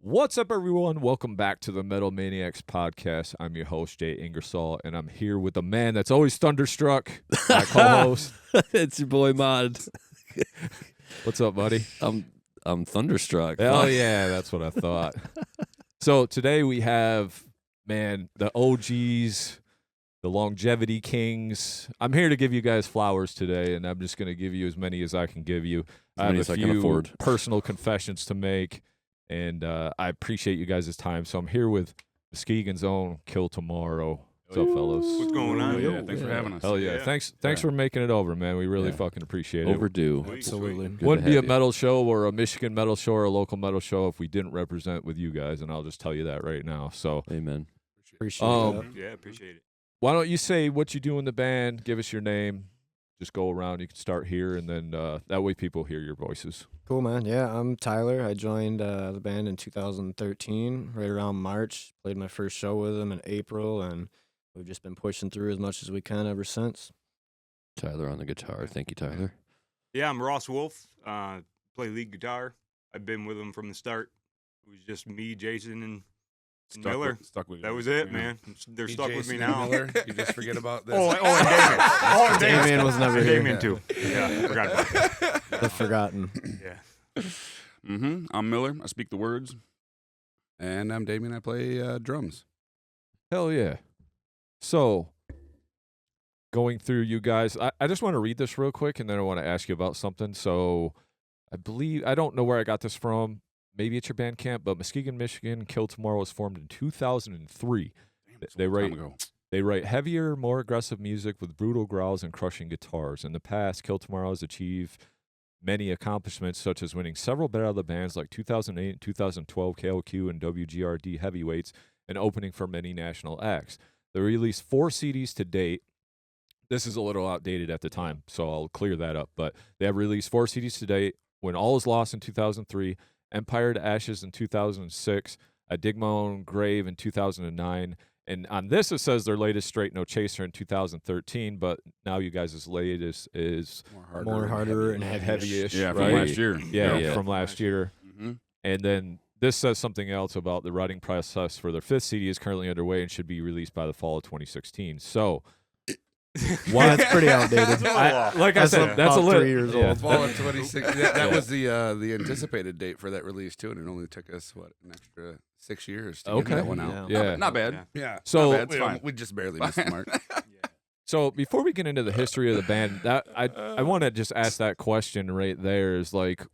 What's up, everyone? Welcome back to the Metal Maniacs Podcast. I'm your host, Jay Ingersoll, and I'm here with the man that's always thunderstruck, my co-host. It's your boy Modd. What's up, buddy? I'm thunderstruck. Oh, yeah, that's what I thought. So today we have, the OGs, the longevity kings. I'm here to give you guys flowers today, and I'm just going to give you as many as I can give you. I have a few personal confessions to make. And I appreciate you guys' time. So I'm here with Muskegon's own Kill Tomorrow. What's up, fellas? What's going on? Yeah, thanks for having us. Hell yeah. Thanks for making it over, man. We really fucking appreciate it. Overdue. Absolutely. Wouldn't be a metal show or a Michigan metal show or a local metal show if we didn't represent with you guys, and I'll just tell you that right now. So Amen. Appreciate that. Yeah, appreciate it. Why don't you say what you do in the band, give us your name, just go around. You can start here, and then that way people hear your voices. Cool, man. Yeah, I'm Tyler. I joined the band in 2013, right around March. Played my first show with them in April, and we've just been pushing through as much as we can ever since. Tyler on the guitar. Thank you, Tyler. Yeah, I'm Ross Wolf. Play lead guitar. I've been with them from the start. It was just me, Jason, and Miller. Stuck with you. That was it, man. They're stuck with me now. Miller, you just forget about this. And Damien. And Damien was never here. Damien, too. Yeah, forgot about that. The forgotten. Yeah. I'm Miller. I speak the words. And I'm Damien. I play drums. Hell yeah. So, going through you guys, I just want to read this real quick, and then I want to ask you about something. So, I don't know where I got this from. Maybe it's your Bandcamp, but Muskegon, Michigan, Kill Tomorrow was formed in 2003. They write heavier, more aggressive music with brutal growls and crushing guitars. In the past, Kill Tomorrow has achieved many accomplishments, such as winning several Battle of the Bands like 2008 and 2012 KLQ and WGRD heavyweights, and opening for many national acts. They released 4 CDs to date. This is a little outdated at the time, so I'll clear that up. But they have released 4 CDs to date. When All Is Lost in 2003, Empire to Ashes in 2006, I Dig My Own Grave in 2009, and on this it says their latest Straight No Chaser in 2013, but now you guys' latest is More harder and heavy-ish. Yeah, from right? last year. Yeah, from last year. Mm-hmm. And then this says something else about the writing process for their 5th CD is currently underway and should be released by the fall of 2016. So, That's pretty outdated. like I said, that's a little 3 years old. Fall of 26. That was the anticipated date for that release, too, and it only took us, an extra 6 years to get that one out. Yeah. Not bad. Yeah. So not bad. It's fine. We just barely missed the mark. So before we get into the history of the band, I want to just ask that question right there is like,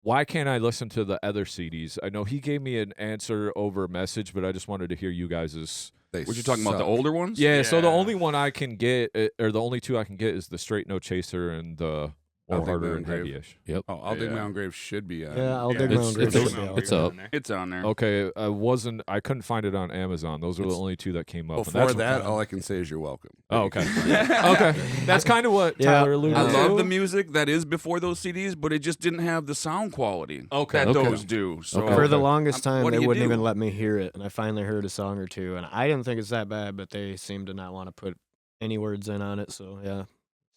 why can't I listen to the other CDs? I know he gave me an answer over a message, but I just wanted to hear you guys'. What you talking about, the older ones? Yeah, so the only one I can get, or the only 2 I can get is the Straight No Chaser and the More Harder and Heavy-ish. Yep. Oh, I'll Dig My Own Grave should be on. Yeah, I'll Dig My Own Grave. It's up. It's on there. Okay, I couldn't find it on Amazon. Those were the only 2 that came up. Before that, all I can say is you're welcome. Oh, okay. Okay. That's kind of what Tyler alluded to. I love the music that is before those CDs, but it just didn't have the sound quality that those do. So For the longest time, they wouldn't do? even let me hear it, and I finally heard a song or 2, and I didn't think it's that bad, but they seem to not want to put any words in on it, so yeah.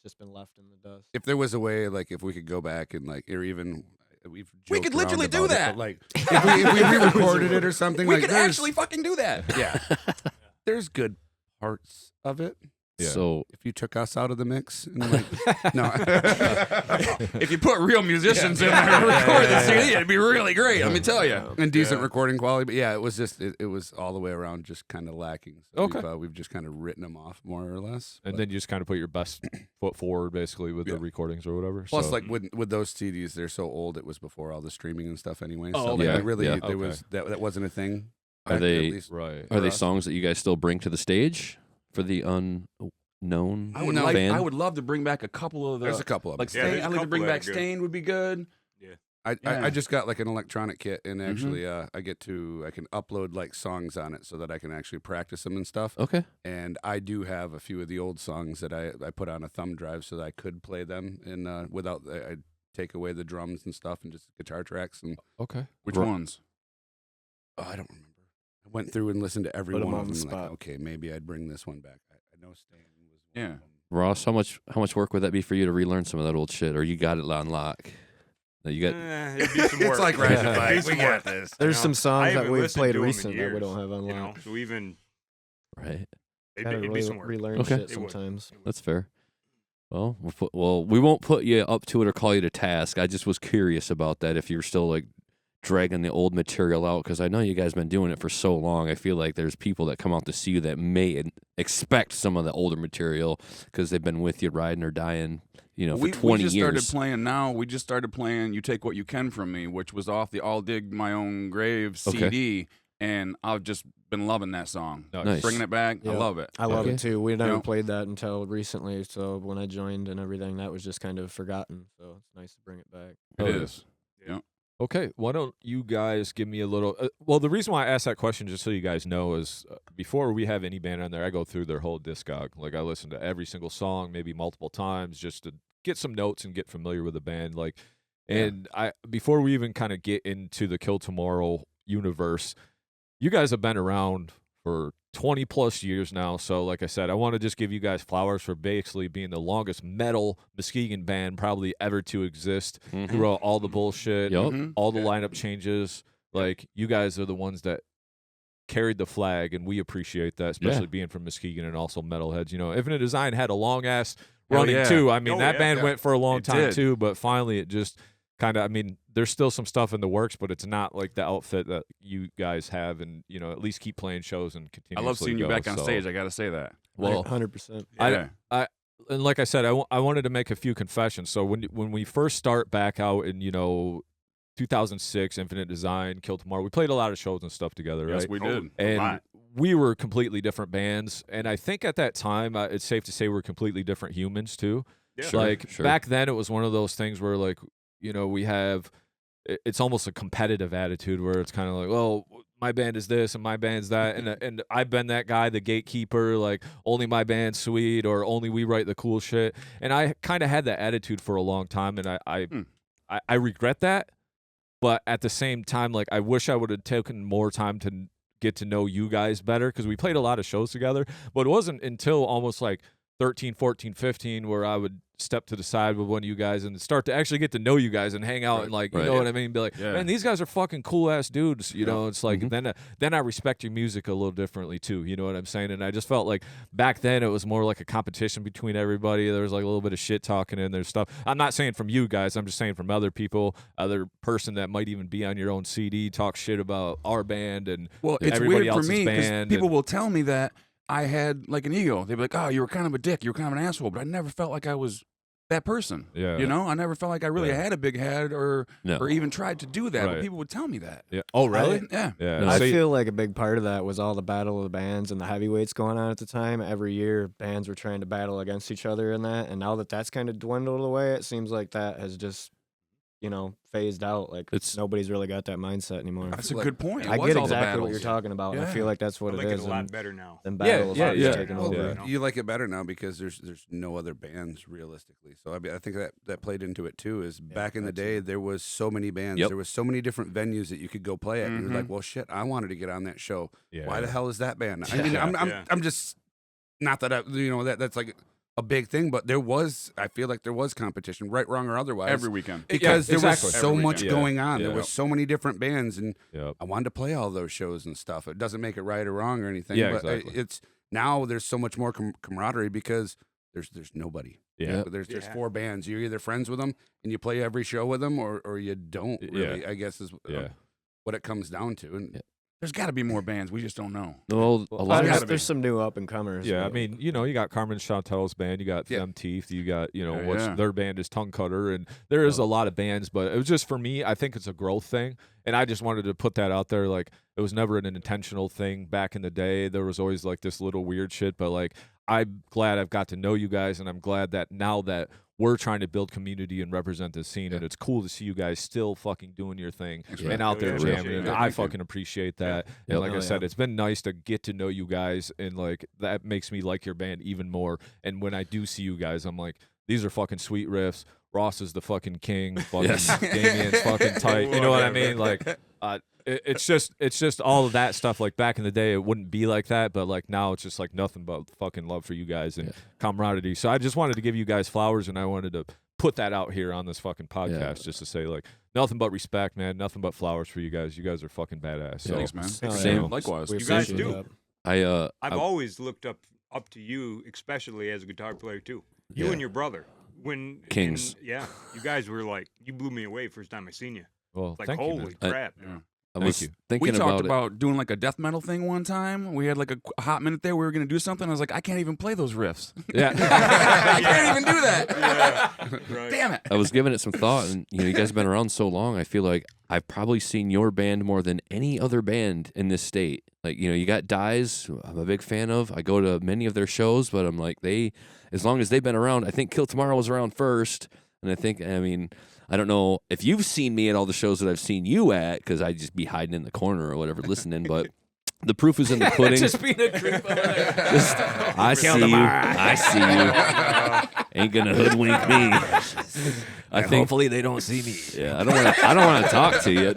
Just been left in the dust. If there was a way, like, if we could go back and, like, or even we could literally do that. Like, if we re-recorded it or something, we could actually fucking do that. Yeah, there's good parts of it. Yeah. So if you took us out of the mix, and no, if you put real musicians in there to record the CD, it'd be really great. Let me tell you, and decent recording quality. But yeah, it was just it was all the way around just kind of lacking. So we've just kind of written them off more or less. And then you just kind of put your best foot forward, basically, with the recordings or whatever. Plus, like with those CDs, they're so old. It was before all the streaming and stuff, anyway. Oh, so yeah. There was that wasn't a thing. Are they right? Are they songs that you guys still bring to the stage for the unknown fan? I would love to bring back a couple of the. There's a couple of them. Like Stain, I'd like to bring back Stain would be good. Yeah. I just got like an electronic kit, and actually I can upload like songs on it so that I can actually practice them and stuff. Okay. And I do have a few of the old songs that I put on a thumb drive so that I could play them and without I take away the drums and stuff and just guitar tracks and. Okay. Which ones? Oh, I don't remember. I went through and listened to every one of them. Like, okay, maybe I'd bring this one back. I know Stain was one of them. Ross, how much work would that be for you to relearn some of that old shit, or you got it on lock? You got it'd be some work. It's like Rise of It'd be Light. some We got work. this. There's You some know, I songs that haven't we've listened played to 'em in recent that we years, don't have You know, unlocked. so even right. it'd be some work. Relearn Okay. shit It would. sometimes. That's fair. Well, we won't put you up to it or call you to task. I just was curious about that. If you're still like dragging the old material out, because I know you guys been doing it for so long. I feel like there's people that come out to see you that may expect some of the older material because they've been with you riding or dying, for we 20 just years. started playing now. We just started playing You Take What You Can From Me, which was off the I'll Dig My Own Grave Okay. CD, and I've just been loving that song. Nice. Bringing it back, I Yeah. love it. I love Okay. it too. We never Yeah. played that until recently, so when I joined and everything, that was just kind of forgotten. So it's nice to bring it back. Oh, It yeah. is. Okay, why don't you guys give me a little? Well, the reason why I asked that question, just so you guys know, is before we have any band on there, I go through their whole discog. Like I listen to every single song, maybe multiple times, just to get some notes and get familiar with the band. Like, and before we even kind of get into the Kill Tomorrow universe, you guys have been around for 20 plus years now. So like I said, I want to just give you guys flowers for basically being the longest metal Muskegon band probably ever to exist Mhm. throughout all the bullshit, Yup. Mhm. all the lineup changes. Like you guys are the ones that carried the flag, and we appreciate that, especially being from Muskegon and also metalheads. Infinite Design had a long ass Hell running yeah. too. I mean, Oh, that yeah. band went for a long It time did. too, but finally it just kind of, I mean, there's still some stuff in the works, but it's not like the outfit that you guys have, and at least keep playing shows and I continuously love seeing you go, back on so. stage. I got to say that. Well, 100%. Yeah. and like I said, I wanted to make a few confessions. So when we first start back out in 2006, Infinite Design, Kill Tomorrow, we played a lot of shows and stuff together, Yes, right? we Oh, did. a And lot. we were completely different bands, and I think at that time it's safe to say we're completely different humans too. Yeah. Like sure. back then, it was one of those things where like we have it's almost a competitive attitude where it's kind of like, well, my band is this and my band's that, and I've been that guy, the gatekeeper, like only my band's sweet or only we write the cool shit, and I kind of had that attitude for a long time, and I regret that, but at the same time, like I wish I would have taken more time to get to know you guys better, because we played a lot of shows together, but it wasn't until almost like 13, 14, 15 where I would step to the side with one of you guys and start to actually get to know you guys and hang out and like, you Right. know what I mean? Be like, Yeah. man, these guys are fucking cool ass dudes. You know, it's like, Mhm. then I respect your music a little differently too. You know what I'm saying? And I just felt like back then it was more like a competition between everybody. There was like a little bit of shit talking and there's stuff. I'm not saying from you guys. I'm just saying from other people, other person that might even be on your own CD, talk shit about our band and Well, it's everybody weird for else's me because band people and- will tell me that I had like an ego. They'd be like, "Oh, you were kind of a dick. You were kind of an asshole," but I never felt like I was that person. Yeah. I never felt like I really Yeah. had a big head or No. even tried to do that. Right. But people would tell me that. Yeah. Oh, really? Yeah. Yeah. No, I So you- feel like a big part of that was all the battle of the bands and the heavyweights going on at the time. Every year, bands were trying to battle against each other in that. And now that that's kind of dwindled away, it seems like that has just, phased out. Like It's- nobody's really got that mindset anymore. That's a Like, good point. It I was get all the exactly what battles. you're talking about. And I Yeah. feel like that's I what like it it is. a lot And better now. then battles yeah, are yeah. taking Well, over. know? you like it better now because there's no other bands realistically. So I think that played into it too. Is back in the day there was so many bands, Yep. there was so many different venues that you could go play at. And you're like, Mhm. well, shit, I wanted to get on that show. yeah. Why the hell is that band? I mean, Yeah. I'm just not that that's like a big thing, but I feel like there was competition, right, wrong, or otherwise. Every weekend. because there exactly. was so Every much weekend. going on. Yeah. There was so many different bands, and Yep. I wanted to play all those shows and stuff. It doesn't make it right or wrong or anything. Yeah, but exactly. it's now there's so much more camaraderie because there's nobody. Yeah. There's Yeah. 4 bands. You're either friends with them and you play every show with them, or you don't really. Yeah. I guess is Yeah. what it comes down to. And Yeah. There's got to be more bands. We just don't know. Well, a Well, lot of gotta There's, be. there's some new up and comers. Yeah, I mean, you got Carmen Chantel's band, you got Yeah. Them Teeth, you got, Yeah, what's yeah. their band is Tongue Cutter, and there is a lot of bands, but it was just for me, I think it's a growth thing, and I just wanted to put that out there. Like, it was never an intentional thing back in the day. There was always like this little weird shit, but like, I'm glad I've got to know you guys, and I'm glad that now that we're trying to build community and represent the scene, and it's cool to see you guys still fucking doing your thing Thanks, and man. out there Yeah, jamming, appreciate and it. I fucking appreciate that. Yep. And like I Oh, said, yeah. it's been nice to get to know you guys, and like that makes me like your band even more. And when I do see you guys, I'm like, these are fucking sweet riffs. Ross is the fucking king. Fucking Yes. Damien's fucking tight. You know what I mean? Like, it's just all of that stuff. Like back in the day, it wouldn't be like that, but like now it's just like nothing but fucking love for you guys and camaraderie. So I just wanted to give you guys flowers, and I wanted to put that out here on this fucking podcast just to say, like, nothing but respect, man. Nothing but flowers for you guys. You guys are fucking badass. So, Thanks, man. Same. Likewise. You guys do. I've I've always looked up to you, especially as a guitar player too. You and your brother, when Kings. you guys were like, you blew me away first time I seen you. well, Like, thank you, holy man. crap! I was you. thinking We talked it. about doing like a death metal thing one time. We had like a hot minute there. We were going to do something. I was like, I can't even play those riffs. Yeah. I can't even do that. Yeah, right. Damn it. I was giving it some thought, and you guys have been around so long. I feel like I've probably seen your band more than any other band in this state. Like, you got Dies, who I'm a big fan of. I go to many of their shows, but I'm like, as long as they've been around, I think Kill Tomorrow was around first, and I don't know if you've seen me at all the shows that I've seen you at, because I'd just be hiding in the corner or whatever listening, but the proof is in the pudding. Just being a creep over there. I see you. I see you. Ain't gonna hoodwink me. I think. Hopefully they don't see me. Yeah, I don't want to talk to you.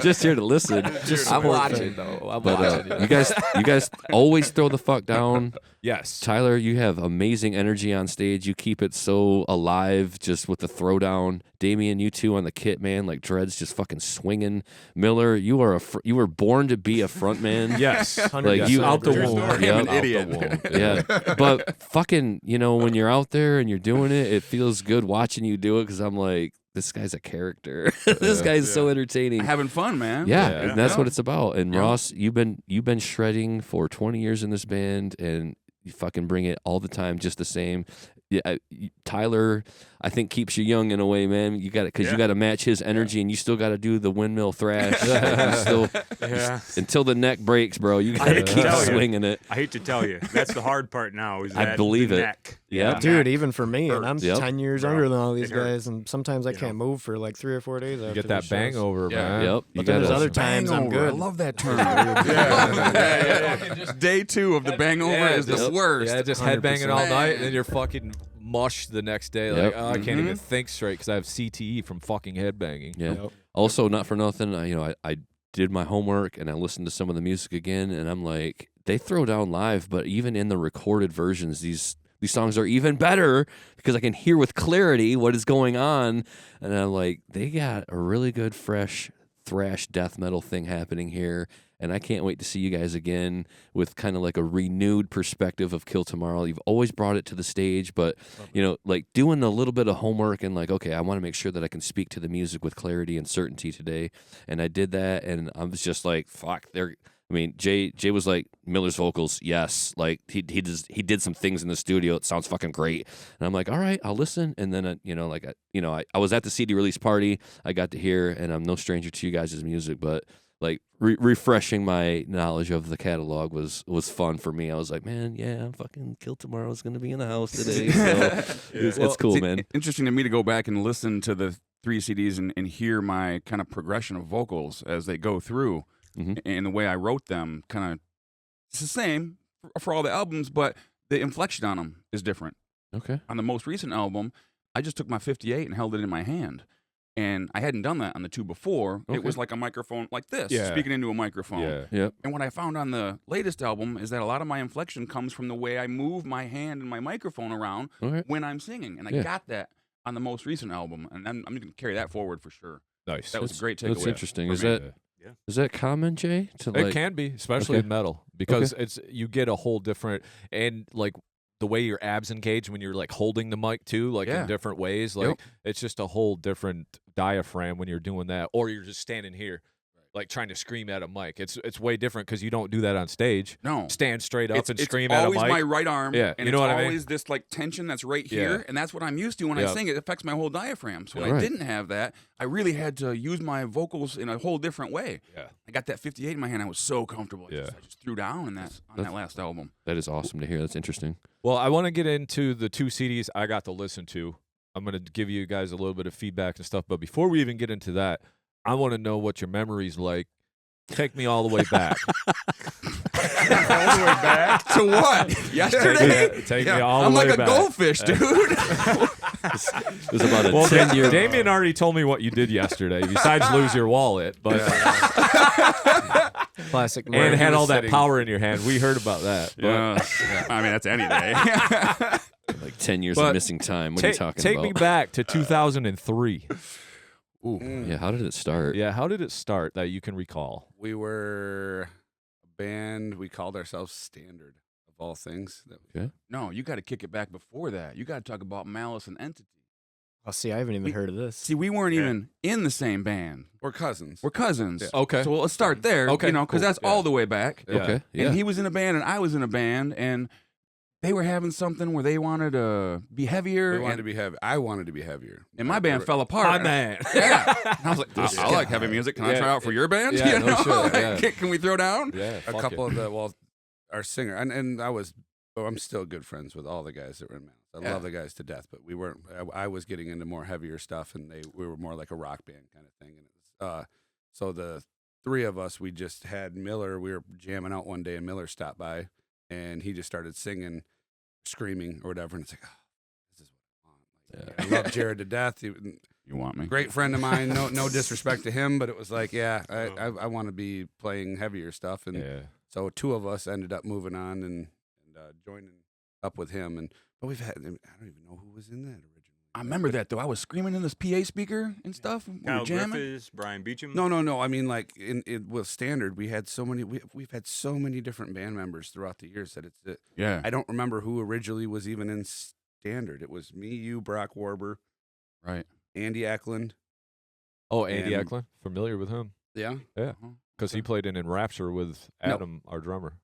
Just here to listen. I'm watching though. I'm But watching. you guys always throw the fuck down. Yes. Tyler, you have amazing energy on stage. You keep it so alive just with the throwdown. Damien, you too on the kit, man. Like Dread's just fucking swinging. Miller, you were born to be a front man. Yes. Like you out the True womb. story. Yep. I'm an idiot. Yeah, but fucking, when you're out there and you're doing it, it feels good watching you do it because I'm like, this guy's a character. This guy's so entertaining. Having fun, man. Yeah, Yeah. and that's what it's about. And Yeah. Ross, you've been shredding for 20 years in this band, and you fucking bring it all the time, just the same. Yeah, Tyler, I think keeps you young in a way, man. You got it because you got to match his energy, and you still got to do the windmill thrash. Until the neck breaks, bro. You got to hate to keep tell you. swinging it. I hate to tell you, that's the hard part now. Is I that believe the it. neck. Yeah. Dude, even for me, and I'm Yep. 10 years Bro, younger than all these it hurt. guys, and sometimes I You can't move for like 3 or 4 days. You after get that these bang shows. over, Yeah. man. Yep. You But then there's gotta- other times I'm Bangover. good. I love that term. Just day 2 of the bangover is the just- worst. Yeah, just headbanging all 100%. night, and then you're fucking mush the next day. Like, Yep. oh, I can't even think straight because I have CTE from fucking headbanging. Yeah. Yep. Also, not for nothing, I did my homework and I listened to some of the music again, and I'm like, they throw down live, but even in the recorded versions, these songs are even better because I can hear with clarity what is going on, and I'm like, they got a really good fresh thrash death metal thing happening here. And I can't wait to see you guys again with kind of like a renewed perspective of Kill Tomorrow. You've always brought it to the stage, but, like doing a little bit of homework and like, okay, I want to make sure that I can speak to the music with clarity and certainty today. And I did that, and I was just like, fuck, Jay was like, Miller's vocals, yes. Like, he did some things in the studio. It sounds fucking great. And I'm like, all right, I'll listen. And then, I was at the CD release party. I got to hear, and I'm no stranger to you guys' music, but like refreshing my knowledge of the catalog was fun for me. I was like, man, yeah, fucking Kill Tomorrow's going to be in the house today. So it's cool, See, man. Interesting to me to go back and listen to the 3 CDs and hear my kind of progression of vocals as they go through. Mhm. And the way I wrote them, kind of, it's the same for all the albums, but the inflection on them is different. Okay. On the most recent album, I just took my 58 and held it in my hand. And I hadn't done that on the 2 before. Okay. It was like a microphone like this, Yeah. speaking into a microphone. Yeah. Yep. And what I found on the latest album is that a lot of my inflection comes from the way I move my hand and my microphone around All right. when I'm singing. And I Yeah. got that on the most recent album. And I'm going to carry that forward for sure. Nice. That was a great takeaway. That's interesting. for Is me. that is that common, Jay? To It can be, especially Okay. in metal, because you get a whole different, and like the way your abs engage when you're like holding the mic too, like Yeah. in different ways. Like it's just a whole different diaphragm when you're doing that, or you're just standing here, like trying to scream at a mic. It's way different because you don't do that on stage. No. Stand straight up and It's scream at a always mic. my right arm. Yeah, and you know it's what I mean? always this like tension that's right Yeah. here. And that's what I'm used to when I Yeah. sing. It affects my whole diaphragm. So when Yeah. I Right. didn't have that, I really had to use my vocals in a whole different way. Yeah. I got that 58 in my hand. I was so comfortable. Yeah. I just threw down on that last album. That is awesome to hear. That's interesting. Well, I want to get into the 2 CDs I got to listen to. I'm going to give you guys a little bit of feedback and stuff. But before we even get into that, I want to know what your memory's like. Take me all the way back. All the way back to what? Yesterday? Take me all I'm the way like a back. goldfish, dude. It was about a Well, 10-year. Damien already told me what you did yesterday, besides lose your wallet, but Classic. and Mark. had all that sitting. power in your hand. We heard about that. But I mean, that's any day. Like 10 years of But missing time. What are you talking take about? me back to 2003. Ooh. Yeah, how did it start? Yeah, how did it start that you can recall? We were a band. We called ourselves Standard, of all things. No, you got to kick it back before that. You got to talk about Malice and Entity. Oh, see, I haven't even heard of this. See, we weren't even in the same band. We're cousins. We're cousins. Yeah. Okay. So let's start there. Okay, You know, because cool. that's Yeah. all the way back. Yeah. Okay. Yeah. And he was in a band and I was in a band and they were having something where they wanted to be heavier. We wanted and, to be heavy. I wanted to be heavier. and my band fell apart. My man. Yeah. And I was like, I like heavy music. Can I Yeah. try out for your band? Yeah, You no know? shit, Like, yeah. can we throw down? Yeah, A fuck couple it. of our singer, and I'm still good friends with all the guys that were in Malice. I Yeah. love the guys to death, but we weren't. I was getting into more heavier stuff, and we were more like a rock band kind of thing. And it was, so the three of us, we just had Miller. We were jamming out one day, and Miller stopped by, and he just started singing, screaming or whatever, and it's like, oh, this is what I want. Like, I love Jared to death. You want me? Great friend of mine. No disrespect to him, but it was like, yeah, I want to be playing heavier stuff, and Yeah. so two of us ended up moving on and joining up with him, but we've had, I don't even know who was in that originally. I remember that though. I was screaming in this PA speaker and stuff. We were Kyle jamming. Griffiths, Brian Beecham. No. I mean, like with Standard, we had so many. We've had so many different band members throughout the years that Yeah. I don't remember who originally was even in Standard. It was me, you, Brock Warber, Right. Andy Eklund. Oh, Andy And- Eklund. Familiar with him? Yeah, Because he played in Rapture with Adam, our drummer.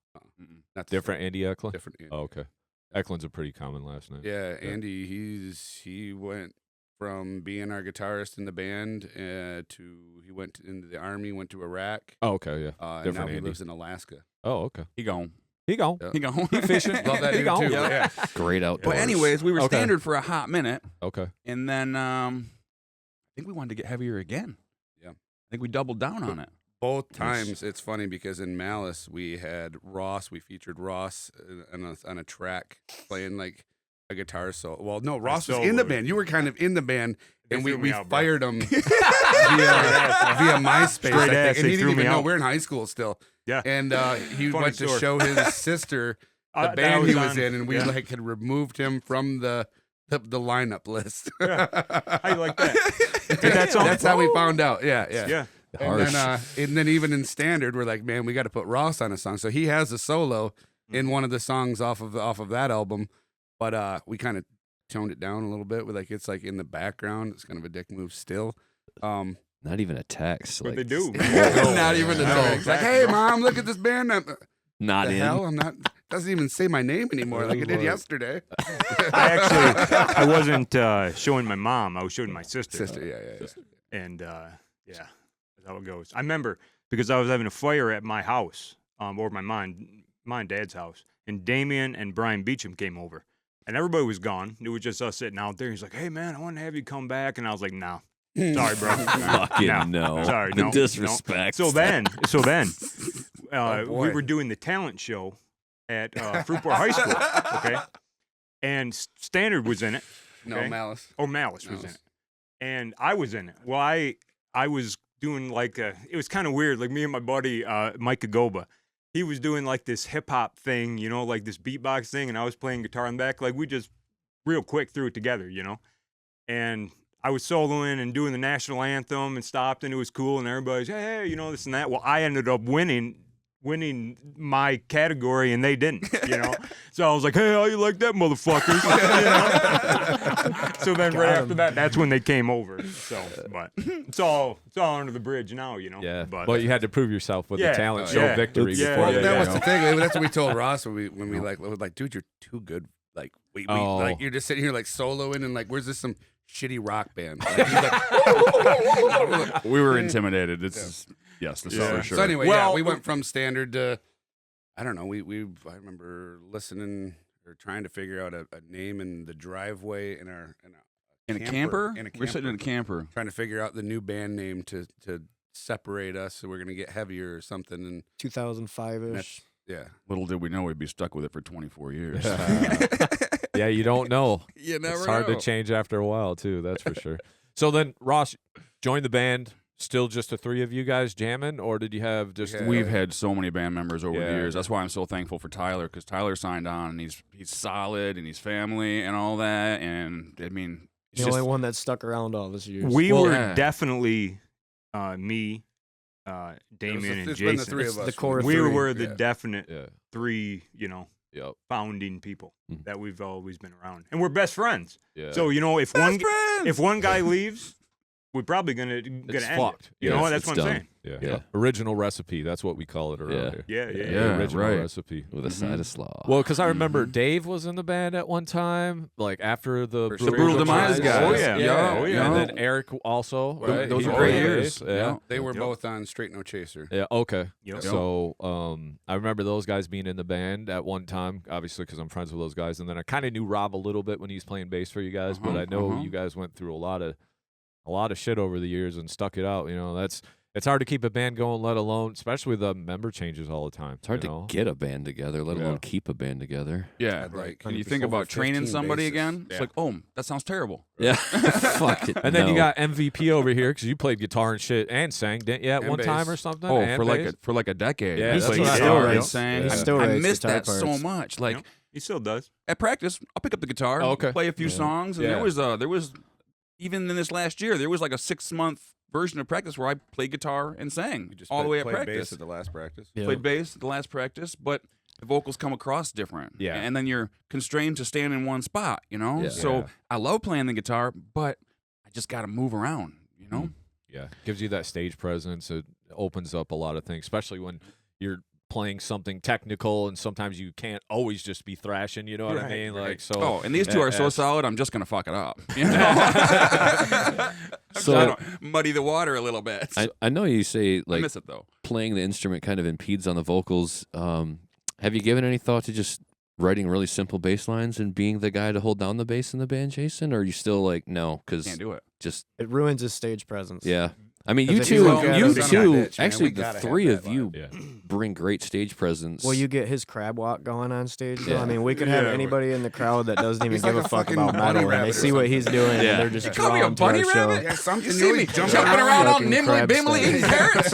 Mm-mm. not the Different Andy Eklund? different. Andy. Oh, okay. Eklund's a pretty common last name. Yeah, Andy. He went from being our guitarist in the band he went into the army, went to Iraq. Oh, okay, yeah. And Different now he Andy. lives in Alaska. Oh, okay. He gone. He gone. Yeah. He gone. He fishing. Love that He dude gone. too. Yeah. Great outdoors. But anyways, we were Okay. Standard for a hot minute, Okay. and then I think we wanted to get heavier again. Yeah. I think we doubled down on it. Both times, it's funny because in Malice we had Ross. We featured Ross on a track playing like a guitar solo. Well, no, Ross was in the soloed. band. You were kind of in the band, They and threw we me out, bro. fired him via MySpace. Straight I think. ass, And they he threw didn't me even know out. we're in high school still. Yeah. And he Funny went to story. show his sister the That band he was was on- in, and we yeah. like had removed him from the lineup list. How you like that? That's how we found out. Yeah. Yeah. And then even in Standard, we're like, man, we got to put Ross on a song. So he has a solo in one of the songs off of that album, but we kind of toned it down a little bit. With like it's like in the background. It's kind of a dick move still. Not even a text. What Like, they do. Not even a No, text. Like, exactly. hey, mom, look at this band. Not The in. hell, I'm not. Doesn't even say my name anymore like it did Lord. yesterday. I wasn't showing my mom. I was showing my sister. Sister, yeah. And yeah, that's how it goes. I remember because I was having a fire at my house, or my and dad's house, and Damien and Brian Beecham came over, and everybody was gone. It was just us sitting out there. He's like, "Hey man, I want to have you come back," and I was like, "No, sorry, bro. Fucking no. Sorry, The no, disrespect. So then, Oh, we boy. were doing the talent show at Fruitport High School, okay, and Standard was in it. No Okay. Malice. Oh, Malice was in Malice. it. And I was in it. Well, I was doing like it was kind of weird. Like me and my buddy, Mike Agoba, he was doing like this hip hop thing, you know, like this beatbox thing. And I was playing guitar in the back. Like we just real quick threw it together, you know. And I was soloing and doing the national anthem and stopped. And it was cool. And everybody's, hey, you know, this and that. Well, I ended up winning my category and they didn't, you know. So I was like, hey, how you like that, motherfuckers? You know? So then right after that, that's when they came over. So, but it's all under the bridge now, you know. Yeah. But you had to prove yourself with Yeah. the talent Oh, show yeah. victory Yeah, before yeah, they That yeah. was the thing. That's what we told Ross when we like, dude, you're too good. Like we Oh. like you're just sitting here like soloing and like, where's this some shitty rock band? Like, he's like, We were intimidated. This is for sure. So anyway, Well, we went from Standard to I don't know. I remember listening or trying to figure out a name in the driveway in In a camper? In a We're sitting in a camper. trying to figure out the new band name to separate us, so we're gonna get heavier or something. And 2005-ish. yeah, Little did we know we'd be stuck with it for 24 years. Yeah, you don't know. you never It's hard know. to change after a while too. That's for sure. So then Ross joined the band. still just the three of you guys jamming, or did you have just? We've had so many band members over the Yeah. years. That's why I'm so thankful for Tyler, because Tyler signed on, and he's solid, and he's family and all that. And I mean, it's The just, only one that stuck around all this years. We Well, were yeah. definitely me, Damien, and It's been the Jason. three It's of us. the core We three. were the Yeah. definite Yeah. three, Yep. founding people Mhm. that we've always been around, and we're best friends. Yeah. So if one guy leaves, we're probably gonna it's end it. fucked. You Yeah, know, it's- that's it's what I'm done. saying. Yeah. Yeah. Original recipe. That's what we call it around Yeah. here. Yeah, yeah, The Yeah, original right. recipe. With a side of slaw. Well, because I remember Mhm. Dave was in the band at one time, like after the First Brutal Demise guys. Oh, yeah. yeah, Oh, yeah. And then Eric also. Right. Right? Those He were was great on years. bass, Yeah. They were Yep. both on Straight No Chaser. Yeah. Okay. Yep. So I remember those guys being in the band at one time, obviously because I'm friends with those guys, and then I kind of knew Rob a little bit when he was playing bass for you guys, but I know you guys went through a lot of shit over the years and stuck it out. It's hard to keep a band going, let alone, especially the member changes all the time. It's hard to get a band together, let alone keep a band together. yeah. Had, like, And you think over about training 15 somebody bassists. again, it's Yeah. like, oh, that sounds terrible. Yeah. Fuck it. And then you no. got MVP over here because you played guitar and shit and sang, didn't you, at And one time bass. or something? Oh, And bass? for like a decade. Yeah, It's that's like what I guitar thought. and Yeah. sang. He I- still I writes missed guitar that so parts. much. Like Yep. He still does. at practice, I'll pick up the guitar, Oh, okay. play a few Yeah. songs, and Yeah. there was even in this last year, there was like a 6-month version of practice where I played guitar and sang We just all the way at played practice. bass at the last practice. Yeah. Played bass at the last practice, but the vocals come across different. Yeah. And then you're constrained to stand in one spot, Yeah. So Yeah. I love playing the guitar, but I just got to move around, Yeah, gives you that stage presence. It opens up a lot of things, especially when you're playing something technical, and sometimes you can't always just be thrashing. You know what I Right, mean? right. Like so. Oh, and these two are so as- solid, I'm just going to fuck it up. I'm So- trying to muddy the water a little bit. I know you say I like miss it, though. playing the instrument kind of impedes on the vocals. Have you given any thought to just writing really simple bass lines and being the guy to hold down the bass in the band, Jason? Or are you still like, no, because Can't do it. just, It ruins his stage presence. yeah. I mean, you 'Cause if you two, look at you him- Son of a two, bitch, man. actually, We the gotta have three that of you Yeah. bring great stage presence. Well, you get his crab walk going on stage. Though. Yeah. I mean, we could have Yeah, anybody in the crowd that doesn't even He's give like a a fuck fucking about bunny metal, and rabbit they or see what something. he's doing, Yeah. and they're just You call me a drawn to our bunny show. rabbit? Yeah, something You see really me jumping jumping around all Fucking nimbly crab bimbly stuff. eating carrots.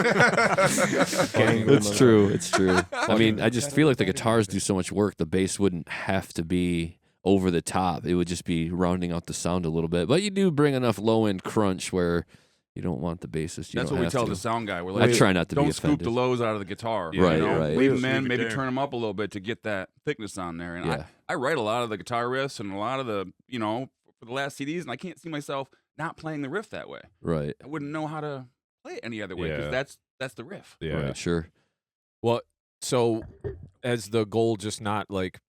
Gang It's them. true. It's true. I mean, I just feel like the guitars do so much work. The bass wouldn't have to be over the top. It would just be rounding out the sound a little bit. But you do bring enough low end crunch where you don't want the bassist. You That's don't what we have tell to. the sound guy. We're I like, try not to be don't scoop offended. the lows out of the guitar. Yeah, Right, right. Leave Leave them in, it maybe there. turn them up a little bit to get that thickness on there. And Yeah. I write a lot of the guitar riffs and a lot of the, for the last CDs, and I can't see myself not playing the riff that way. Right. I wouldn't know how to play it any other way Yeah. because that's the riff. Yeah. Right. Sure. Well, so as the goal, just not like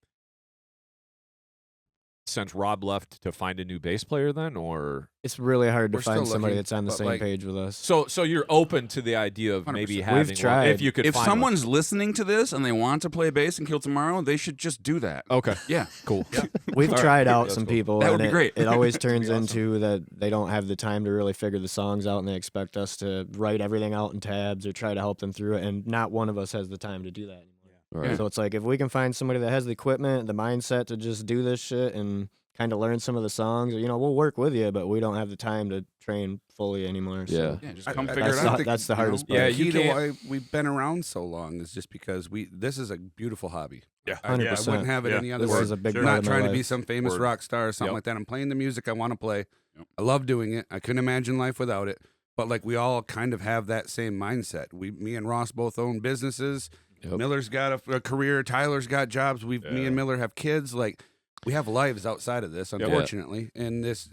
since Rob left to find a new bass player, then, or It's really hard to We're still find somebody looking, that's on the but, same like- page with us. so you're open to the idea of maybe 100%. having We've one, tried. if you could. If find someone's listening to this and they want to play bass and Kill Tomorrow, they should just do that. one. Okay, Yeah. cool. We've All right. tried out That's some cool. people, That and would be great. it always turns awesome. into that they don't have the time to really figure the songs out, and they expect us to write everything out in tabs or try to help them through it, and not one of us has the time to do that anymore. Right. So it's like if we can find somebody that has the equipment, the mindset to just do this shit and kind of learn some of the songs, we'll work with you, but we don't have the time to train fully anymore. Yeah. So Yeah, just I- come I- figure that's it the- out. think, that's the you know, hardest part. Yeah, the you key to can't- why we've been around so long is just because this is a beautiful hobby. Yeah. I 100%. wouldn't have it Yeah. any other This way. is a big Sure. part Not of my trying to life. be some famous Word. rock star or something Yep. like that. I'm playing the music I want to play. Yep. I love doing it. I couldn't imagine life without it. But like we all kind of have that same mindset. Me and Ross both own businesses. Yep. Miller's got a career. Tyler's got jobs. Me Yeah. and Miller have kids. Like we have lives outside of this, unfortunately. And this,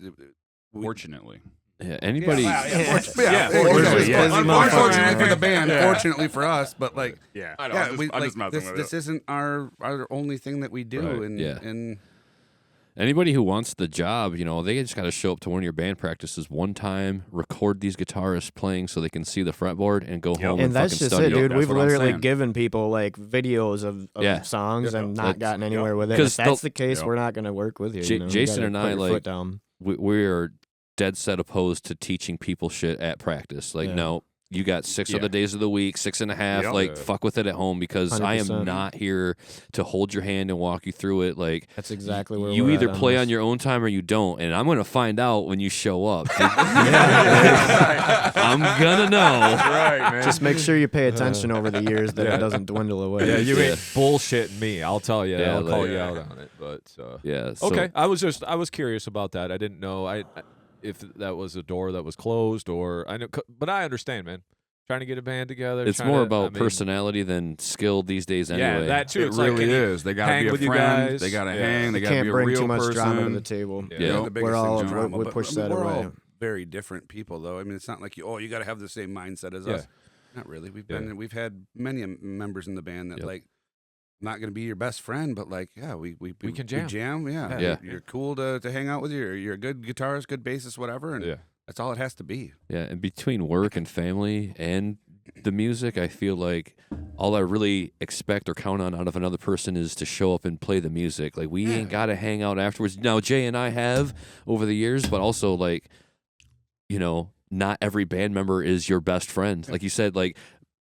Fortunately. Yeah. Anybody? fortunately, Fortunately, yeah. Unfortunately for the band, fortunately for us, but like, Yeah. I know. yeah, I'm just, we, I'm like just messing with this it. isn't our only thing that we do, Right. and Yeah. and Anybody who wants the job, they just got to show up to one of your band practices one time, record these guitarists playing so they can see the fretboard, and go home and And that's fucking just study it, dude. That's We've what I'm literally saying. given people like videos of Yeah. songs and not That's- gotten anywhere with it. 'Cause If that's the- the case, Yep. we're not going to work with you. J- you know? You Jason gotta and put I, your like, foot down. We are dead set opposed to teaching people shit at practice. Like, Yeah. no, you got 6 other days of the week, 6.5. Yep. Like, fuck with it at home because I am 100%. not here to hold your hand and walk you through it. Like, That's exactly where you we're either at play this. on your own time or you don't, and I'm gonna find out when you show up. I'm gonna know. Right, man. Just make sure you pay attention over the years that it doesn't dwindle away. Yeah, you ain't bullshitting me. I'll tell you. Yeah, I'll call like- you out on it. But Yeah. So, okay, I was curious about that. I didn't know if that was a door that was closed or I know, but I understand, man. Trying to get a band together. It's trying more to- about I mean, personality than skill these days. Anyway. Yeah, that too. It It's like, really can you is. They got to hang be a with you friend. guys? They got to Yeah. hang. They got to Can't be a bring real too much person. drama to the table. Yeah. The We're biggest all thing's drama, we but push I mean, that we're away. all very different people, though. I mean, it's not like you got to have the same mindset as Yeah. us. Not really. Yeah. We've had many members in the band that Yep. like not going to be your best friend, but like we can jam. Yeah, Yeah. You're cool to hang out with. You're a good guitarist, good bassist, whatever, and Yeah. that's all it has to be. Yeah, and between work and family and the music, I feel like all I really expect or count on out of another person is to show up and play the music. Like, we ain't got to hang out afterwards. Now, Jay and I have over the years, but also, like, you know, not every band member is your best friend. Like you said, like,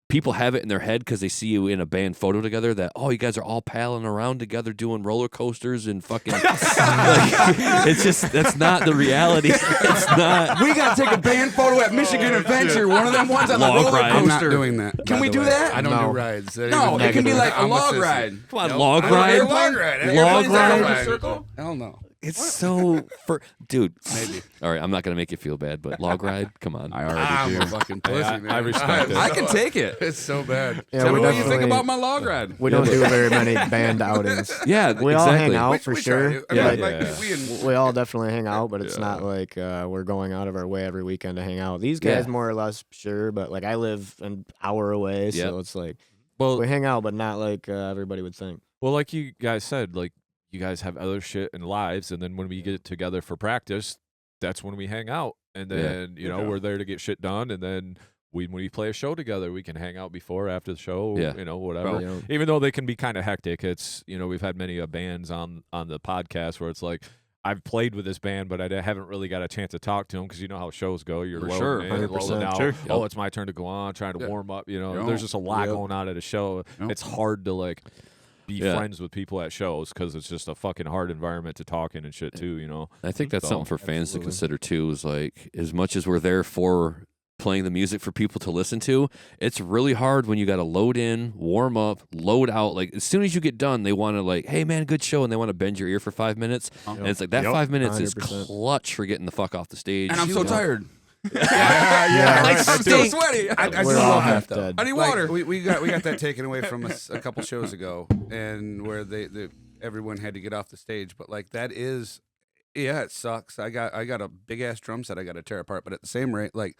people have it in their head because they see you in a band photo together that, oh, you guys are all palling around together doing roller coasters and fucking. Like, it's just, that's not the reality. It's not. We got to take a band photo at Michigan Adventure. One of them ones on the Log roller ride. I'm not coaster. doing that. Can by we the do way. that? I don't No. do rides. No, it can be like a I'm log sissy. ride. Come on, Nope. log I don't ride. do a log ride. Log Everybody's out in a ride. circle? Hell no. It's so dude. Maybe. All right, I'm not gonna make you feel bad, but log ride, come on. I already I'm do. a fucking pussy, I man. respect it. I can take it. It's so bad. Yeah, Tell we me what you think definitely- about my log ride. We don't do very many band outings. Yeah, We all exactly. hang out We for try sure. to. I mean, Yeah. like, Yeah. We all definitely hang out, but it's not like we're going out of our way every weekend to hang out. These guys Yeah. more or less, sure, but like I live an hour away, so Yep. it's like Well, we hang out, but not like everybody would think. well, like you guys said, like you guys have other shit and lives, and then when we get together for practice, that's when we hang out, and Yeah. then you know we're there to get shit done, and then when we play a show together, we can hang out before, after the show, Yeah. you know, whatever. You know, Even though they can be kind of hectic, it's we've had many bands on the podcast where it's like I've played with this band, but I haven't really got a chance to talk to them because you know how shows go. You're For loading sure. in, 100%. loading out. Sure. Oh, it's my turn to go on, trying to Yeah. warm up. You know, Yep. there's just a lot Yep. going on at a show. Yep. It's hard to like be Yeah. friends with people at shows because it's just a fucking hard environment to talk in and shit too. You know. I think that's So, something for fans to absolutely. consider too. Is like, as much as we're there for playing the music for people to listen to, it's really hard when you got to load in, warm up, load out. Like, as soon as you get done, they want to like, hey man, good show, and they want to bend your ear for 5 minutes, and it's like that Yep. 5 minutes is 100%. clutch for getting the fuck off the stage. And I'm so tired. Yeah, I'm right, so sweaty. I We're do all love half that, though. dead. I need Like, water. we got that taken away from us a couple shows ago, and where everyone had to get off the stage. But like that is, yeah, it sucks. I got a big ass drum set I got to tear apart. But at the same rate, like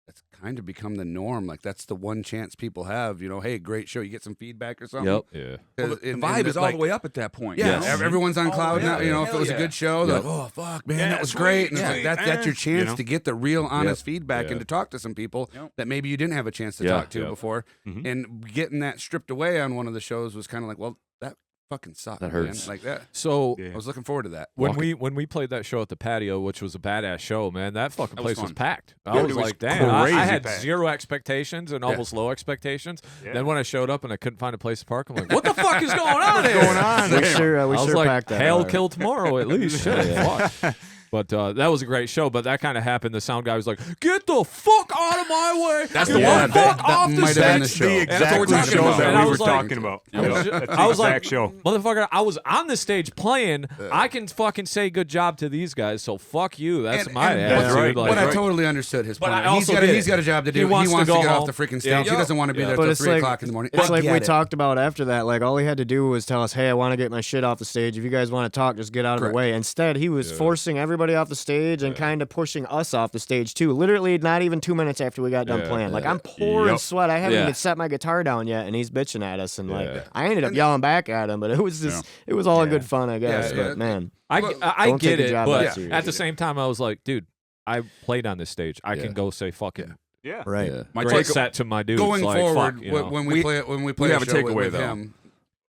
that's kind of become the norm. Like that's the one chance people have. You know, hey, great show. You get some feedback or something. Yep. Yeah. Well, the vibe is all the way up at that point. Yeah, you know? everyone's on cloud yeah, now. You know, if hell it was a yeah. good show, they're Yep. like, "Oh fuck, man, Yeah, that was sweet, great." And it's sweet, like that's your chance you know? to get the real, honest feedback Yeah. and to talk to some people Yep. that maybe you didn't have a chance to Yeah. talk to Yep. before. Mhm. And getting that stripped away on one of the shows was kind of like, well, that fucking sucked. That man. hurts. Like that. So Yeah. I was looking forward to that. when we played that show at the patio, which was a badass show, man, that fucking That was place was fun. packed. I Yeah, was it was like, damn, I crazy had packed. zero expectations and almost low expectations. Yeah. Then when I showed up and I couldn't find a place to park, I'm like, what the fuck is going on here? going on? we sure I was packed like, that. hail out. kill tomorrow at least. Shit, fuck. But that was a great show. But that kind of happened. The sound guy was like, "Get the fuck out of my way! That's Get the one. fuck That off the might have been the stage!" show. The That's what exact we're talking show about. that And I we were was like- talking about. I was, That's ju- the I was like, exact show. motherfucker, I was on the stage playing. I can fucking say good job to these guys, so fuck you. That's And- my and- attitude. right. Like, But I totally understood his But point. I also get he's it. got a job to do. He wants to go get home. off the freaking stage. Yeah. He doesn't want to be Yeah. there But till it's 3 like- o'clock in the morning. It's I like get we it. talked about after that. Like all he had to do was tell us, "Hey, I want to get my shit off the stage. If you guys want to talk, just get out of Correct. the way." Instead, he was forcing everybody off the stage and kind of pushing us off the stage too. Literally, not even 2 minutes after we got done Yeah. playing. Like I'm pouring Yep. sweat. I haven't Yeah. even set my guitar down yet, and he's bitching at us. And Yeah. like I ended up yelling back at him, but it was just it was all in good fun, I guess. Yeah, yeah. But man, I Look, I don't get take a it, job but that serious. at the same time, I was like, dude, I played on this stage. I Yeah. can go say fucking Yeah. right? Yeah. My great take- set to my dudes. Going like, forward, fuck, you know. when we play have a a show takeaway, with though. him.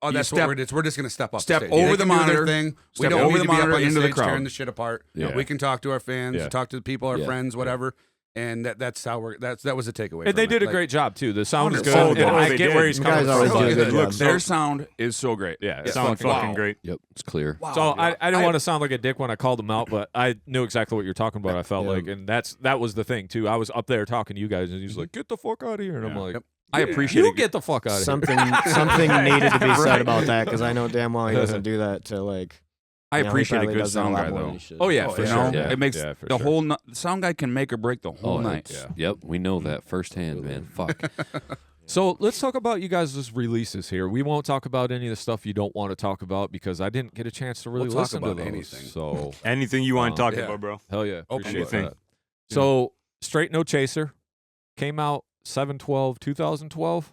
Oh, You that's step- what we're just. We're just gonna step off. step the stage. over They the can do their monitor, thing. We step don't over need the to be up monitor on the into the stage tearing crowd. the shit apart. Yeah. We can talk to our fans, Yeah. talk to the people, our Yeah. friends, whatever. And that's how that was a takeaway. And they from it. did a great job too. The sound is good. Oh, and they I did. get where he's You coming guys always from. do a good job. Their sound is so great. Yeah, it's Sound fucking wow. great. Yep, it's clear. Wow. So I didn't want to sound like a dick when I called them out, but I knew exactly what you're talking about. I felt Yeah. like, and that was the thing too. I was up there talking to you guys, and he's like, "Get the fuck out of here," and I'm Yeah. like, Yep. I appreciate "You it. get the fuck out of here." Something needed to be said about that because I know damn well he doesn't do that to like. I you know, he appreciate a probably good does that sound lot guy more than though. he should. Oh yeah, Oh, for you sure. know, Yeah, it makes yeah, for the sure. whole the sound guy can make or break the whole night. Yeah. Yep, we know that firsthand, man. Fuck. So let's talk about you guys' releases here. We won't talk about any of the stuff you don't want to talk about because I didn't get a chance to really We'll talk listen to about those. anything. So Anything you want to talk yeah. about, bro. hell yeah, Open appreciate thing. that. So Straight No Chaser came out 7/12/2012.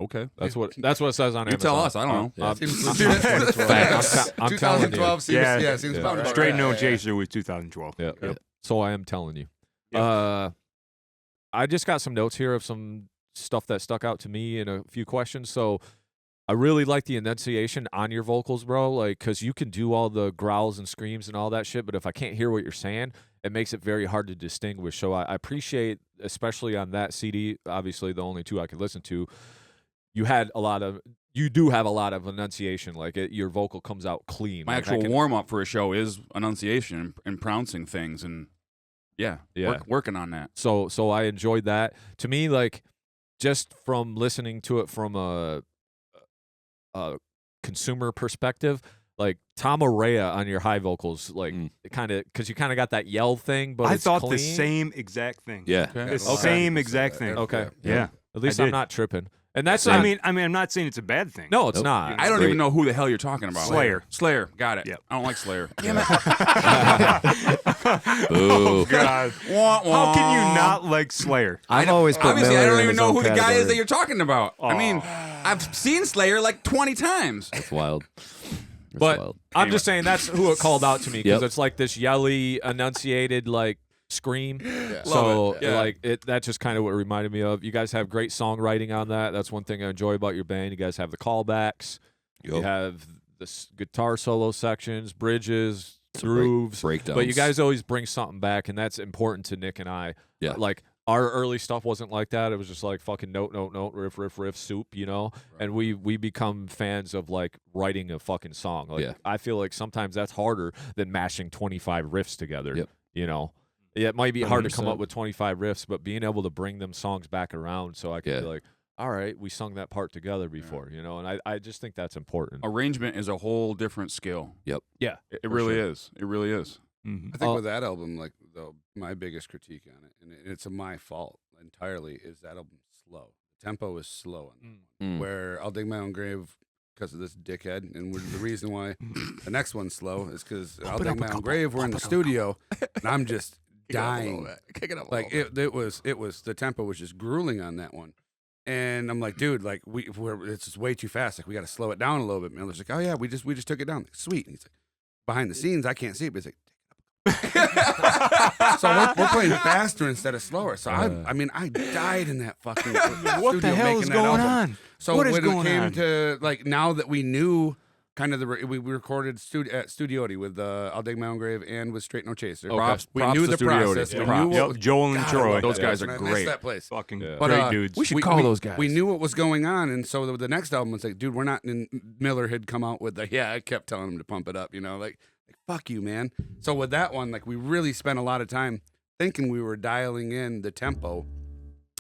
Okay. That's what it says on You Amazon. tell us. I don't know. I'm- Seems I'm- legit. Facts. I'm telling you. 2012 seems Yeah. seems Yeah. about right. Straight No Yeah, yeah. Chaser was 2012. Yeah. Yep. So I am telling you. Yep. I just got some notes here of some stuff that stuck out to me and a few questions. So I really like the enunciation on your vocals, bro. Like, because you can do all the growls and screams and all that shit, but if I can't hear what you're saying, it makes it very hard to distinguish. So I appreciate, especially on that CD, obviously the only two I could listen to, you do have a lot of enunciation. Like your vocal comes out clean. My Like, I actual can- warm up for a show is enunciation and pronouncing things, and yeah. Working on that. So I enjoyed that. To me, like, just from listening to it from a consumer perspective, like Tom Araya on your high vocals, like kind of because you kind of got that yell thing, but I it's thought clean. the same exact thing. Yeah. Okay. The same exact thing. Okay. Yeah. At least I I'm did. not tripping, and that's I not, mean, I'm not saying it's a bad thing. no, it's Nope. not. I don't Great. even know who the hell you're talking about. Slayer. Slayer. Got it. Yep. I don't like Slayer. Boo. Oh God! Wah, wah. How can you not like Slayer? I've always put Obviously, Miller I don't in even his know own who the guy is category. that you're talking about. I mean, I've seen Slayer like 20 times. That's wild. That's But wild. I'm just saying that's who it called out to me because Yep. it's like this yelly, enunciated like scream. So Love it. Yeah. like that's just kind of what it reminded me of. You guys have great songwriting on that. That's one thing I enjoy about your band. You guys have the callbacks. You Yup. have the guitar solo sections, bridges, Some break- grooves. breakdowns. But you guys always bring something back, and that's important to Nick and I. Yeah. Like our early stuff wasn't like that. It was just like fucking note, riff, soup, you know? And we become fans of like writing a fucking song. Like Yeah. I feel like sometimes that's harder than mashing 25 riffs together. Yep. You know? It might be hard to come 100%. up with 25 riffs, but being able to bring them songs back around so I can Yeah. be like, all right, we sung that part together before, you know? And I just think that's important. Arrangement is a whole different skill. Yep. Yeah. It for really sure. is. It really is. Mhm. I think Oh. with that album, like though, my biggest critique on it, and it's my fault entirely, is that album's slow. The tempo is slow on that one. Mm. Where I'll dig my own grave because of this dickhead, and the reason why the next one's slow is because I'll dig my own grave. We're in the studio, and I'm just dying. Kick it up. Like it was the tempo was just grueling on that one. And I'm like, dude, like it's just way too fast. Like we got to slow it down a little bit. Miller's like, oh yeah, we just took it down. Like, sweet. And he's like, behind the scenes, I can't see it, but he's like, so we're playing faster instead of slower. So I mean, I died in that fucking What the studio hell making is that going album. on? So What is when going it came on? to like now that we knew kind of we recorded at Studioti with I'll Dig My Own Grave and with Straight No Chaser. Props- we props knew to the Studioti. process. Yeah. We Props. knew Yep, what, Joel and God, I Troy. love Those that guys place, are and I miss great. that place. Fucking Yeah. But, great dudes. we should call those guys. We knew what was going on, and so the next album was like, dude, we're not. And Miller had come out with I kept telling him to pump it up, you know, like fuck you, man. So with that one, like we really spent a lot of time thinking we were dialing in the tempo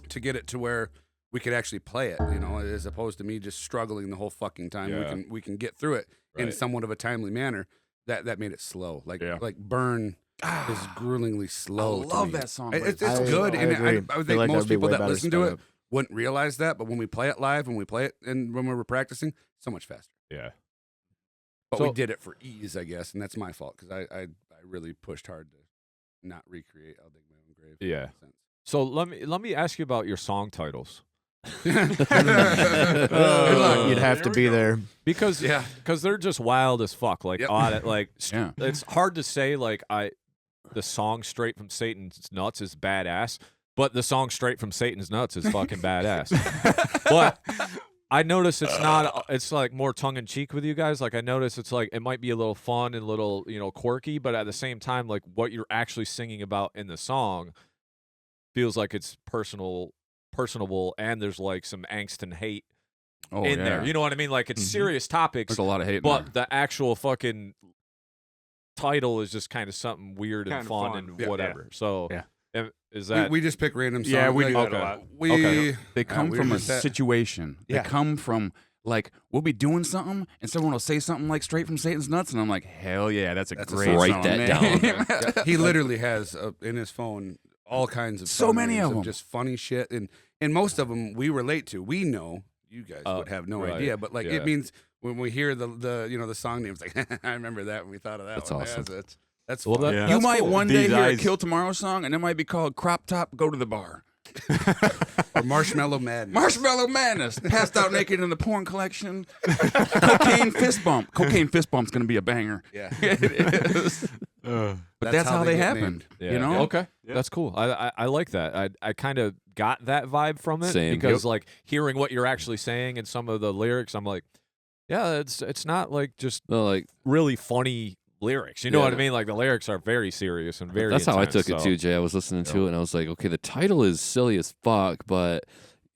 to get it to where we could actually play it, you know, as opposed to me just struggling the whole fucking time. Yeah. We can get through it in Right. somewhat of a timely manner. That made it slow. Like Yeah. like Burn is gruelingly slow. I to love me. that song. It's I- good, I and agree. I Feel would think like most that'd be people way that better listen to sped it up. wouldn't realize that. But when we play it live, when we play it, and when we're practicing, so much faster. Yeah. But So- we did it for ease, I guess, and that's my fault because I really pushed hard to not recreate I'll Dig My Own Grave. Yeah. in that sense. So let me ask you about your song titles. Good luck. You'd have to be there. Because Yeah. they're just wild as fuck. Like Yep. Yeah. it's hard to say like the song Straight from Satan's Nuts is badass, but the song Straight from Satan's Nuts is fucking badass. But I notice it's like more tongue in cheek with you guys. Like I notice it's like it might be a little fun and a little, you know, quirky, but at the same time, like what you're actually singing about in the song feels like it's personable, and there's like some angst and hate Oh, in yeah. there. You know what I mean? Like it's serious topics, There's a lot of hate in but there. the actual fucking title is just kind of something weird and Kinda fun, fun. and Yeah. whatever. So Yeah. is that we just pick random songs. Yeah, we like, do that okay. a lot. We Okay. They come we from were a just that- situation. Yeah. They come from, like, we'll be doing something, and someone will say something like "Straight from Satan's Nuts," and I'm like, hell yeah, that's a That's a great song. song. Write that man. down. Yeah, he literally has in his phone all kinds of So song many names of 'em. just funny shit, and most of them we relate to. We know you guys would have no right. idea, but like Yeah. it means when we hear the you know the song names, like I remember that when we thought of that. That's one. awesome. That's Well, fun. Yeah. You That's might cool. one day These hear a eyes- Kill Tomorrow song, and it might be called "Crop Top Go to the Bar." Or Marshmallow Madness. Marshmallow Madness, passed out naked in the porn collection. Cocaine Fist Bump. Cocaine Fist Bump's gonna be a banger. Yeah. It is. But that's how they get happen. named. Yeah. You know? Okay, Yeah. that's cool. I like that. I kind of got that vibe from it Same. because like hearing what you're actually saying and some of the lyrics, I'm like, yeah, it's not like just No, like really funny lyrics. You know Yeah. what I mean? Like the lyrics are very serious and very. that's how I intense, took it so- too, Jay. I was listening to it and I was like, okay, the title is silly as fuck, but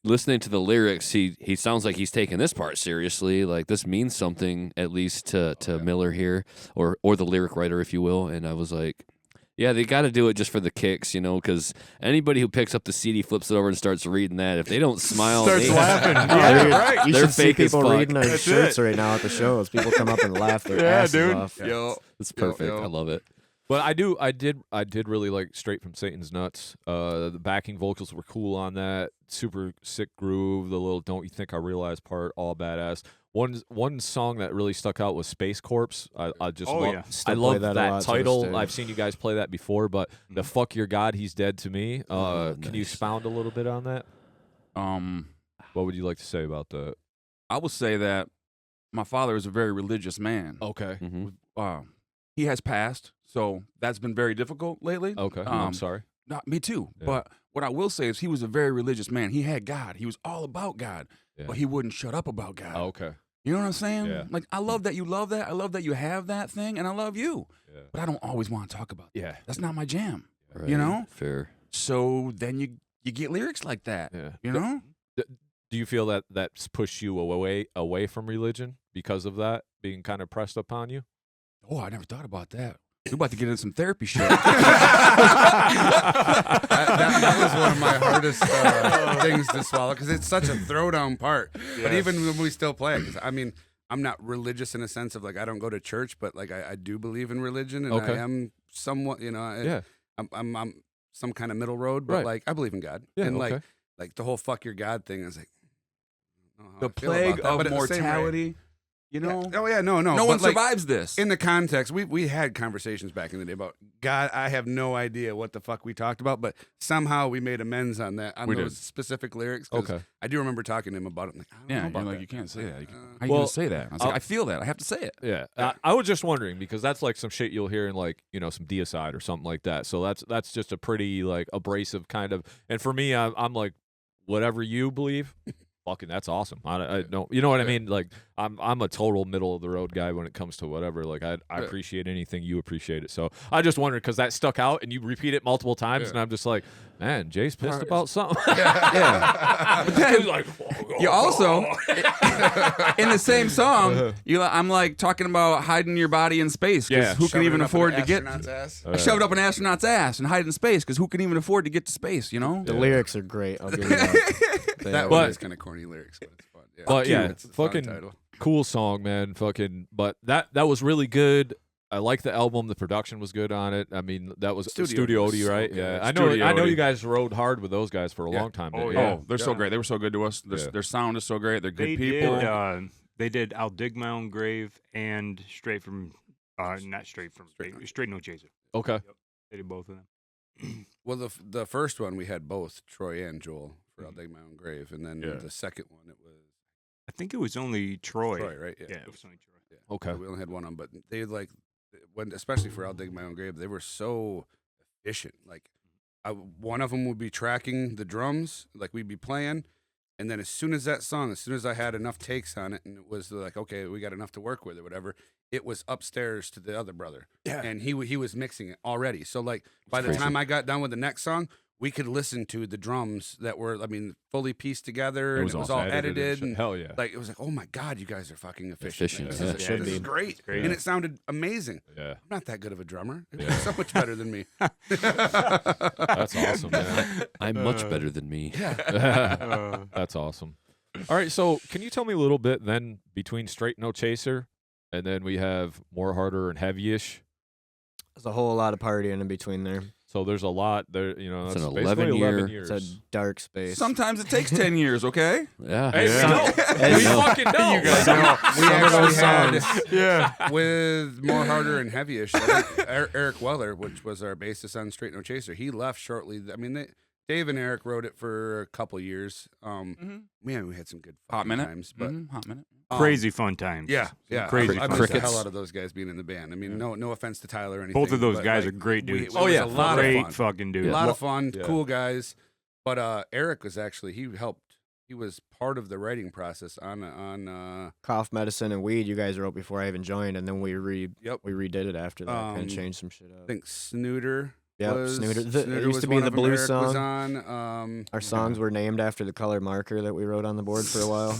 listening to the lyrics, he sounds like he's taking this part seriously. Like this means something at least to Miller here, or the lyric writer, if you will. And I was like, yeah, they got to do it just for the kicks, you know, because anybody who picks up the CD, flips it over, and starts reading that, if they don't smile, Starts they- laughing. they're- Yeah, right. You They're should see fake as people fuck. reading our That's shirts it. right now at the shows. People come up and laugh their Yeah, asses dude. off. Yo, It's Yo, perfect. yo. I love it. But I did really like Straight from Satan's Nuts. The backing vocals were cool on that. Super sick groove. The little "Don't You Think I Realize" part, all badass. One song that really stuck out was Space Corpse. I just Oh, love, yeah. Still I play love that a that lot to this title. day. I've seen you guys play that before, but the "Fuck Your God, He's Dead to Me." Can you nice. expound a little bit on that? What would you like to say about that? I will say that my father is a very religious man. Okay. hmm He has passed, so that's been very difficult lately. Okay. I'm Um, sorry. Not me too. Yeah. But what I will say is he was a very religious man. He had God. He was all about God, Yeah. but he wouldn't shut up about God. Okay. You know what I'm saying? Yeah. Like I love that you love that. I love that you have that thing, and I love you. Yeah. But I don't always want to talk about that. Yeah. That's not my jam. Right. You know? Fair. So then you get lyrics like that. Yeah. You know? Do you feel that that's pushed you away from religion because of that being kind of pressed upon you? Oh, I never thought about that. We're about to get into some therapy shit. that was one of my hardest things to swallow because it's such a throwdown part. But Yeah. even when we still play it, 'cause, I mean, I'm not religious in a sense of like I don't go to church, but like I do believe in religion, and Okay. I am somewhat, you know, Yeah. I'm some kind of middle road, but Right. like I believe in God, Yeah. and Okay. like the whole "fuck your God" thing is like I don't know how The I feel about plague that, but of at the same rate- mortality. You know? Yeah. Oh yeah, no, No but one like, survives this. in the context, we had conversations back in the day about God. I have no idea what the fuck we talked about, but somehow we made amends on that on We those did. specific lyrics. 'Cause Okay. I do remember talking to him about it. I'm like, I don't know Yeah, you're about like, that. you can't say that. You Uh, How you Well, gonna say that? I was like, I feel that. I have to say it. Yeah, I was just wondering because that's like some shit you'll hear in like some deicide or something like that. So that's just a pretty like abrasive kind of. And for me, I'm like, whatever you believe, fucking that's awesome. I don't, you know what I mean? Like I'm a total middle of the road guy when it comes to whatever. Like I appreciate anything, you appreciate it. So I just wondered because that stuck out and you repeat it multiple times, and I'm just like, man, Jay's pissed about something. Yeah. He's like, You also, in the same song, I'm like talking about hiding your body in space. 'Cause Yeah. who can Shoving even it up an afford to get? astronaut's ass. I shove it up an astronaut's ass and hide it in space because who can even afford to get to space? You know? The lyrics are great. I'll give you that. They That are. one is kind of corny lyrics, but it's fun. Yeah. But yeah, It's a fun fucking title. cool song, man. Fucking, but that was really good. I like the album. The production was good on it. I mean, that was Studio Odie, was right? so Yeah, good. I know Odie. you guys rode hard with those guys for a Yeah. long time. Oh, didn't yeah. you? Oh, they're so great. They were so good to us. Yeah. Their sound is so great. They're good They people. did. They did "I'll Dig My Own Grave" and "Straight from," not straight from, straight No Chaser. Okay. They did both of them. Well, the first one we had both Troy and Joel for "I'll Dig My Own Grave," and then Yeah. the second one it was I think it was only Troy. Troy, right? Yeah, it was only Troy. Yeah. Okay. So we only had one of them, but they like when, especially for "I'll Dig My Own Grave," they were so efficient. Like, one of them would be tracking the drums, like we'd be playing, and then as soon as I had enough takes on it, and it was like, okay, we got enough to work with or whatever, it was upstairs to the other brother, Yeah. and he was mixing it already. So like by the crazy. time I got done with the next song, we could listen to the drums that were, I mean, fully pieced together, and it was all edited edited, and and hell yeah. like it was like, oh my god, you guys are fucking efficient. Efficient, This, yeah. is, Should this is be. great. great. And it sounded amazing. Yeah. I'm not that good of a drummer. It Yeah. was so much better than me. That's awesome, man. I'm much better than me. That's awesome. All right, so can you tell me a little bit then between Straight No Chaser and then we have More Harder and Heavy-ish? There's a whole lot of partying in between there. So there's a lot there, you know, It's that's an basically 11 11 year- years. It's a dark space. Sometimes it takes 10 years, okay? Yeah. Hey, Yeah. we know. We know. fucking know. You guys Some- know. we actually had Yeah. with More Harder and Heavyish, Eric Weller, which was our bassist on Straight No Chaser, he left shortly. I mean, Dave and Eric wrote it for a couple years. Man, we had some good Hot fucking minute. times, but Hot minute. Crazy fun times. yeah, yeah, Crazy I fun missed the Crickets. hell out of those guys being in the band. I mean, no offense to Tyler or anything. Both of those but, guys like, are great we- dudes. it was yeah, a lot of great fun. fucking dudes. A lot of fun, Yeah. cool guys. But Eric was actually he was part of the writing process on Cough medicine and weed. You guys wrote before I even joined, and then we Yep. redid it after that. Kind Um, of changed some shit I up. think Snooter. Yep, was, Snooter. It used was to be one the of them. blue Eric was song. on. Our songs were named after the color marker that we wrote on the board for a while. It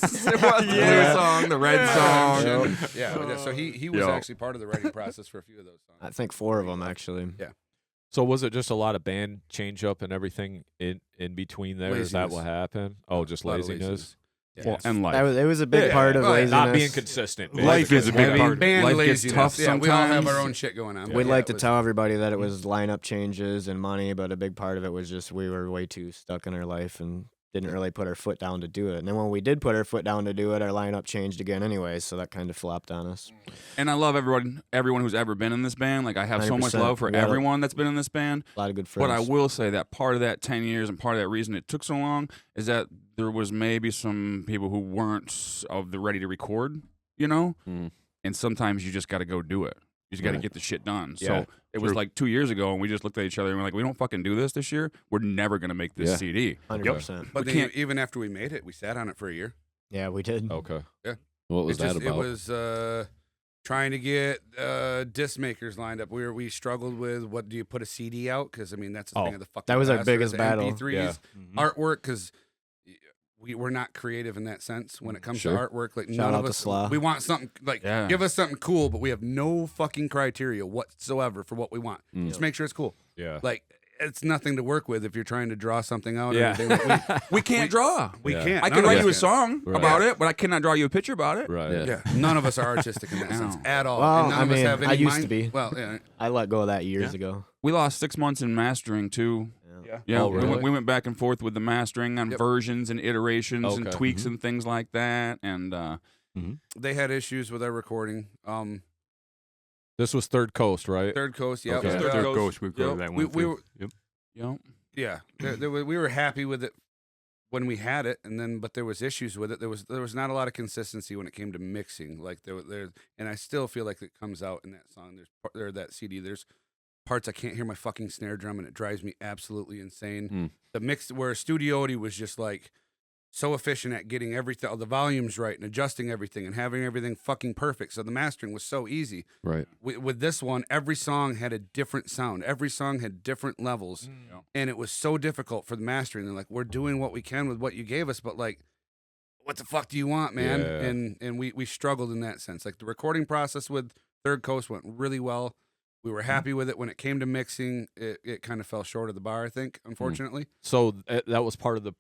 was the blue song, the red song. Yep. Yeah, so he was Yo. actually part of the writing process for a few of those songs. I think 4 of them actually. So was it just a lot of band change up and everything in between there? Is that Laziness. what happened? Oh, just A lot of laziness? Yeah. And life. It was a big Yeah, part of well, laziness. Not being consistent. Life is a big Heavy. part of it. Band Life gets laziness. tough Yeah, we all have sometimes. our own shit going on. We'd but yeah, like it to was- tell everybody that it was lineup changes and money, but a big part of it was just we were way too stuck in our life and didn't really put our foot down to do it. And then when we did put our foot down to do it, our lineup changed again anyway, so that kind of flopped on us. And I love everyone who's ever been in this band. Like I have so much 100%. love for We had a- everyone that's been in this band. A lot of good friends. But I will say that part of that 10 years and part of that reason it took so long is that there was maybe some people who weren't of the ready to record, you know? Mm. And sometimes you just got to go do it. You just got to Right. get the shit done. Yeah, So it was true. like 2 years ago, and we just looked at each other and we're like, we don't fucking do this year. We're never going to make this Yeah. CD. 100%. But We then can't- even after we made it, we sat on it for a year. Yeah, we did. Okay. What was It that just- about? It was trying to get disc makers lined up. We struggled with what do you put a CD out? Because I mean that's the Oh, thing of the fucking. that was our past, biggest the battle. MP3s, Yeah. Mhm. artwork because. We're not creative in that sense when it comes Sure. to artwork. Like Shout none out of to us, Slaw. we want something like Yeah. give us something cool, but we have no fucking criteria whatsoever for what we want. Mm. Just make sure it's cool. Yeah. Like it's nothing to work with if you're trying to draw something out. Yeah. or anything. We can't draw. We Yeah. can't. I None can of write us you a can. song Right. about it, but I cannot draw you a picture about it. Right. Yeah. Yeah, none of us are artistic in that sense No. at all. Well, and none I of us mean, have any I used mind- to be. Well, yeah, I let go of that years ago. We lost 6 months in mastering too. yeah. Yeah, Oh, we, really? we went back and forth with the mastering on Yep. versions and iterations and Okay. tweaks and things like that. And They had issues with our recording. This was Third Coast, right? Third Coast, yeah, Okay. it was Third Coast. Coast, we recorded Yep. that We- one. we too. were- Yep. you know, Yeah, we were happy with it when we had it, and then but there was issues with it. There was not a lot of consistency when it came to mixing. Like there, and I still feel like it comes out in that song. There's that CD. There's parts I can't hear my fucking snare drum, and it drives me absolutely insane. Mm. The mix where Studio Odie was just like so efficient at getting everything, all the volumes right, and adjusting everything, and having everything fucking perfect. So the mastering was so easy. Right. With this one, every song had a different sound. Every song had different levels, and it was so difficult for the mastering. They're like, "We're doing what we can with what you gave us, but like, what the fuck do you want, man?" Yeah. And we struggled in that sense. Like the recording process with Third Coast went really well. We were happy with it. When it came to mixing, it kind of fell short of the bar, I think, unfortunately. So that was part of the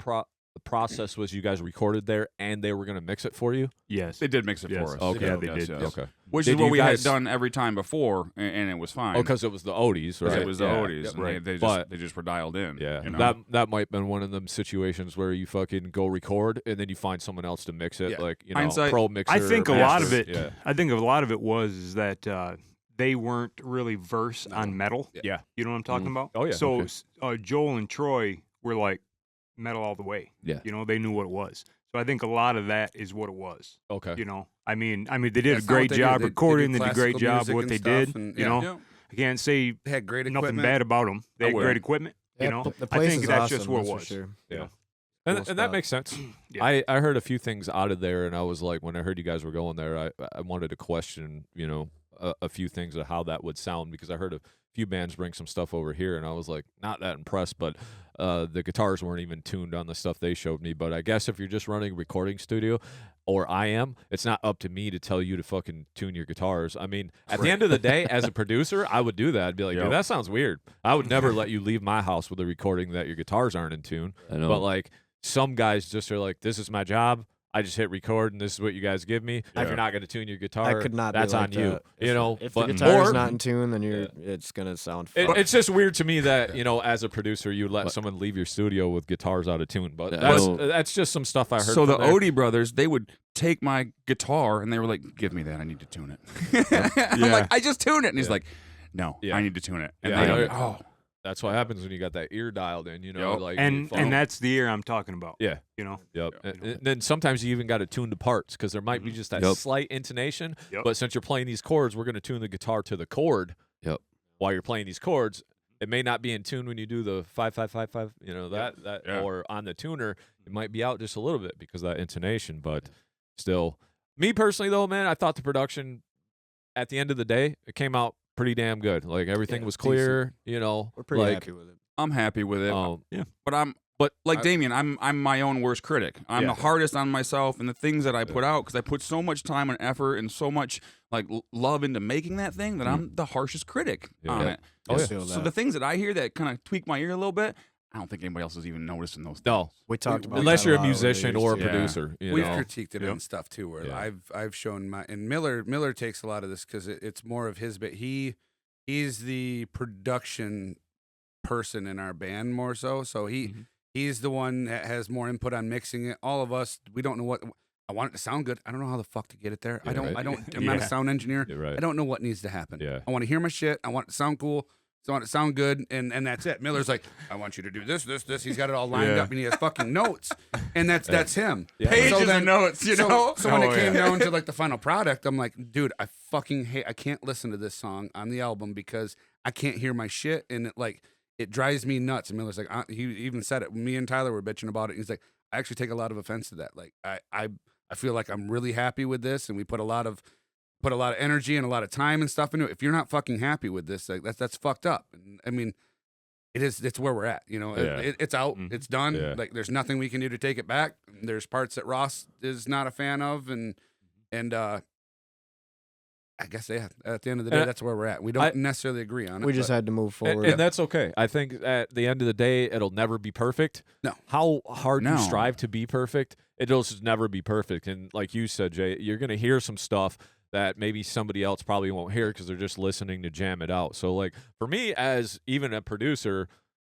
process was you guys recorded there and they were going to mix it for you? Yes. they did mix it Yes. for us. Okay. Yeah, they Yes, did. yes. Yes. Okay. Which Did is what you we guys- had done every time before, and it was fine. Oh, because it was the Odies, 'Cause right? it was the Yeah. Odies, and Right. they just were dialed in. Yeah, you know? that might have been one of them situations where you fucking go record and then you find someone else to mix it, Yeah. like you know, Hindsight- pro mixer. I think a lot of master. it. Yeah. I think a lot of it was that they weren't really versed No. on metal. Yeah. You know what I'm talking about? Oh, yeah. So Okay. Joel and Troy were like metal all the way. Yeah. You know, they knew what it was. So I think a lot of that is what it was. Okay. You know, I mean, they did That's a not what great they do. job They do recording. They did a great classical job music what and they stuff, did. and- You yeah. know, Yeah. I can't say They had great nothing equipment. bad about them. They I had would. great equipment. You Yeah, know, the I place think is that's awesome, just what it that's for was. sure. Yeah. Cool And that spot. makes sense. Yeah. I heard a few things out of there, and I was like, when I heard you guys were going there, I wanted to question, you know, a few things of how that would sound, because I heard a few bands bring some stuff over here, and I was like not that impressed, but the guitars weren't even tuned on the stuff they showed me. But I guess if you're just running a recording studio, or I am, it's not up to me to tell you to fucking tune your guitars. I mean, at the end of the day, as a producer, I would do that. I'd be like, dude, that sounds weird. I would never let you leave my house with a recording that your guitars aren't in tune. I know. But like, some guys just are like, this is my job. I just hit record, and this is what you guys give me. If you're not going to tune your guitar, I could not. that's be like on you. that. You know, if but the guitar's or- not in tune, then it's gonna sound. It's just weird to me that, you know, as a producer, you let someone leave your studio with guitars out of tune. But that's just some stuff I heard. So the from there. Odie brothers, they would take my guitar and they were like, "Give me that. I need to tune it." I'm like, "I just tuned it," and he's like, "No, I need to tune it." And Yeah, they, I- oh, That's what happens when you got that ear dialed in, you know, Yep. like And that's the ear I'm talking about. yeah. You know. Yep. And then sometimes you even got to tune the parts, because there might be just that slight intonation. Yep. But since you're playing these chords, we're going to tune the guitar to the chord. Yep. While you're playing these chords, it may not be in tune when you do the 5-5-5-5. You know that or on the tuner, it might be out just a little bit because of that intonation. But still, me personally though, man, I thought the production at the end of the day, it came out pretty damn good. Like everything was clear. You know, We're pretty like, happy with it. I'm happy with it. But like Damien, I'm my own worst critic. I'm the hardest on myself and the things that I put out, because I put so much time and effort and so much like love into making that thing that I'm the harshest critic on it. Oh, yeah. So the things that I hear that kind of tweak my ear a little bit, I don't think anybody else is even noticing those things. No, We talked about unless that you're a lot over the musician years, or a too. producer. You We've know? critiqued it and stuff too, where I've shown my, and Miller takes a lot of this because it's more of his, but he's the production person in our band more so he's the one that has more input on mixing it. All of us, we don't know what I want it to sound good. I don't know how the fuck to get it there. Yeah, I'm not a sound engineer. You're right. I don't know what needs to happen. Yeah. I want to hear my shit. I want it to sound cool. I want it to sound good, and that's it. Miller's like, I want you to do this. He's got it all lined up, and he has fucking notes, and that's him. Yeah. Pages of notes, you know. So when it came down to like the final product, I'm like, dude, I fucking hate. I can't listen to this song on the album because I can't hear my shit, and it drives me nuts. And Miller's like, he even said it. Me and Tyler were bitching about it. And he's like, I actually take a lot of offense to that. Like, I feel like I'm really happy with this, and we put a lot of energy and a lot of time and stuff into it. If you're not fucking happy with this, like that's fucked up. And I mean, it's where we're at. You know, it's out, it's done. Yeah. Like, there's nothing we can do to take it back. There's parts that Ross is not a fan of, and I guess at the end of the day, that's where we're at. We don't necessarily agree on it. We just had to move forward. And that's okay. I think at the end of the day, it'll never be perfect. No. How hard No. you strive to be perfect, it'll just never be perfect. And like you said, Jay, you're going to hear some stuff that maybe somebody else probably won't hear because they're just listening to jam it out. So, like, for me, as even a producer,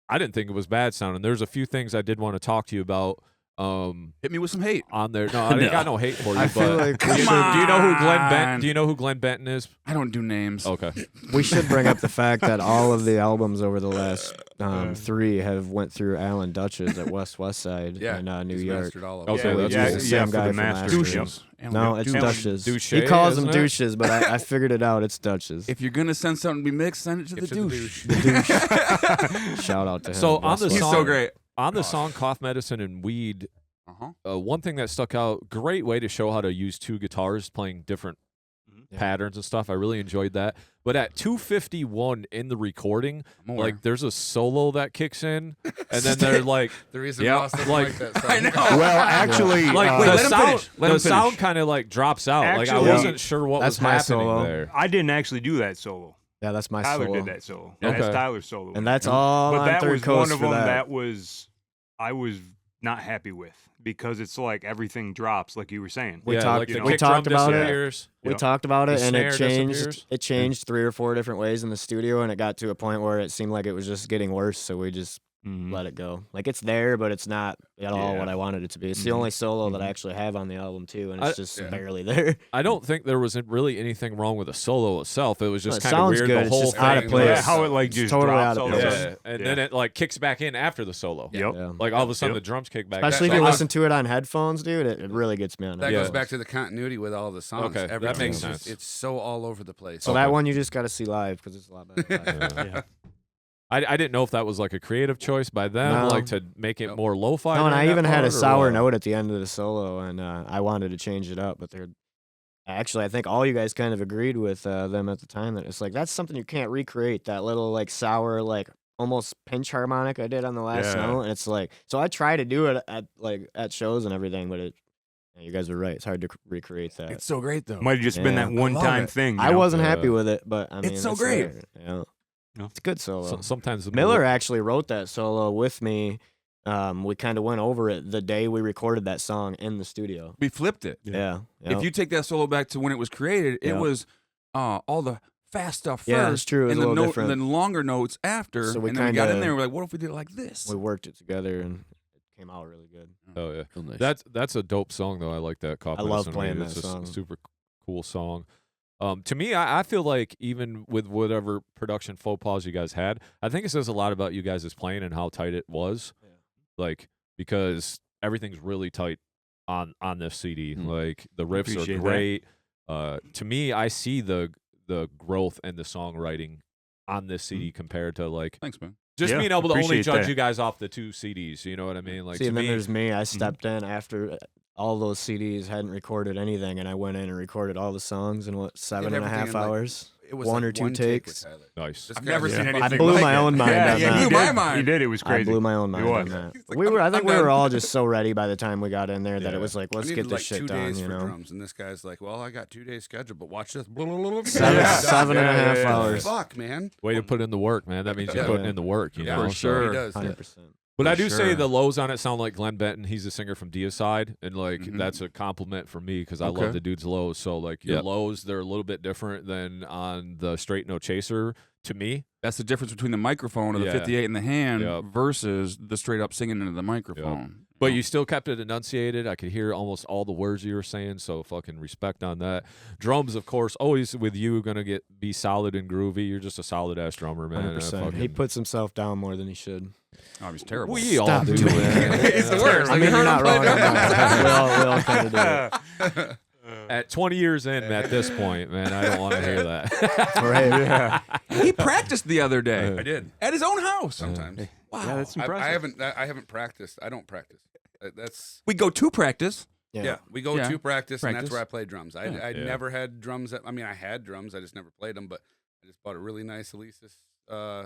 I didn't think it was bad sounding. There's a few things I did want to talk to you about. Hit me with some hate. On there. No, I ain't got no hate for you. I feel but like do you know who Glenn Benton? Do you know who Glenn Benton is? I don't do names. Okay. we should bring up the fact that all of the albums over the last 3 have went through Alan Dutch's at West Side in New he's York. mastered all of Okay, it. that's the cool. same for guy the from masters. Masters. Douches. No, it's Dutch's. Douche, He calls them isn't it? douches, but I figured it out. It's Dutch's. If you're gonna send something to be mixed, send it to the Get to the douche. douche. Shout out to him. So on West the He's song, so great. on the song "Cough Medicine and Weed," one thing that stuck out, great way to show how to use 2 guitars playing different patterns and stuff. I really enjoyed that. But at 2:51 in the recording, More. like there's a solo that kicks in, and then they're like, The reason Yeah. Ross doesn't Like- like that song. I know. Well, actually, like Wait, the let him sound, finish. Let him the sound finish. kind of like drops out. like I Actually- wasn't sure what That's was my happening solo. there. I didn't actually do that solo. Yeah, that's my Tyler solo. did that solo. Okay. That's Tyler's solo. And that's all but on that Third was Coast one of for them that. I was not happy with, because it's like everything drops, like you were saying. We Yeah, talked- like the we kick talked drum about it. disappears. We Yep. talked about it, The and it snare changed. disappears. It changed 3 or 4 different ways in the studio, and it got to a point where it seemed like it was just getting worse. So we just let it go. Like, it's there, but it's not at all Yeah. what I wanted it to be. It's the only solo that I actually have on the album too, and it's just barely there. I don't think there was really anything wrong with the solo itself. It was just it kind of sounds weird. good, The it's whole just thing. out of place. Yeah, how it like It's just totally drops out of all of a place. sudden. And then it like kicks back in after the solo. Yep. Yeah. Like all of a sudden Yep. the drums kick back. Especially in. if you So I- listen to it on headphones, dude, it really gets me on That it. Yeah. goes back to the continuity with all the songs. Okay, that Everything makes is just- sense. It's so all over the place. So that one you just got to see live because it's a lot better. live. Yeah. I didn't know if that was like a creative choice by them, No. like to make it more lo-fi. No, and during I that even had part, a or sour what? note at the end of the solo, and I wanted to change it up, but Actually, I think all you guys kind of agreed with them at the time that it's like that's something you can't recreate. That little like sour like almost pinch harmonic I did on the last Yeah. note, and it's like so I try to do it at shows and everything, but you guys are right. It's hard to recreate that. It's so great though. Might have just been Yeah. that one-time it. thing. you I know? wasn't happy with it, but I mean It's so great. there, you know. No. It's a good solo. Sometimes the Miller actually wrote that solo with me. We kind of went over it the day we recorded that song in the studio. We flipped it. Yeah. If you take that solo back to when it was created, it Yep. was all the fast stuff first, Yeah, it's true. It was and a the little note, different. and then longer notes after. So we and then we got in kinda- there. We're like, what if we did it like this? we worked it together and it came out really good. Oh yeah, Real nice. that's a dope song though. I like that. Cop I love Medicine playing Raid. that It's a song. super cool song. To me, I feel like even with whatever production faux pas you guys had, I think it says a lot about you guys' playing and how tight it was. Yeah. Like because everything's really tight on this CD. Mm. Like the riffs Appreciate are that. great. To me, I see the growth and the songwriting on this CD compared to like Thanks, man. just Yeah, being able to only appreciate judge that. you guys off the 2 CDs. You know what I mean? Like See, to and then me, there's me. I stepped in after all those CDs hadn't recorded anything, and I went in and recorded all the songs in what 7.5 everything in, like, hours. It was One like or two one take with takes. Tyler. nice. This I've guy's- never seen Yeah. anything. I blew like my it. own mind Yeah, on yeah, that. blew He my did. mind. He did. It was I crazy. blew my own mind It on was. that. He's like, I I'm think we done. were all just so ready by the time we got in there that Yeah. it was like, I let's needed get like this shit 2 done. days You for know, drums, and this guy's like, "Well, I got 2 days scheduled, but watch this." seven, Yeah. seven and a Yeah, half yeah, yeah. hours. Fuck, man. Way to put in the work, man. That means you're Yeah. putting in the work. You Yeah, know, for so- sure. He does. 100%. But I For do say sure. the lows on it sound like Glenn Benton. He's a singer from Deicide, and like Mhm. that's a compliment for me because I Okay. love the dude's lows. So like your Yep. lows, they're a little bit different than on the Straight No Chaser to me. That's the difference between the microphone or the Yeah. 58 in the hand Yep. versus the straight up singing into the microphone. But you still kept it enunciated. I could hear almost all the words you were saying, so fucking respect on that. Drums, of course, always with you gonna be solid and groovy. You're just a solid ass drummer, man. 100%. He puts himself down more than he should. Oh, he's terrible. We all Stop do. doing man. that. He's the worst. I Like, mean, you you're heard not him play wrong on drums. that. we all kind of do it. At 20 years in, at this point, man, I don't want to hear that. Right, yeah. He practiced the other day I did at his own house. sometimes. Wow. Yeah, that's I impressive. haven't practiced. I don't practice. That's We go to practice. yeah. We go Yeah. to practice, and Practice. that's where I play drums. I Yeah. Yeah. never had drums. I mean, I had drums. I just never played them. But I just bought a really nice Alesis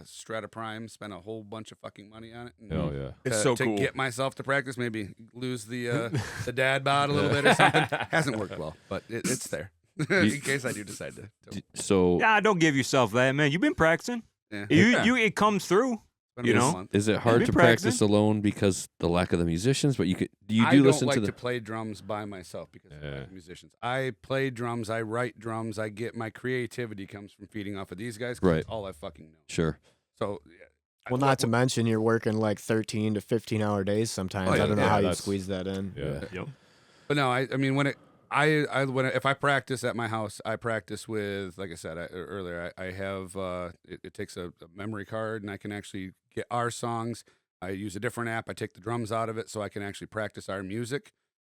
Strata Prime. Spent a whole bunch of fucking money on it. And Hell yeah. It's to, so to cool. get myself to practice, maybe lose the dad bod a little bit or something. Hasn't worked well, but it's there in case I do decide to. So Yeah, don't give yourself that, man. You've been practicing. Yeah. It comes through. It's been you a know? month. is it hard been to practicing? practice alone because the lack of the musicians? But you I do don't listen like to the to play drums by myself because I Yeah. like musicians. I play drums. I write drums. I get my creativity comes from feeding off of these guys. 'cause Right. That's all I fucking know. sure. So, yeah, Well, not to mention you're working like 13 to 15-hour days sometimes. Oh, yeah, I don't know yeah, how you that's- squeeze that in. Yeah. Yep. But no, I mean when if I practice at my house, I practice with, like I said earlier, I have it takes a memory card and I can actually get our songs. I use a different app. I take the drums out of it so I can actually practice our music.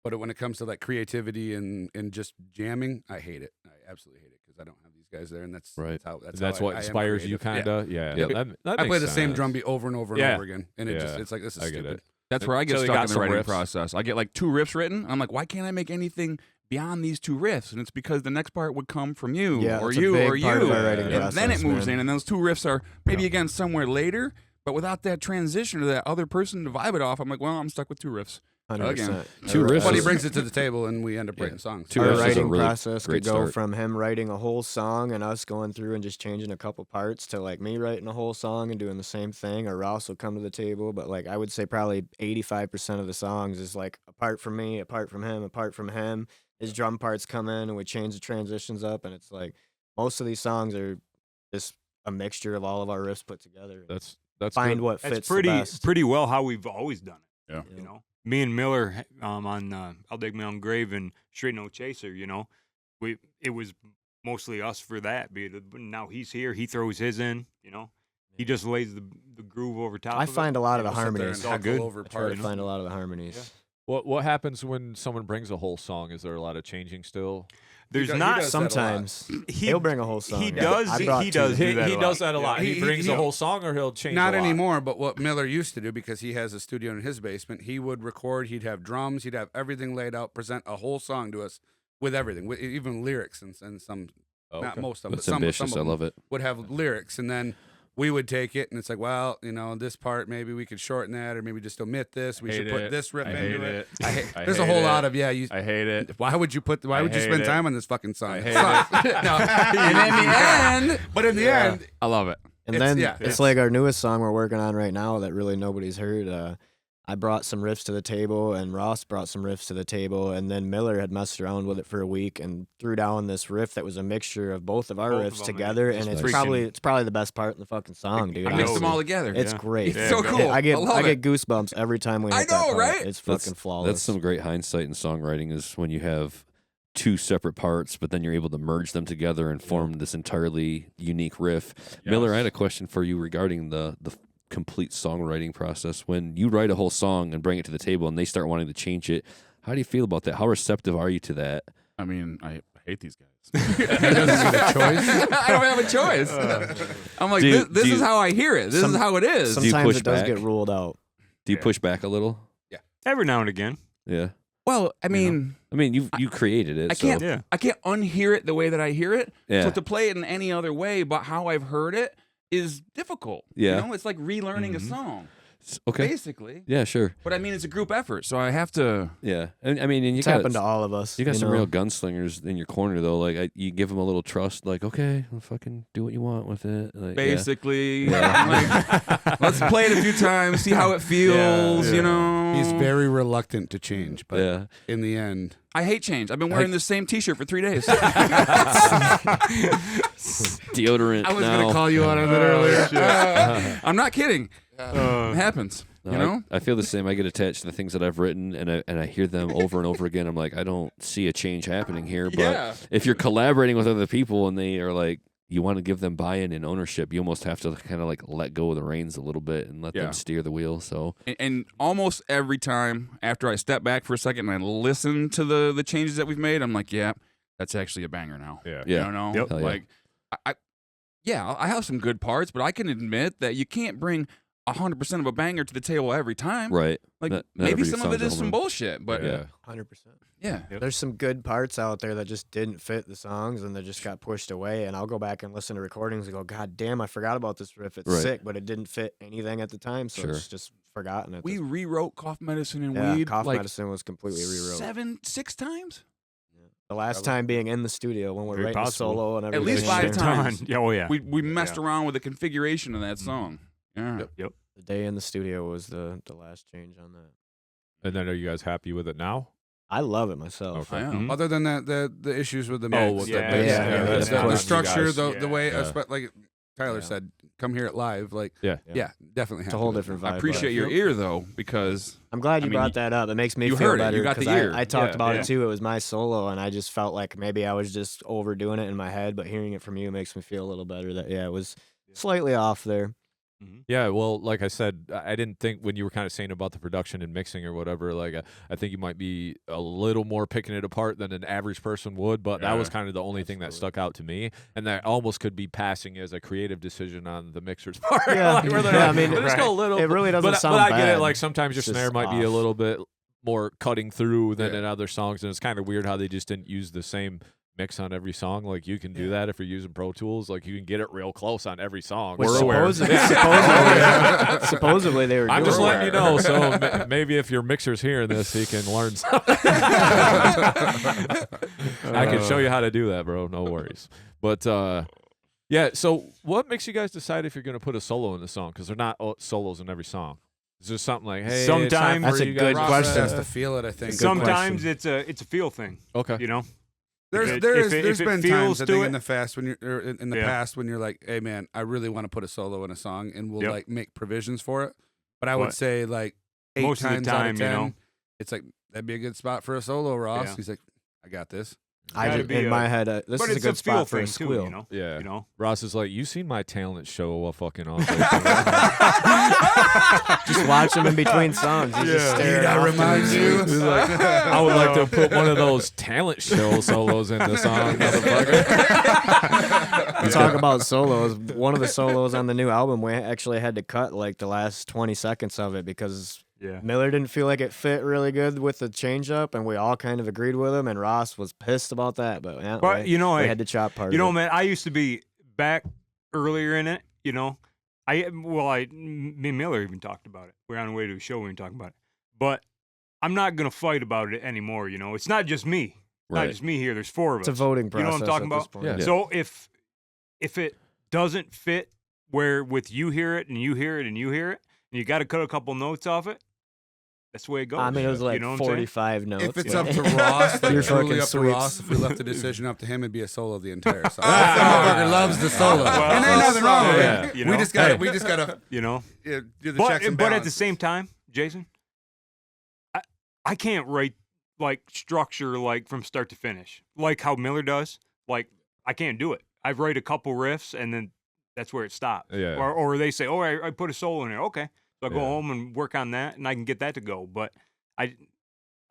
But when it comes to like creativity and just jamming, I hate it. I absolutely hate it because I don't have these guys there, and that's Right. That's how what I am inspires you, creative. kind of. Yeah. Yep. That I play makes the same sense. drum beat over and over and Yeah. over again, and Yeah. it's like this is I get stupid. it. That's where I get Until you stuck got in the some writing riffs. process. I get like 2 riffs written. I'm like, why can't I make anything beyond these 2 riffs? And it's because the next part would come from you Yeah, or it's a you big or part you. of our writing And then it process, moves man. in, and those 2 riffs are maybe again somewhere later. But without that transition to that other person to vibe it off, I'm like, well, I'm stuck with 2 riffs. 100%. Two riffs But he is- brings it to the table, and we end up writing songs. Two Our riffs is a writing really process great could go start. from him writing a whole song and us going through and just changing a couple parts to like me writing a whole song and doing the same thing, or Ross will come to the table. But like I would say probably 85% of the songs is like apart from me, apart from him, apart from him. His drum parts come in and we change the transitions up, and it's like most of these songs are just a mixture of all of our riffs put together. That's Find good. what fits That's pretty the best. pretty well how we've always done it. Yeah. You know, me and Miller on I'll Dig My Own Grave and Straight No Chaser. You know, it was mostly us for that. But now he's here. He throws his in. You know, he just lays the groove over top. I of find it. a lot of the We'll sit there harmonies. and all heckle good. over I try parts. to find a lot of the harmonies. What happens when someone brings a whole song? Is there a lot of changing still? There's He not does that a lot. Sometimes he he'll bring a whole song. he yeah. does I he brought two. does do that. He a does lot. that a lot. Yeah. He brings a whole song, or he'll change. Not a lot? anymore, but what Miller used to do, because he has a studio in his basement, he would record, he'd have drums, he'd have everything laid out, present a whole song to us with everything, with even lyrics and some, not most of them, That's but some ambitious. of I them love it. would have lyrics, and then we would take it, and it's like, well, this part maybe we could shorten that, or maybe just omit this. We should put this riff into it. There's a whole lot of I hate it. Why would you spend time on this fucking song? I It hate sucks. No. And in the end, But in the end, I love it. And It's- then yeah, it's like our newest song we're working on right now that really nobody's heard. I brought some riffs to the table, and Ross brought some riffs to the table, and then Miller had messed around with it for a week and threw down this riff that was a mixture of both of our Both of riffs them, together, yeah. and It's it's freaking- probably the best part in the fucking song, dude. I mixed know. them all together. It's Yeah. great. It's so cool. I get love it. goosebumps every time we hit I that know, part. right? It's That's- fucking flawless. That's some great hindsight in songwriting is when you have two separate parts, but then you're able to merge them together and form this entirely unique riff. Miller, I had a question for you regarding the complete songwriting process. When you write a whole song and bring it to the table and they start wanting to change it, how do you feel about that? How receptive are you to that? I mean, I hate these guys. I don't have a choice. I'm like, this is how I hear it. This is how it is. Do you Sometimes push it does back? get ruled out. Do you push back a little? Every now and again. Yeah. Well, I mean, You created it. I so- can't. Yeah. I can't unhear it the way that I hear it. Yeah. So to play it in any other way but how I've heard it is difficult. Yeah. It's like relearning a song, Okay. basically. Yeah, sure. But I mean, it's a group effort, so I have to. Yeah. And you It's got happened to all of us. You got some know? real gunslingers in your corner though. Like you give them a little trust. Like, okay, well, fucking do what you want with it. Like, Basically, Yeah. like, let's play it a few times, see how it feels. Yeah. You know, he's very reluctant to change, but Yeah. in the end, I hate change. I've been wearing the same T-shirt for 3 days. Deodorant. I was now. gonna call you out on that earlier. I'm not kidding. It happens. No, You know. I feel the same. I get attached to the things that I've written, and I hear them over and over again. I'm like, I don't see a change happening here. But Yeah. if you're collaborating with other people and they are like, you want to give them buy-in and ownership, you almost have to kind of like let go of the reins a little bit and let Yeah. them steer the wheel. So And almost every time after I step back for a second and I listen to the changes that we've made, I'm like, yeah, that's actually a banger now. Yeah. Yeah. You know, Yep. Hell yeah. like I have some good parts, but I can admit that you can't bring 100% of a banger to the table every time. right, Like Not maybe every some of song's it a is home some run. bullshit, but Yeah. 100%. yeah. There's some good parts out there that just didn't fit the songs and they just got pushed away. And I'll go back and listen to recordings and go, God damn, I forgot about this riff. It's Right. sick, but it didn't fit anything at the time. So Sure. it's just forgotten. We rewrote Cough Medicine and yeah, Weed Cough like Medicine was completely rewrote. 6 times. The last time being in the studio when we're Very writing the possible. solo and At everything. least 5 and shit. times. Yeah, oh yeah. We messed around with the configuration of that song. Yeah. Yep. The day in the studio was the last change on that. And then are you guys happy with it now? I love it myself. I am. Mhm. Other than that, the issues with the Oh, mix, with the the, mix, yeah, that's yeah, not on the you structure, guys. the way, Yeah. like Tyler Yeah. said, come hear it live. Like, Yeah. yeah, definitely. It's a whole different vibe. I appreciate but your ear though, because I'm glad you I mean, brought that up. It makes me you feel heard it. better. You got the 'cause ear. I talked Yeah, about yeah. it too. It was my solo, and I just felt like maybe I was just overdoing it in my head. But hearing it from you makes me feel a little better. That it was slightly off there. Yeah, well, like I said, I didn't think when you were kind of saying about the production and mixing or whatever, like I think you might be a little more picking it apart than an average person would, but that was kind of the only thing that stuck out to me, and that almost could be passing as a creative decision on the mixer's part. Yeah, Like, where they're yeah, like, I mean, "Well, just go a little. it really doesn't but, sound but I get it. bad. Like sometimes your It's snare just might be a off. little bit more cutting through than Yeah. in other songs, and it's kind of weird how they just didn't use the same mix on every song. Like you can do that if you're using Pro Tools. Like you can get it real close on every song. Which We're aware. supposedly they were. I'm doing just it. letting you know. So maybe if your mixer's hearing this, he can learn something. I can show you how to do that, bro. No worries. But yeah. So what makes you guys decide if you're going to put a solo in the song? Because they're not solos in every song. Is there something like, hey, Sometimes- it's time That's for a you good guys question. Has to feel it. I think. Sometimes it's a feel thing. Okay. You know. There's If there's it been feels times I to think it- in the past when you're in the Yeah. past when you're like, hey man, I really want to put a solo in a song, and we'll Yep. like make provisions for it. But I would But say like 8 most of the times out time, of you 10, know. it's like that'd be a good spot for a solo, Ross. Yeah. He's like, I got this. I Gotta just, be in a- my head, this but is a it's good feel spot for thing a squeal. too. You know. Yeah. You know. Ross is like, you seen my talent show fucking off. Just watch him in between songs. He's just staring That off to reminds the you. music. I would like to put one of those talent show solos in the song, motherfucker. Talk about solos. One of the solos on the new album, we actually had to cut like the last 20 seconds of it because Yeah. Miller didn't feel like it fit really good with the changeup, and we all kind of agreed with him. And Ross was pissed about that, but yeah, But we had to chop part. You know, of it. man, I used to be back earlier in it. Me and Miller even talked about it. We're on the way to a show. We were talking about it, but I'm not gonna fight about it anymore. It's not just me. Right. Not just me here. There's 4 of us. It's a voting process. You know what I'm talking at this about? point. Yeah. So if it doesn't fit where with you hear it and you hear it and you hear it, and you got to cut a couple notes off it, that's the way it goes. I mean, it was like you know what I'm saying? 45 notes. If it's up to Ross, You're like truly fucking up to sweet. Ross, if we left the decision up to him, it'd be a solo of the entire song. That motherfucker loves the solo. Well, and ain't nothing wrong with yeah, it. you know? We just gotta do the checks and But at the balances. same time, Jason, I can't write like structure like from start to finish like how Miller does. Like I can't do it. I write a couple riffs and then that's where it stops. Yeah. Or they say, oh, I put a solo in there. Okay, so I go Yeah. home and work on that and I can get that to go. But I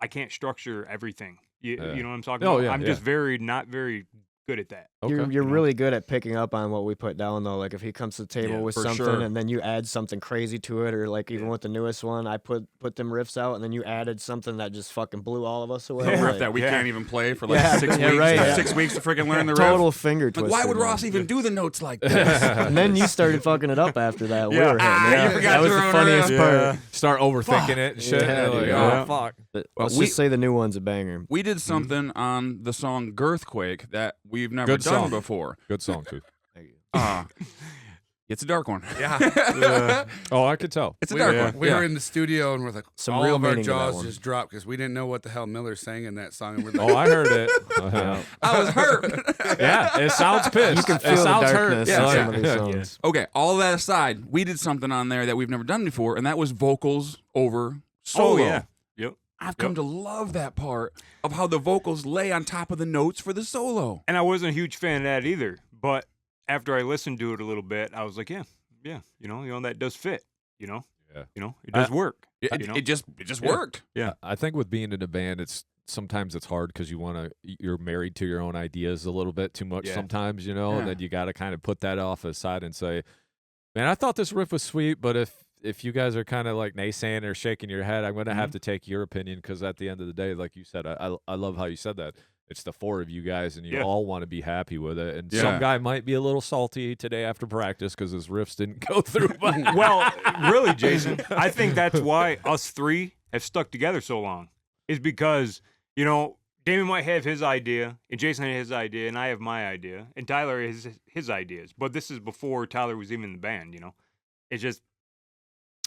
can't structure everything. You know what I'm talking Oh, about? yeah, I'm just not very good at that. Okay. You're really good at picking up on what we put down, though. Like if he comes to the table Yeah, with for something sure. and then you add something crazy to it, or like even Yeah. with the newest one, I put them riffs out and then you added something that just fucking blew all of us away. Yeah. A riff like, that we Yeah. can't even play for like Yeah, 6 yeah, weeks. right, yeah. 6 weeks to freaking learn the riff. total finger Like, twister. why would man. Ross even do the notes like this? And then you started fucking it up after that. We Yeah. were hitting You it. forgot That was to the run funniest it. part. Start overthinking it and shit. Yeah, You're like, dude. oh, Yeah. fuck. Let's we- just say the new one's a banger. We did something on the song Girthquake that we've never Good done song. before. Good song, too. It's a dark one. Yeah. Oh, I could tell. It's a dark one. We Yeah. were in the studio and we're like, Some all real of our meaning to that jaws one. just dropped because we didn't know what the hell Miller sang in that song. And we're like, Oh, I heard it. I was hurt. Yeah, it sounds pissed. You can it feel the sounds darkness hurt. in Yeah. some of these Yeah. songs. Okay, all that aside, we did something on there that we've never done before, and that was vocals over solo. Oh yeah. Yep. I've come to love that part of how the vocals lay on top of the notes for the solo. And I wasn't a huge fan of that either. But after I listened to it a little bit, I was like, yeah, that does fit. Yeah. It does work. It just Yeah. worked. Yeah. I think with being in a band, sometimes it's hard because you're married to your own ideas a little bit too much Yeah. sometimes, and Yeah. then you got to kind of put that off aside and say, man, I thought this riff was sweet, but if you guys are kind of like naysaying or shaking your head, I'm going to have to take your opinion because at the end of the day, like you said, I love how you said that. It's the 4 of you guys, and you Yeah. all want to be happy with it. And Yeah. some guy might be a little salty today after practice because his riffs didn't go through. But Well, really, Jason, I think that's why us 3 have stuck together so long. Is because, Damon might have his idea, and Jason had his idea, and I have my idea, and Tyler has his ideas. But this is before Tyler was even in the band, It's just,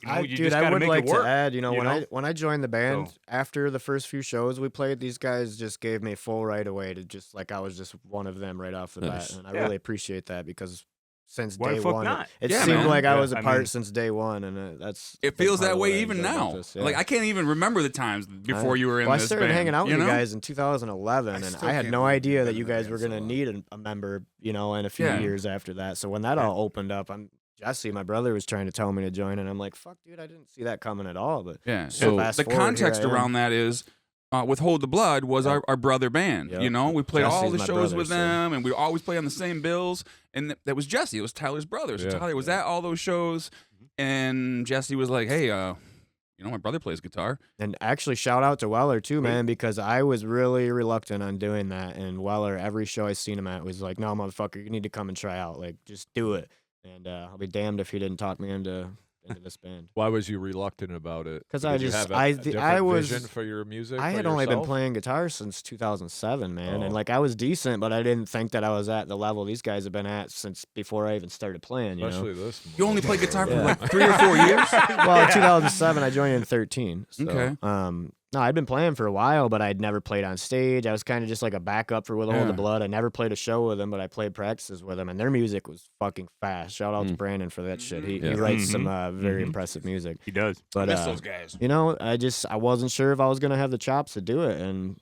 you just I got to would make like it work. to add, you when know? I joined the band, So- after the first few shows we played, these guys just gave me full right away to just like I was just one of them right off the Nice. bat, and I Yeah. really appreciate that because since Why the day fuck one, not? it Yeah, seemed man. like I Yeah, was a I part mean- since day one, and that's a It big feels part that of what way I even enjoy about now. this, yeah. Like I can't even remember the times before you were in Well, I this started band. hanging out with you know? guys in 2011, I and still I had can't no believe idea you've that been you in the guys band were so going to long. need a member, in a few Yeah. years after that. So when that all opened up, Jesse, my brother, was trying to tell me to join, and I'm like, "Fuck, dude, I didn't see that coming at all." But Yeah. So fast the forward, here context I am. around that is Withhold the Blood was Yep. our brother band. Yep. You know, we played all Jesse's the my shows brother, with so- them, and we always play on the same bills. And that was Jesse. It was Tyler's brother. So Yeah. Tyler was at all those shows, and Jesse was like, "Hey, my brother plays guitar." And actually, shout out to Weller too, man, because I was really reluctant on doing that. And Weller, every show I seen him at, was like, "No, motherfucker, you need to come and try out. Like, just do it." And I'll be damned if he didn't talk me into this band. why was you reluctant about it? 'Cause I Did you just- have a I different was- vision for your music. I for had only been yourself? playing guitar since 2007, man, and Oh. like I was decent, but I didn't think that I was at the level these guys have been at since before I even started playing. You know? Especially this. You only played guitar for Yeah. like 3 or 4 years. Well, in 2007, I joined in 13. So, Okay. No, I'd been playing for a while, but I'd never played on stage. I was kind of just like a backup for Withhold Yeah. the Blood. I never played a show with them, but I played practices with them, and their music was fucking fast. Shout out to Brandon for that shit. He Yeah. writes some Mhm. very Mhm. impressive music. He does. But Miss those guys. I wasn't sure if I was gonna have the chops to do it, and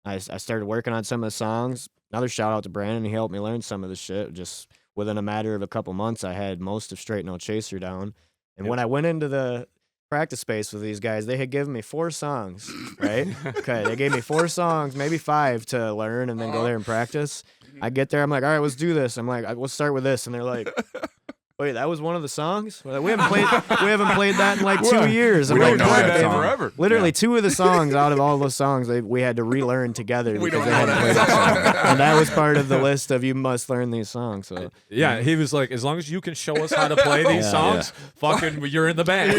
I started working on some of the songs. Another shout out to Brandon. He helped me learn some of the shit. Just within a matter of a couple months, I had most of Straight No Chaser down. And when I went into the practice space with these guys, they had given me 4 songs, right? Okay, they gave me 4 songs, maybe 5 to learn and then go there and practice. I get there, I'm like, all right, let's do this. I'm like, we'll start with this. And they're like, Wait, that was one of the songs? We haven't played that in like 2 years. We don't know God, that they- song. forever. Literally 2 of the songs out of all those songs we had to relearn together We because don't they know hadn't that played that song. song. And that was part of the list of you must learn these songs. So Yeah, he was like, as long as you can show us how to play these Yeah. songs, fucking, you're in the band.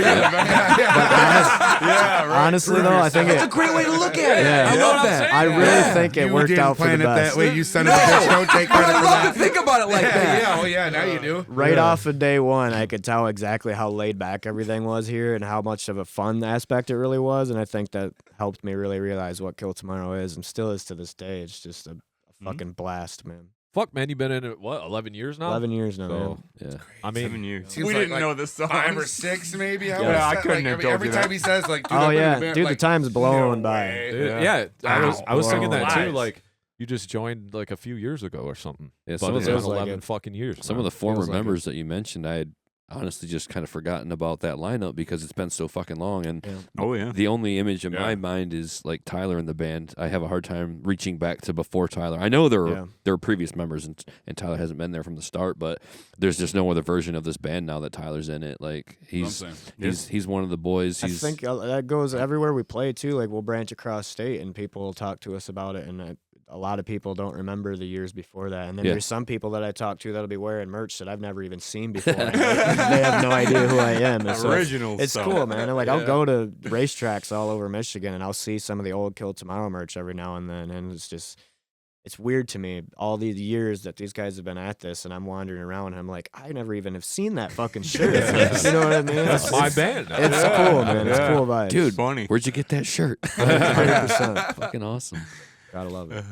honestly though, I think That's a it. great way to look at it. Yeah. I You know love what I'm that. saying? I really think it You worked didn't out for plan the it best. that way. You son of a bitch. Don't take But I credit for love to that. think about it like that. Yeah, well, yeah, now you do. Right off of day one, I could tell exactly how laid back everything was here and how much of a fun aspect it really was. And I think that helped me really realize what Kill Tomorrow is and still is to this day. It's just a fucking blast, man. Fuck, man, you've been in it, what, 11 years now? 11 years now, So, man. Yeah. I mean, 7 years. Seems We like- didn't like know this song. 5 or 6, maybe. Yeah, I couldn't have told every you time that. he says, like, dude, Oh, I've been in yeah. a band, Dude, the like, time's blown no by. way. yeah, I was thinking that too. Lies. Like, you just joined like a few years ago or something. Yeah, But some of it's the- been Feels like 11 it. fucking years. Some now. of the former Feels like it. members that you mentioned, I had honestly just kind of forgotten about that lineup because it's been so fucking long. And Yeah. Oh yeah. the only image in Yeah. my mind is like Tyler in the band. I have a hard time reaching back to before Tyler. I know there were previous members and Tyler hasn't been there from the start, but there's just no other version of this band now that Tyler's in it. Like he's one of the boys. I He's think that goes everywhere we play too. Like we'll branch across state and people will talk to us about it, and a lot of people don't remember the years before that. And then Yeah. there's some people that I talk to that'll be wearing merch that I've never even seen before. And they have no idea who I am. And so Original it's stuff. cool, man. And like I'll go to racetracks all over Michigan and I'll see some of the old Kill Tomorrow merch every now and then, and it's weird to me all these years that these guys have been at this, and I'm wandering around and I'm like, I never even have seen that fucking shirt. You know what I mean? That's my band. now. It's cool, man. It's cool vibes. dude. Funny. Where'd you get that shirt? 100%. Fucking awesome. Gotta love it.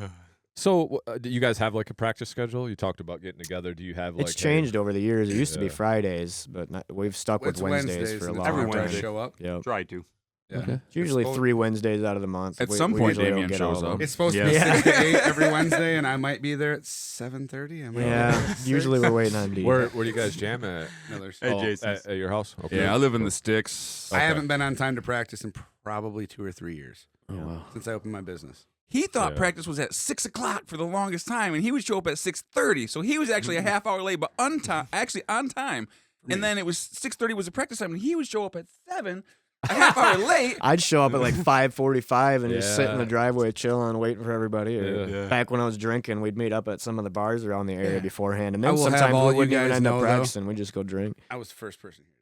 So, do you guys have like a practice schedule? You talked about getting together. Do you have like It's changed over the years. It used to be Yeah. Fridays, but we've stuck with It's Wednesdays for a and long it's Every time. try to Wednesday. show up. Yep. Try to. Yeah. Okay. It's usually supposed- 3 Wednesdays out of the month. At We- some we point, usually don't Damien get shows all of up. them. It's supposed to be Yeah. 6 to 8 every Wednesday, and I might be there at 7:30. I might be there Yeah, at 6. usually we're waiting on D. Where do you guys jam at? Miller's. Hey, Oh, Jason's. at your house? Okay. Yeah, I live in the sticks. I haven't been on time to practice in probably 2 or 3 years Oh wow. since I opened my business. He thought Yeah. practice was at 6 o'clock for the longest time, and he would show up at 6:30. So he was actually a half hour late, but actually on time. And then it was 6:30 was the practice time, and he would show up at 7, a half hour late. I'd show up at like 5:45 and just sit in the Yeah. driveway chilling, waiting for everybody. Or Yeah. Back when I was drinking, we'd meet up at some of the bars around the area beforehand, and I then will have sometimes all we you wouldn't even guys end up know, though. practicing. We'd just go drink. I was the first person here.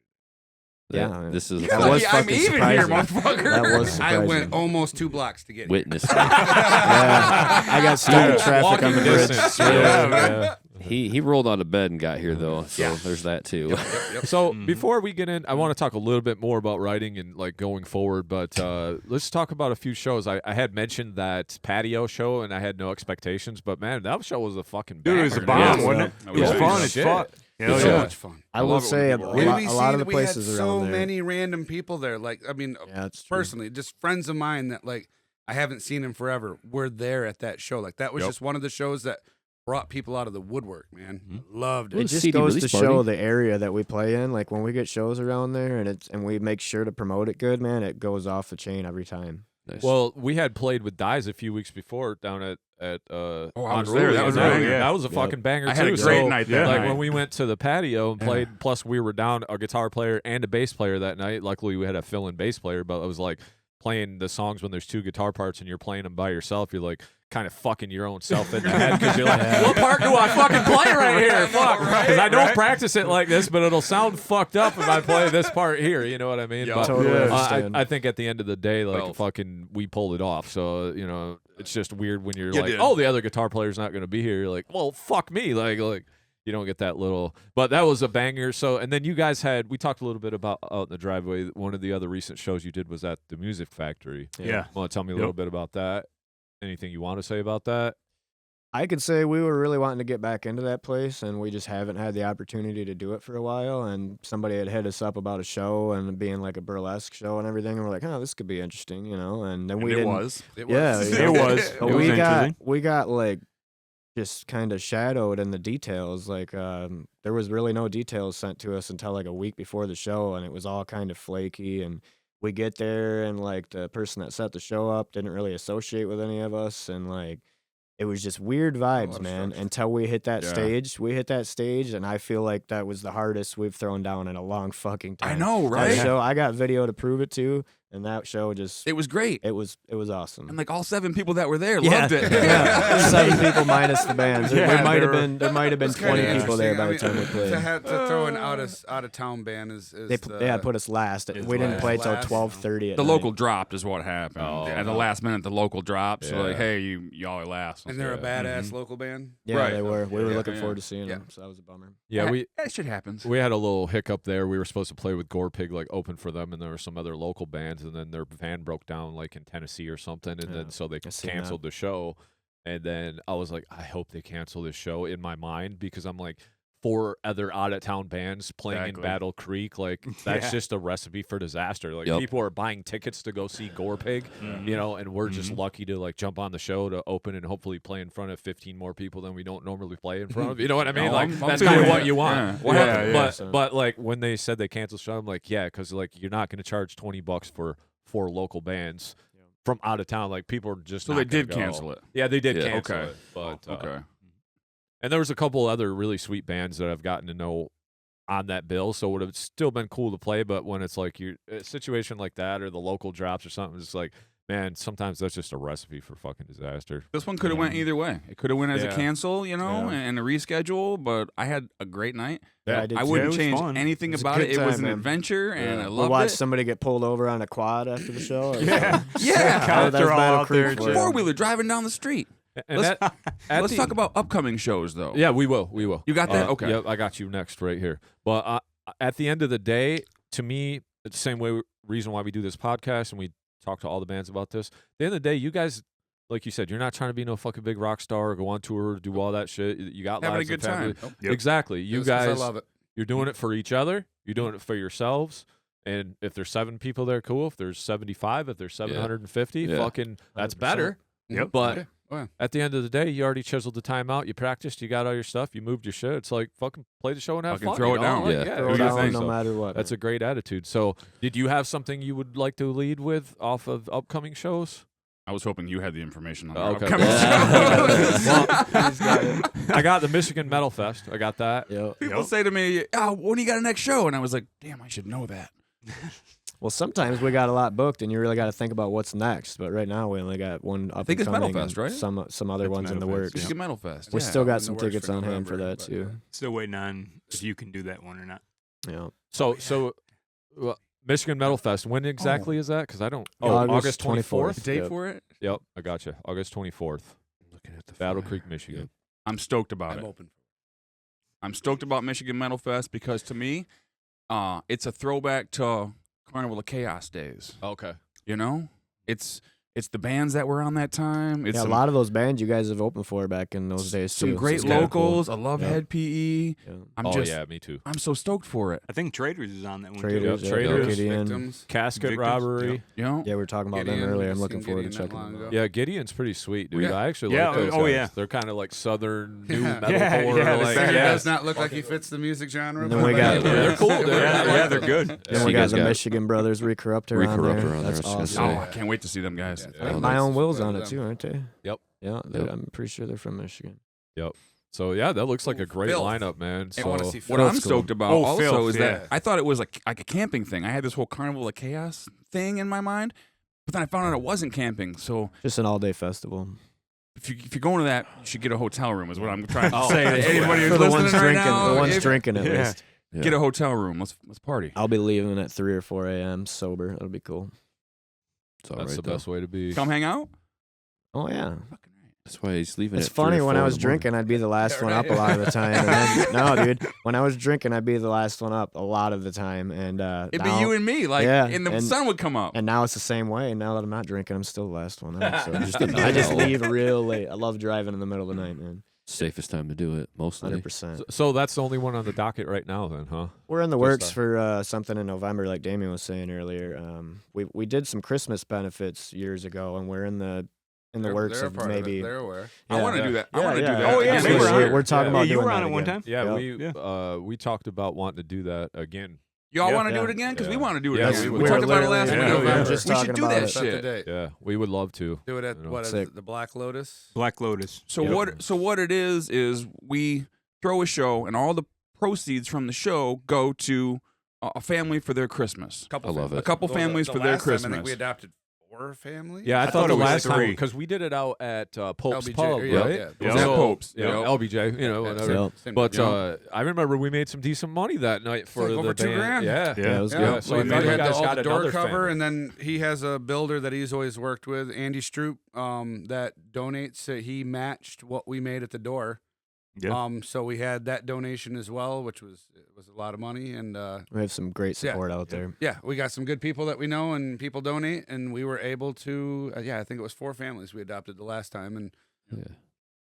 Yeah, This is That was I'm fucking even here, surprising. motherfucker. That was I surprising. went almost 2 blocks to get here. witness. Yeah, I got stuck in traffic Walking on the bridge. distance. Yeah, man. He rolled out of bed and got here though, so there's that too. So before we get in, I want to talk a little bit more about writing and like going forward. But let's talk about a few shows. I had mentioned that patio show, and I had no expectations. But man, that show was a fucking Dude, it was a banger. bomb, Yeah. wasn't it? That It was was fun. good It's shit. fun. It was Yeah. so much fun. I will love it say when a, people a write. lot, we a lot of the we had places so around there. many random people there. Like, I mean, Yeah, it's true. personally, just friends of mine that like I haven't seen in forever were there at that show. Like that was Yep. just one of the shows that brought people out of the woodwork, man. Loved It it. was just CD goes to release show party. the area that we play in. Like when we get shows around there, and we make sure to promote it good, man. It goes off the chain every time. Nice. Well, we had played with Dies a few weeks before down at I on was there. Ruli, That was and right, yeah. That was a Yep. fucking banger I had too. a great So, night that like night. when we went to the patio and played, plus we were down a guitar player and a bass player that night. Luckily, we had a fill-in bass player, but it was like playing the songs when there's 2 guitar parts and you're playing them by yourself. You're like kind of fucking your own self in the head because you're like, what part do I fucking play right here? Fuck, because I don't practice it like this, but it'll sound fucked up if I play this part here. You know what I mean? Yeah. But, Totally Yeah. understand. I think at the end of the day, like Well- fucking, we pulled it off. So you know, it's just weird when you're You like, did. oh, the other guitar player's not going to be here. You're like, well, fuck me, like you don't get that little. But that was a banger. So and then you guys we talked a little bit about out in the driveway. One of the other recent shows you did was at the Music Factory. Yeah. Want to tell me a Yep. little bit about that? Anything you want to say about that? I could say we were really wanting to get back into that place, and we just haven't had the opportunity to do it for a while. And somebody had hit us up about a show and being like a burlesque show and everything, and we're like, oh, this could be interesting, you know. And then we it didn't. was. It Yeah, was. It was. But It was interesting. we got like just kind of shadowed in the details. Like there was really no details sent to us until like a week before the show, and it was all kind of flaky. And we get there, and like the person that set the show up didn't really associate with any of us, and like it was just weird vibes, of man. structure. Until we hit that Yeah. stage. We hit that stage, and I feel like that was the hardest we've thrown down in a long fucking time. I know, That right? show, I got video to prove it too, and that show just It was great. it was awesome. And like all 7 people that were there Yeah. loved it. Yeah. 7 people minus the bands. There Yeah, might have there been 20 people there by the time we played. To throw an out of town band is They had put us last. It's We didn't last. play till Last. 12:30 at The night. local dropped is what happened. Oh, At the no. last minute, the local dropped. So like, Yeah. hey, y'all are last. and they're a Yeah. badass local band. Yeah, Right. they were. We were Yeah, looking yeah. forward to seeing Yeah. them, so that was a bummer. Yeah, that shit happens. we had a little hiccup there. We were supposed to play with Gore Pig, like open for them, and there were some other local bands, and then their van broke down like in Tennessee or something, and Yeah, then so they I seen that. canceled the show. And then I was like, I hope they cancel this show in my mind, because I'm like, 4 other out of town bands playing Exactly. in Battle Creek, like that's Yeah. just a recipe for disaster. Like Yep. people are buying tickets to go see Gore Pig, you know, and we're just lucky to like jump on the show to open and hopefully play in front of 15 more people than we don't normally play in front of. You know what I mean? No, like I'm that's feeling kind of it. what you want. Yeah. Well, Yeah, yeah. But like when they said they canceled the show, I'm like, yeah, because like you're not going to charge $20 for 4 local bands from out of town. Like people are just So not they gonna did go. cancel it. Yeah, they did Yeah. cancel Okay. it. But Okay. and there was a couple other really sweet bands that I've gotten to know on that bill, so it would have still been cool to play. But when it's like a situation like that, or the local drops or something, it's like, man, sometimes that's just a recipe for fucking disaster. This one could have went either way. It could have went as a Yeah. cancel, you know, Yeah. and a reschedule. But I had a great night. Yeah, I did I too. wouldn't it was change fun. anything It was a about good it. It was time, an man. adventure, and Yeah. I We loved watched it. somebody get pulled over on a quad after the show. Yeah. Oh, that was They're all Battle out Creek there for you. Four wheeler driving down the street. And Let's- at Let's the- talk about upcoming shows, though. Yeah, we will. We will. You got that? Okay. Yep, I got you next right here. But at the end of the day, to me, it's the same reason why we do this podcast and we talk to all the bands about this. At the end of the day, you guys, like you said, you're not trying to be no fucking big rock star or go on tour, do all that shit. You got Having a lives and good time. family. Yep. Exactly. You Just 'cause guys, I love it. you're doing it for each other. You're doing it for yourselves. And if there's 7 people there, cool. If there's 75, if there's 750, Yeah. fucking, that's 100%. better. Yep. But Yeah. Oh, yeah. at the end of the day, you already chiseled the time out. You practiced. You got all your stuff. You moved your shit. It's like fucking play the show and have Fucking fun. throw you it know? down. Like, Yeah. yeah, Throw do it your down thing. no So matter what. that's a great attitude. So, did you have something you would like to lead with off of upcoming shows? I was hoping you had the information on Okay. the upcoming Yeah. shows. I got the Michigan Metal Fest. I got that. Yep. People say to me, "Oh, when do you got a next show?" And I was like, "Damn, I should know that." Well, sometimes we got a lot booked, and you really got to think about what's next. But right now, we only got one up think and it's Metal coming Fest, and right? some other It's ones in the Metal Fest, works. yeah. Michigan Metal Fest. We Yeah. still in got the some works tickets for on hand for November, that but, too. Still waiting on if you can do that one or not. Yeah. So, Michigan Metal Fest. When exactly is that? Because I don't. Oh, August August 24th. 24th. Date Yep. for it? Yep, I got you. August 24th. Looking at the Battle flyer. Creek, Michigan. I'm stoked about I'm it. open. I'm stoked about Michigan Metal Fest because to me, it's a throwback to Carnival of Chaos days. Okay. You know, it's the bands that were on that time. It's Yeah, a some, lot of those bands you guys have opened for back in those days too. some so great it's kinda cool. locals. I love Yeah. Head PE. Yeah. I'm Oh just, yeah, me too. I'm so stoked for it. I think Traders is on that one Traders, too. Yep, Traders, Gideon. Victims. Casket Victims, robbery. You know, Yeah, we were talking about them Gideon, earlier. I'm just looking seen forward to Gideon checking not long them out. ago. Yeah, Gideon's pretty sweet, dude. Yeah. I actually Yeah, like those oh, guys. yeah. They're kind of like southern new Yeah, metalcore. yeah, like, they're He yeah. does not look like he fits the music genre. And then but we got- They're cool, dude. Yeah, they're good. Then So we you got guys the got- Michigan Brothers Recorruptor on there. Recorruptor on there, That's I was gonna awesome. oh, I can't wait to see them guys. Yeah, I think Oh, My that's- Own Will's on them. it too, aren't they? Yep. Yeah, Yep. I'm pretty sure they're from Michigan. So yeah, that looks like Ooh, a great filth. lineup, man. I want to So see What Phil. I'm stoked about Oh, also filth, is that yeah. I thought it was like a camping thing. I had this whole Carnival of Chaos thing in my mind, but then I found out it wasn't camping. So Just an all-day festival. if you're going to that, you should get a hotel room. Is what I'm trying to Oh, say. yeah. To anybody For who's the ones listening right drinking, now, the ones if- drinking at Yeah. least. Yeah. get a hotel room. Let's party. I'll be leaving at 3 or 4 a.m. sober. It'll be cool. It's all that's right, the though. best way to be. Come hang out. Oh yeah. Fucking right. That's why he's leaving. It's at 3 or funny when 4 I in was the morning. drinking, I'd be the last Yeah, one up a right. lot of the time. And then, no, dude, when I was drinking, I'd be the last one up a lot of the time. And It'd now, be you and me. Like, Yeah, and the and- sun would come up. and now it's the same way. Now that I'm not drinking, I'm still the last one up. So Just a I just night owl. leave real late. I love driving in the middle of the night, man. Safest time to do it, mostly. 100%. So that's the only one on the docket right now, then, huh? We're in the Just, works uh, for something in November, like Damien was saying earlier. We did some Christmas benefits years ago, and we're in the works They're a of part maybe. They're aware. I want to Yeah. do that. I Yeah, want to yeah. do that. Oh, yeah, again they this were on year. it. We're talking Yeah, about you doing were that on it one again. time. Yeah, Yep. we talked about wanting to do that again Y'all want to do Yeah. it again? Because we Yeah. want to do it Yes, again. we We would. talked about it Literally, last yeah, week. we were just We talking should do about that it. Set the shit. date. Yeah, we would love to. Do it at You know, what is sick. it, the Black Lotus? Black Lotus. So what it is we throw a show, and all the proceeds from the show go to a family for their Christmas. I love it. A couple families for their last time, I think Christmas. we adopted 4 families. Yeah, I thought thought the it was last time 3. because we did it out at Pope's LBJ, Pub, yeah, right? yeah. Yeah. Zach So- Popes. yeah, Yep. LBJ, whatever. Yep. Same- But Yeah. I remember we made some decent money that night for like the over band. $2,000. Yeah, Yeah. it was Yeah, good. so we I thought you had guys all got the door another cover, family. and then he has a builder that he's always worked with, Andy Stroop, that donates. He matched what we made at the door. Yeah. So we had that donation as well, which was a lot of money, and We have some great support out there. yeah, we got some good people that we know, and people donate, and we were able to. I think it was 4 families we adopted the last time, and Yeah.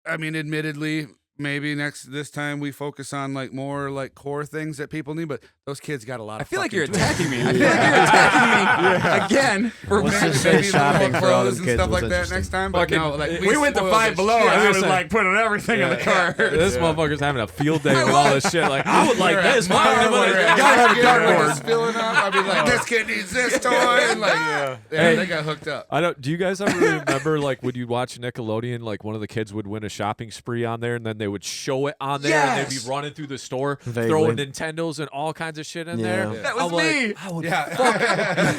I mean, admittedly, maybe this time we focus on like more like core things that people need, but those kids got a lot I of feel like fucking you're tools. attacking me. I feel like you're attacking me again. For Let's Maybe, just say maybe a little shopping more for all clothes them and kids stuff was like that interesting. next time. But no, like we went to spoiled Five the Below, shit. and I was saying- like putting everything in the car. This motherfucker's having a field day with all this shit. Like, I would like We're at this. Mars, man. we're at gotta have a Muskegon, dartboard. it's filling up. I'd be like, this kid needs this toy, and like, yeah, Hey. they got hooked up. I don't. Do you guys ever remember like when you watch Nickelodeon, like one of the kids would win a shopping spree on there, and then they would show it on there, and they'd Yes. be running through the store, Vaguely. throwing Nintendos and all kinds of shit in there. Yeah. That was I'm like, me. I would Yeah,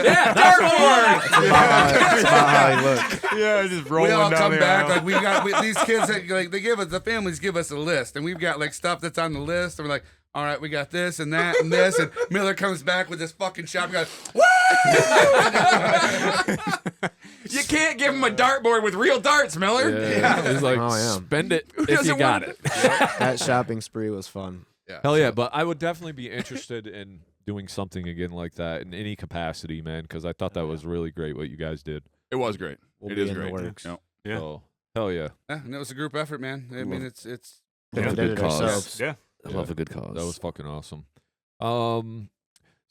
yeah, dartboard. That's about how he looked. Yeah, just we rolling all down come the back aisle. like these kids that, like they give us the families give us a list, and we've got like stuff that's on the list, and we're like, all right, we got this and that and this, and Miller comes back with this fucking shop and goes, You can't give him a dartboard with real darts, Miller. Yeah. He's like, Oh, yeah. spend it if doesn't you got want it. That shopping spree was fun. Hell yeah, but I would definitely be interested in doing something again like that in any capacity, man, because I thought that was really great what you guys did. It was great. We'll It be is in the great. works. Yep. Yeah. So, hell yeah. Yeah, and it was a group effort, man. I mean, it's We Yeah, did good it cause. ourselves. Yeah. I love a good cause. That was fucking awesome.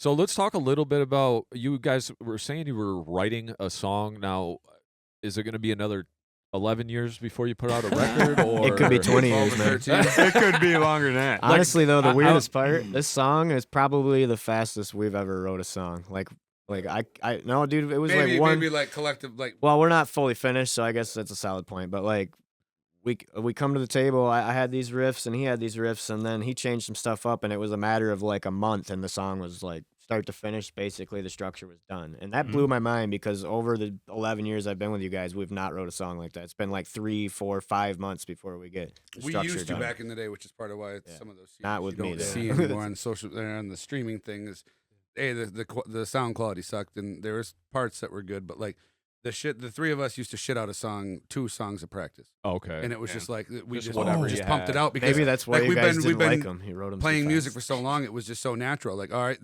So let's talk a little bit about you guys were saying you were writing a song. Now, is it going to be another 11 years before you put out a record? Or It could be 20 years, 12 man. or 13. It could be longer than that. Honestly, though, the I- weirdest part, this song is probably the fastest we've ever wrote a song. Like I no, dude, it was maybe like one. maybe like collective like Well, we're not fully finished, so I guess that's a solid point. But like, we come to the table. I had these riffs, and he had these riffs, and then he changed some stuff up, and it was a matter of like a month, and the song was like start to finish. Basically, the structure was done, and that blew my mind because over the 11 years I've been with you guys, we've not wrote a song like that. It's been like 3, 4, 5 months before we get the we structure used to done. back in the day, which is part of why Yeah. some of those Not CDs with you me, don't though. see anymore on social on the streaming thing is the sound quality sucked, and there was parts that were good, but like the 3 of us used to shit out a song, 2 songs of practice, Okay. and it was Yeah. just like we Just just whatever just you pumped had. it out because Maybe that's why like, you we've guys been- didn't we've like been him. He wrote him playing music for so long, it was just so natural. Like, all right,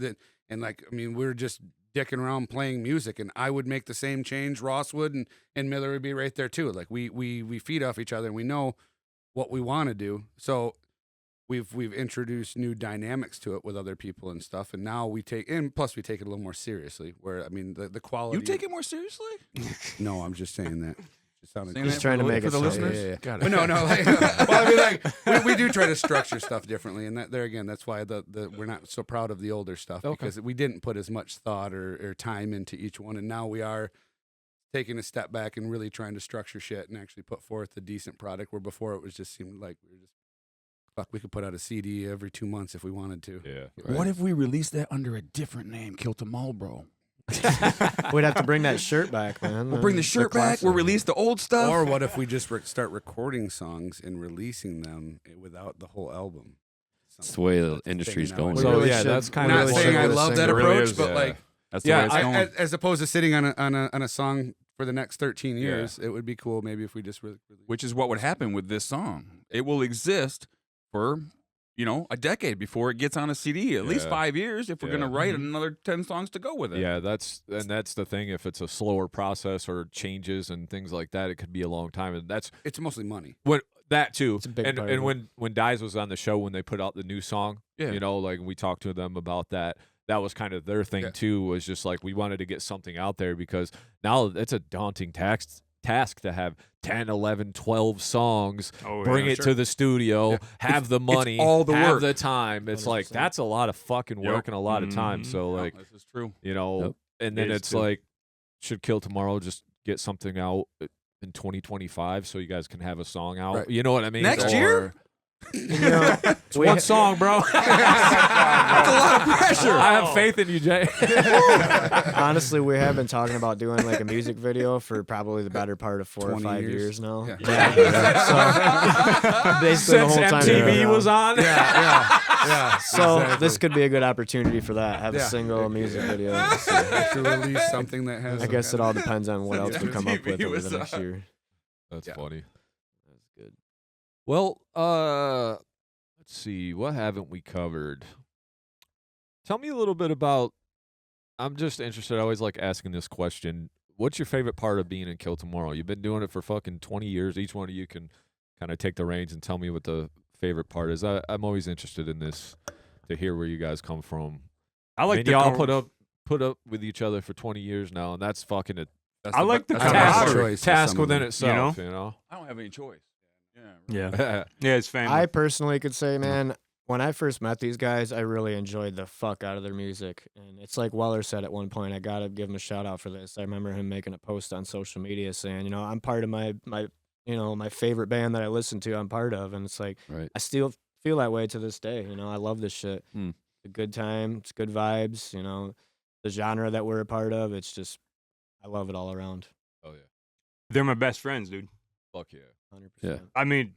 and like, I mean, we were just dicking around playing music, and I would make the same change, Ross would, and Miller would be right there too. Like, we feed off each other, and we know what we want to do. So we've introduced new dynamics to it with other people and stuff, and now we take, and plus we take it a little more seriously. Where I mean, the quality. You take it more seriously? No, I'm just saying that. It sounded Saying He's that trying for to the- make for it the sound- listeners. Yeah, yeah. Got But no, like, well, I mean, like we do try to structure stuff differently, and that there again, that's why the we're not so proud of the older stuff because we didn't put as much thought or time into each one, and now we are taking a step back and really trying to structure shit and actually put forth a decent product. Where before it was just seemed like we were just fuck, we could put out a CD every 2 months if we wanted to. Yeah. What if we released that under a different name, Kilta Marlboro? We'd have to bring that shirt back, man. We'll bring the shirt back. We'll release the old stuff. Or what if we just start recording songs and releasing them without the whole album? That's the way the That's industry's thing going. now. So really yeah, should- that's kind I'm of not really saying should I with a love that single. It really approach, is, but yeah. like. That's the Yeah, way it's going. As opposed to sitting on a song for the next 13 years, it would be cool maybe if we just really Which is what would happen with this song. It will exist for, a decade before it gets on a CD. At least Yeah. 5 years if we're Yeah. going to write another 10 songs to go with it. Yeah, that's the thing. If it's a slower process or changes and things like that, it could be a long time. And that's it's mostly money. what that too. It's a big and part and of it. when Dies was on the show when they put out the new song, Yeah. like we talked to them about that. That was kind of their thing Yeah. too. Was just like we wanted to get something out there because now it's a daunting task task to have 10, 11, 12 songs, Oh, bring yeah. it to the studio, Yeah. have the money, all the have work. the time. It's like 100%. that's a lot of fucking work Yep. and a lot of time. Mhm. So Yeah, like, this is true. you know, Yep. and then It is it's too. like, should Kill Tomorrow just get something out in 2025 so you guys can have a song out? Right. You know what I mean? Next Or- year? You know, It's one song, bro. That's a lot of pressure. I have faith in you, Jay. honestly, we have been talking about doing like a music video for probably the better part of 4 or 20 5 years. years now. Yeah. So basically the Since whole time MTV was on. Yeah. So exactly. this could be a good opportunity for that. Have a Yeah. single music video. So to release something that has. I guess it all depends on what else we come up with MTV over was the next on. year. That's Yeah. funny. That's good. Well, let's see. What haven't we covered? Tell me a little bit about. I'm just interested. I always like asking this question. What's your favorite part of being in Kill Tomorrow? You've been doing it for fucking 20 years. Each one of you can kind of take the reins and tell me what the favorite part is. I'm always interested in this to hear where you guys come from. I like and the y'all com- put up with each other for 20 years now, and that's fucking a That's I like the that's task, best choice for task some of within them. itself. You know. I don't have any choice. Yeah. Yeah, yeah, it's family. I personally could say, man, when I first met these guys, I really enjoyed the fuck out of their music. And it's like Weller said at one point, I gotta give him a shout out for this. I remember him making a post on social media saying, you know, I'm part of my my favorite band that I listen to, I'm part of. And it's like, Right. I still feel that way to this day. You know, I love this shit. Hmm. It's a good time. It's good vibes. You know, the genre that we're a part of, it's just, I love it all around. Oh yeah. They're my best friends, dude. Fuck yeah. 100%. Yeah. I mean,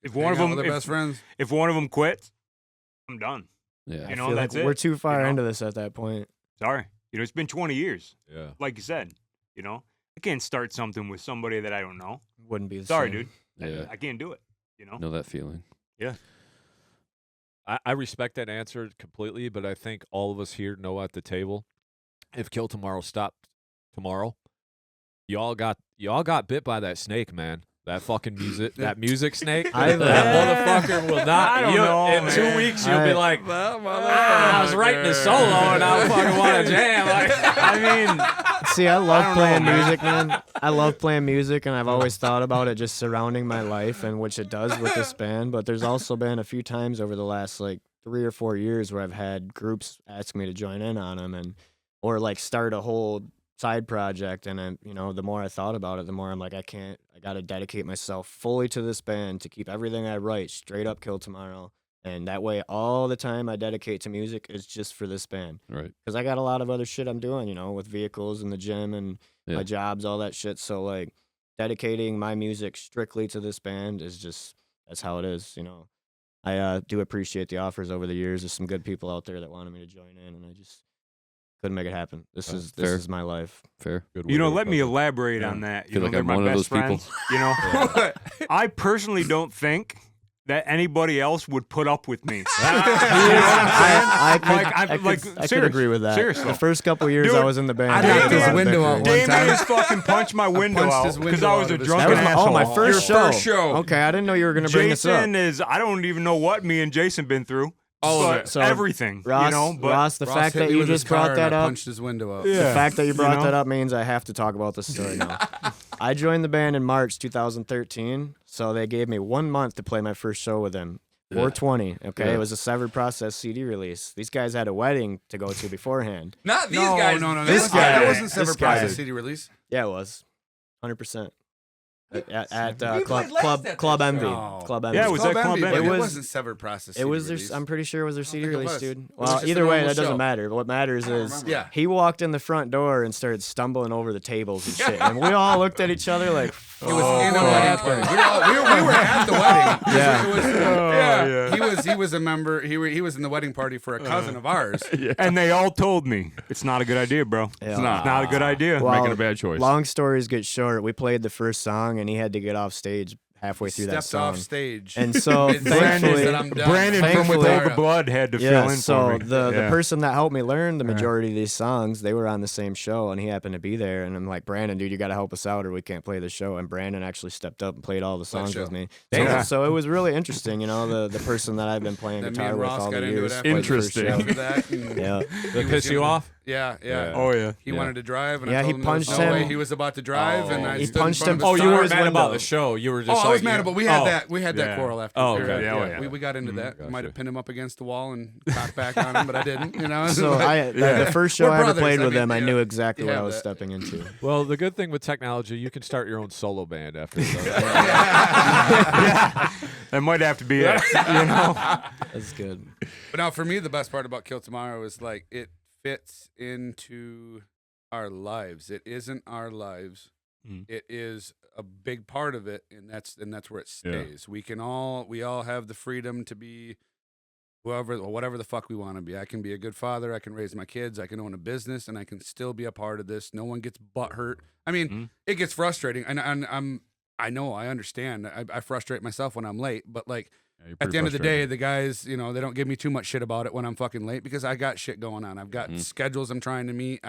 if Hang one of out them, with their best friends. if one of them quits, I'm done. Yeah. You I know, feel that's like we're it, too far you know? into this at that point. Sorry, it's been 20 years. Yeah. Like you said, I can't start something with somebody that I don't know. Wouldn't be the Sorry, same. dude. Yeah. I can't do it. Know that feeling. I respect that answer completely, but I think all of us here know at the table, if Kill Tomorrow stopped tomorrow, y'all got bit by that snake, man. That fucking music snake. I- That motherfucker will not. I don't you- know, in 2 man. weeks, you'll be I- like, I was writing a solo and I fucking want to jam. Like, I mean, See, I love don't know, playing man. music, man. I love playing music, and I've always thought about it just surrounding my life, and which it does with this band. But there's also been a few times over the last like 3 or 4 years where I've had groups ask me to join in on them, or like start a whole side project. And then, the more I thought about it, the more I'm like, I got to dedicate myself fully to this band to keep everything I write straight up Kill Tomorrow. And that way, all the time I dedicate to music is just for this band. Right. Because I got a lot of other shit I'm doing, with vehicles and the gym and Yeah. my jobs, all that shit. So, like, dedicating my music strictly to this band is just, that's how it is, I do appreciate the offers over the years. There's some good people out there that wanted me to join in, and I just couldn't make it happen. This fair. is my life. Fair. good way to let me put it. elaborate Yeah. on that. Feel like they're I'm my one of best those people. friends. I personally don't think that anybody else would put up with me. I Like, could agree with that. seriously. The first couple years Dude, I was in the band, I we knocked had a his lot of window out bickering. one time. Damien fucking punched my window punched out his because window I out was a of his drunken That was asshole. my first show. First show. Okay, I didn't know you were gonna bring this up. Jason is, I don't even know what me and Jason been through. All of but it. So, everything, Ross, but Ross, the Ross fact hit that me you with his just car brought and that I up, punched his window out. Yeah. the fact that you brought know? that up means I have to talk about the story now. I joined the band in March 2013, so they gave me 1 month to play my first show with them. 420, okay? Yeah. It was a Severed Process CD release. These guys had a wedding to go to beforehand. Not these No, guys. no. This that guy- wasn't this Severed guy- Process CD release. Yeah, it was. 100%. At We Club played last at Club that Envy. show. Club Envy. Yeah, it was at Club Envy, Envy. but It it was- wasn't Severed Process. It was CD their. release. I'm pretty sure it was their don't CD think it release, was. dude. It was Well, just a either way, normal that doesn't show. matter. But what matters I don't is remember. Yeah. he walked in the front door and started stumbling over the tables and shit, and we all looked at each other like, He was "Fuck, in a what wedding happened?" party. We were at the wedding. Yeah. It was, yeah. He was a member. He was in the wedding party for a cousin of ours. and they all told me it's not a good idea, bro. Yeah. It's not a good idea. Well, Making a bad choice. Long stories get short. We played the first song, and he had to get off stage halfway through that Stepped song. off stage. And so, Brandon thankfully, said, "I'm done." Brandon from Thankfully- Withhold the Blood had to fill in so for me. the person that helped me learn the majority of these songs, they were on the same show, and he happened to be there. And I'm like, Brandon, dude, you got to help us out, or we can't play the show. And Brandon actually stepped up and played all the songs show. with me. Damn. So it was really interesting, the person that I've been playing Then me guitar and with Ross all got the into it years. after played the first Interesting. show. that. And Yeah. They he piss was you gonna- off? Yeah. Oh yeah. He wanted to drive, and Yeah, I he told him there was punched no him. way he was about to drive, and I He stood in punched front him of his Oh, you car. weren't mad about window. the show. You were just Oh, like, I was mad, but we had oh. that. We had that Yeah. quarrel after. Oh, the show. okay. Yeah, oh, yeah. We got into that. I might Gotcha. have pinned him up against the wall and cocked back on him, but I didn't. You know. So But- the first show We're I ever brothers, played I with mean, him, I yeah. knew exactly what Yeah, I was that- stepping into. Well, the good thing with technology, you can start your own solo band after that. That might have to be it. You know. That's good. But now, for me, the best part about Kill Tomorrow is like it fits into our lives. It isn't our lives. It is a big part of it, and that's where it stays. We all have the freedom to be whoever or whatever the fuck we want to be. I can be a good father. I can raise my kids. I can own a business, and I can still be a part of this. No one gets butt hurt. I mean, it gets frustrating, and I know, I understand. I frustrate myself when I'm late, but like at the end of the day, the guys, you know, they don't give me too much shit about it when I'm fucking late because I got shit going on. I've got schedules I'm trying to meet.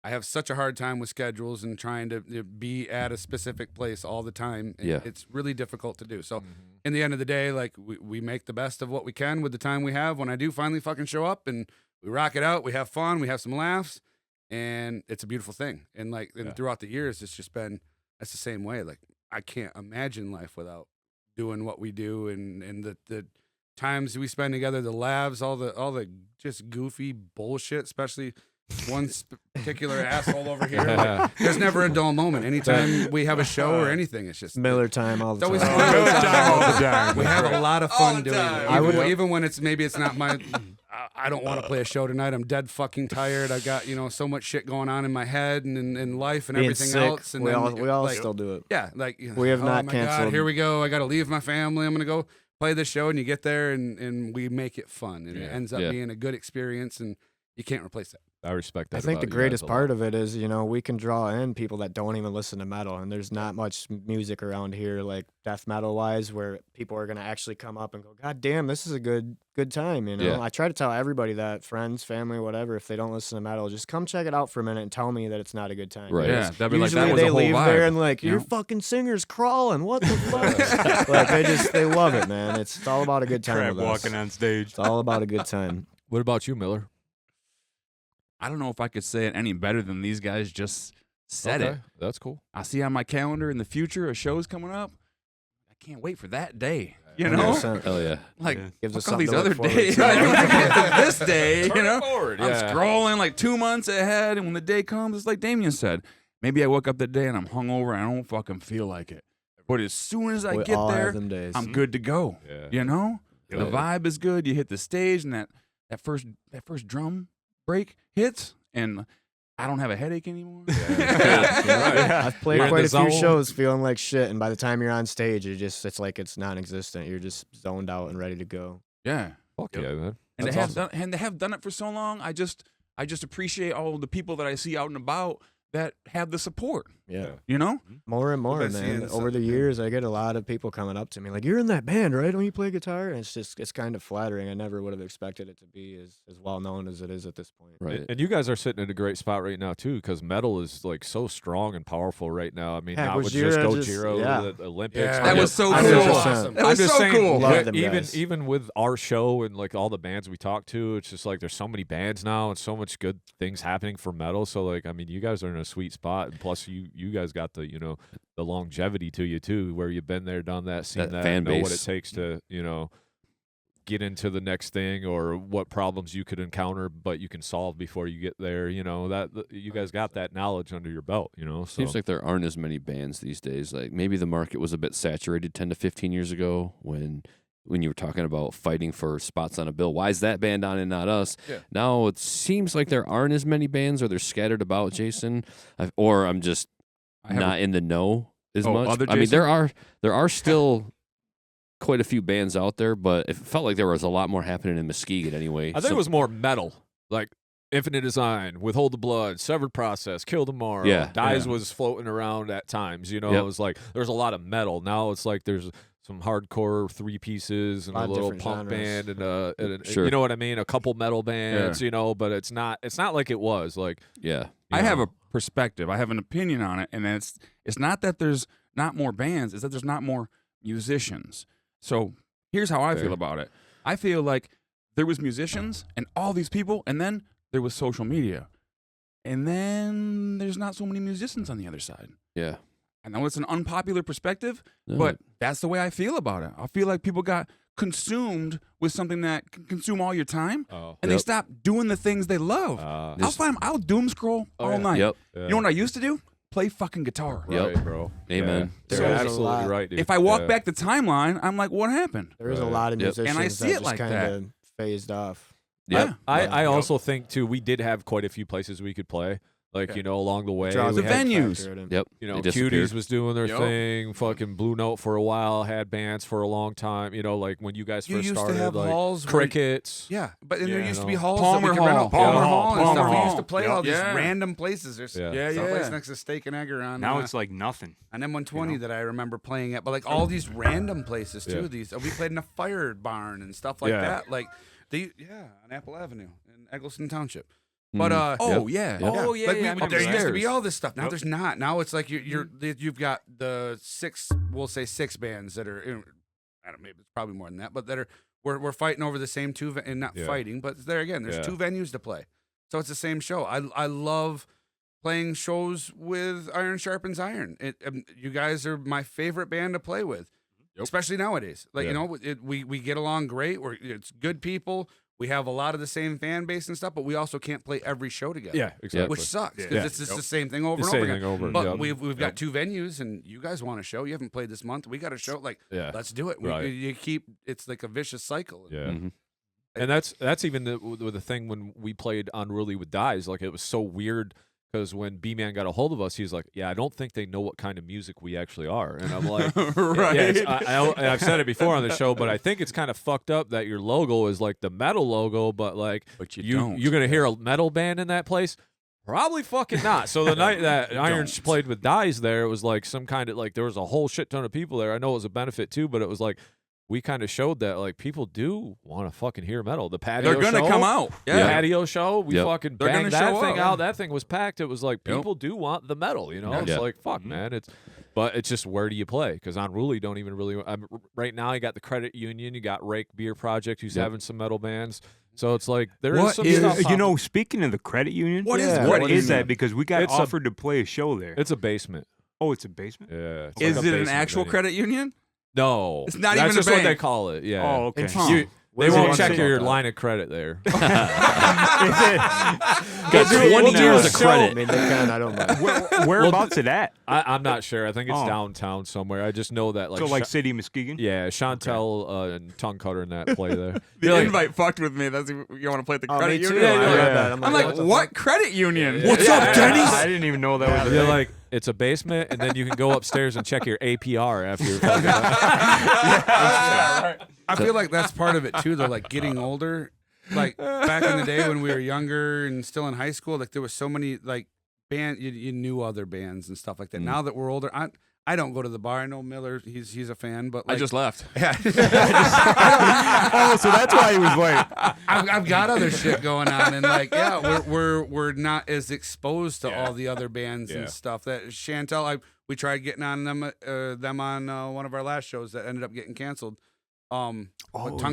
I have such a hard time with schedules and trying to be at a specific place all the time. Yeah. It's really difficult to do. So in the end of the day, like we make the best of what we can with the time we have. When I do finally fucking show up and we rock it out, we have fun, we have some laughs, and it's a beautiful thing. And like throughout the years, it's just been, that's the same way. Like I can't imagine life without doing what we do and the times we spend together, the laughs, all the just goofy bullshit, especially one particular asshole over here. Like, there's never a dull moment. Anytime we have a show or anything, it's just Miller time all the it's always time. fun. Miller time all the time. We have a lot of fun doing it. I would- Even when it's maybe it's not my. I don't want to play a show tonight. I'm dead fucking tired. I've got so much shit going on in my head and in life and Being everything sick, else. And we then, all like, still do it. yeah, like We have oh not my canceled. God, here we go. I got to leave my family. I'm gonna go play this show, and you get there, and we make it fun, and it ends up being a good experience, and you can't replace that. I respect that. I think about the you guys greatest a part lot. of it is, we can draw in people that don't even listen to metal, and there's not much music around here, like death metal wise, where people are gonna actually come up and go, "God damn, this is a good time." Yeah. I try to tell everybody that, friends, family, whatever, if they don't listen to metal, just come check it out for a minute and tell me that it's not a good time. Right. Yeah, that'd be like Usually that was they a whole leave vibe. there and like, you your know? fucking singer's crawling. What the fuck? Like they love it, man. It's all about a good time Crab with us. walking on stage. It's all about a good time. What about you, Miller? I don't know if I could say it any better than these guys just said it. That's cool. I see on my calendar in the future a show's coming up. I can't wait for that day. You know, 100%. Hell yeah. like Yeah. Gives us fuck all something these to look other forward days. to. I can forget to this day. You know, forward. I'm scrolling like 2 months ahead, and when the day comes, it's like Damien said. Maybe I woke up that day and I'm hungover and I don't fucking feel like it. But as soon as I We get all there, have them days. I'm good to go. Yeah. You know, the Yeah. vibe is good. You hit the stage, and that first drum break hits, and I don't have a headache anymore. I've played You're in quite the a few zone. shows feeling like shit, and by the time you're on stage, it's like it's non-existent. You're just zoned out and ready to go. Yeah. Fuck yeah, man. And That's they have awesome. and they have done it for so long. I just appreciate all the people that I see out and about that have the support. Yeah. You know? More and more, Well, that's the man. end, Over the yeah. years, I get a lot of people coming up to me like, "You're in that band, right? Don't you play guitar?" And it's kind of flattering. I never would have expected it to be as well known as it is at this point. Right. And you guys are sitting in a great spot right now too, because metal is like so strong and powerful right now. I mean, Heck, not with Gojira just just- Gojira, yeah. the Olympics. Yeah. That I'm was just- so I'm cool. just- Awesome. That I'm was just so saying, cool. Love with- them even guys. even with our show and like all the bands we talk to, it's just like there's so many bands now and so much good things happening for metal. So like, I mean, you guys are in a sweet spot, and plus you guys got the the longevity to you too, where you've been there, done that, seen That that, fan know what it base. takes to get into the next thing or what problems you could encounter, but you can solve before you get there. That you guys got that knowledge under your belt. So Seems like there aren't as many bands these days. Like maybe the market was a bit saturated 10 to 15 years ago when you were talking about fighting for spots on a bill. Why is that band on and not us? Yeah. Now it seems like there aren't as many bands, or they're scattered about, Jason. Or I'm just I have not in the know as Oh, much. other I mean, Jason? there are still quite a few bands out there, but it felt like there was a lot more happening in Muskegon anyway. I think it was more metal, like Infinite Design, Withhold the Blood, Severed Process, Kill Tomorrow. Yeah. Dies Yeah. was floating around at times. It Yep. was like there's a lot of metal. Now it's like there's some hardcore 3 pieces and A a lot of little different punk genres. band and Sure. you know what I mean, a couple metal bands. But it's not like it was like. yeah. I have a perspective. I have an opinion on it, and it's not that there's not more bands, it's that there's not more musicians. So here's how I Fair. feel about it. I feel like there was musicians and all these people, and then there was social media. And then there's not so many musicians on the other side. Yeah. I know it's an unpopular perspective, No. but that's the way I feel about it. I feel like people got consumed with something that can consume all your time, and they stop doing the things they love. I'll doom scroll all night. Yep. Yeah. You know what I used to do? Play fucking guitar. Right, Yep. bro. Amen. Yeah. There You're is a absolutely lot. right, dude. If I walk back the timeline, I'm like, what happened? There is a Right. lot of Yep. musicians And I see that it just like kind that. of phased off. Yep. I also think too we did have quite a few places we could play. Like, you know, along the way. Draws the a head venues. factor in it. Yep. You know, They disappeared. Cuties was doing their Yep. thing. Fucking Blue Note for a while had bands for a long time. You know, like when you guys You first used started, to have like halls where- Crickets. Yeah, but and Yeah, there used to be no. halls Palmer that we could rent Hall. out. Palmer Yeah. Hall and Palmer stuff. We Hall. used to play Yep. all these Yeah. random places. There's Yeah. someplace next to Steak and Egger on Now it's like nothing. on M120 you know? that I remember playing at, but like all these random places too. Yeah. These we played in a fire barn and stuff like Yeah. that. Like on Apple Avenue in Eggleston Township. But Oh, yeah. Yep. Oh, yeah. like yeah. I there used to be upstairs. all this stuff. Now Yep. there's not. Now it's like you've got the we'll say six bands that are. I don't know, maybe it's probably more than that, but that are we're fighting over the same two and not Yeah. fighting, but there again, there's Yeah. two venues to play, so it's the same show. I love playing shows with Iron Sharpens Iron. You guys are my favorite band to play with, especially nowadays. Like Yeah. we get along great. It's good people. We have a lot of the same fan base and stuff, but we also can't play every show together. Yeah, exactly. Which sucks because Yeah. it's just the same thing over The and same over thing again. over. But Yep. we've got two venues, and you guys want a show. You haven't played this month. We got a show. Like, Yeah. let's do it. Right. You keep. It's like a vicious cycle. Yeah. Mhm. And that's even the thing when we played Unruly with Dies. Like, it was so weird because when B-Man got a hold of us, he's like, yeah, I don't think they know what kind of music we actually are. And I'm like, Right. yeah, and I've said it before on the show, but I think it's kind of fucked up that your logo is like the metal logo, but like But you don't. you're going to hear a metal band in that place? Probably fucking not. So the night that Iron don't. played with Dies there, it was like some kind of like there was a whole shit ton of people there. I know it was a benefit too, but it was like we kind of showed that like people do want to fucking hear metal. The patio They're going to show, come out. the Yeah. patio show, we Yep. fucking They're gonna banged that show thing up. out. That thing was packed. It was like Yep. people do want the metal, you know? Yeah. It's Yeah. like, fuck, man. But it's just where do you play? Because Unruly don't even really. Right now, you got the Credit Union, you got Rake Beer Project, who's Yep. having some metal bands. So it's like there is What some is- stuff. You know, speaking of the credit union, What is Yeah. the what credit is union? that? Because we got It's a- offered to play a show there. It's a basement. Oh, it's a basement. Yeah. it's Is like a it an basement actual venue. credit union? No, It's not That's even a just what they bank. call it. Yeah. Oh, okay. Huh. You- What they does it won't say check your about that? line of credit there. Got 20 years of I credit. mean, they can. I don't mind. Whereabouts it at? I'm not sure. I think it's Oh. downtown somewhere. I just know that like So like City Muskegon. yeah, Chantel and Tongue Cutter and that play there. The You're like, invite fucked with me. That's you want to play at the Oh, credit me too. union? I read Yeah. that. I'm like, what the what fuck? credit union? What's up, Denny's? I didn't even know that was. They're like, it's a basement, and then you can go upstairs and check your APR after you're fucking I feel like that's part of it too. Though, like getting older, like back in the day when we were younger and still in high school, like there was so many like you knew other bands and stuff like that. Now that we're older, I don't go to the bar. I know Miller, he's a fan, but I like, just left. yeah, Oh, so that's why he was late. I've got other shit going on, and like yeah, we're not as exposed to all the other bands Yeah. and stuff. That Chantel, we tried getting on them on one of our last shows that ended up getting canceled. Tongue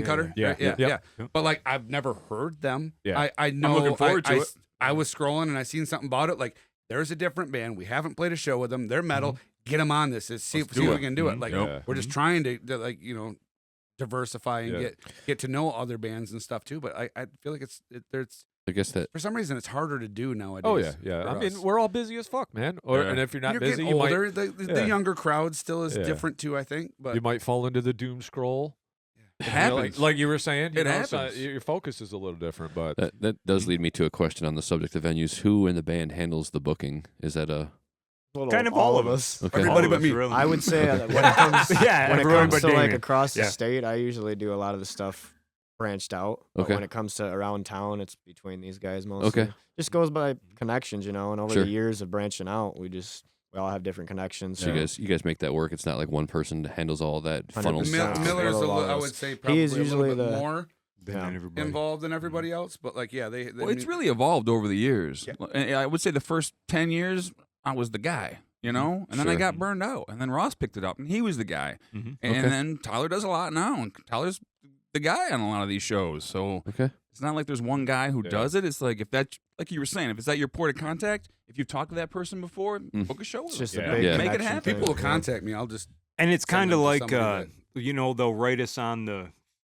Cutter, Yeah, right? yeah, yeah. But like I've never heard them. Yeah. I know. looking forward to it. I was scrolling and I seen something about it. Like there's a different band. We haven't played a show with them. They're metal. Get them on this. See if we can do it. Like Yeah. we're just trying to like diversify and Yeah. get to know other bands and stuff too. But I feel like there's I guess that for some reason it's harder to do nowadays. Oh yeah. for I mean, us. we're all busy as fuck, man. Or Yeah. and if you're not You're busy, getting you might older. The Yeah. younger crowd still is Yeah. different too. I think, but you might fall into the doom scroll. It You know, happens. like you were saying, you It know, so happens. your focus is a little different, but that does lead me to a question on the subject of venues. Who in the band handles the booking? Is that a Kind of all of us. okay? Everybody All but of us, me. really. I would say that when it comes, Yeah, when it everyone comes but to like Damien. across the Yeah. state, I usually do a lot of the stuff branched out. But Okay. when it comes to around town, it's between these guys mostly. Okay. Just goes by connections, and over Sure. the years of branching out, we all have different connections. So you guys make that work. It's not like one person handles all that 100%. funnels. Mil- Miller's a Little little, I Lost. would say He probably is a little usually bit the- more Than everybody. involved than everybody else. But like yeah, they Well, it's really evolved over the years. Yeah. And I would say the first 10 years, I was the guy, and then I Sure. got burned out. And then Ross picked it up, and he was the guy. Mhm. And Okay. then Tyler does a lot now, and Tyler's the guy on a lot of these shows. So Okay. It's not like there's one guy who does it. It's like if that, like you were saying, if it's at your point of contact, if you've talked to that person before, book a show with It's them. just a big Make it connection happen. thing. People will contact me. I'll just And it's Send kind them of to like, somebody they'll write us on the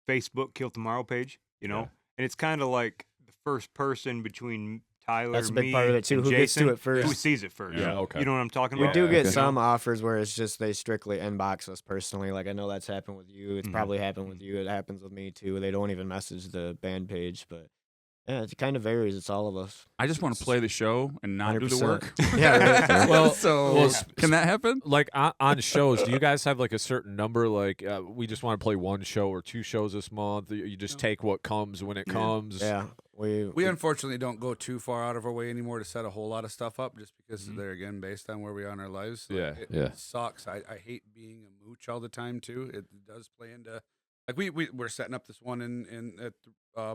Facebook Kill Tomorrow page, and it's kind of like the first person between Tyler, That's a big me, part of it, too. and Who gets to Jason, it first. Who sees it first. Yeah, okay. You know what I'm talking We about? do get okay. some offers where it's just they strictly inbox us personally. Like I know that's happened with you. It's probably happened with you. It happens with me too. They don't even message the band page, but yeah, it kind of varies. It's all of us. I just want to play the show and not do the 100%. work. Yeah, right. Well, so can that happen? Like on shows, do you guys have like a certain number? Like we just want to play one show or two shows this month. You just take what comes when it comes. Yeah, We unfortunately don't go too far out of our way anymore to set a whole lot of stuff up, just because they're again based on where we are in our lives. Yeah. It sucks. I hate being a mooch all the time too. It does play into like we're setting up this one in at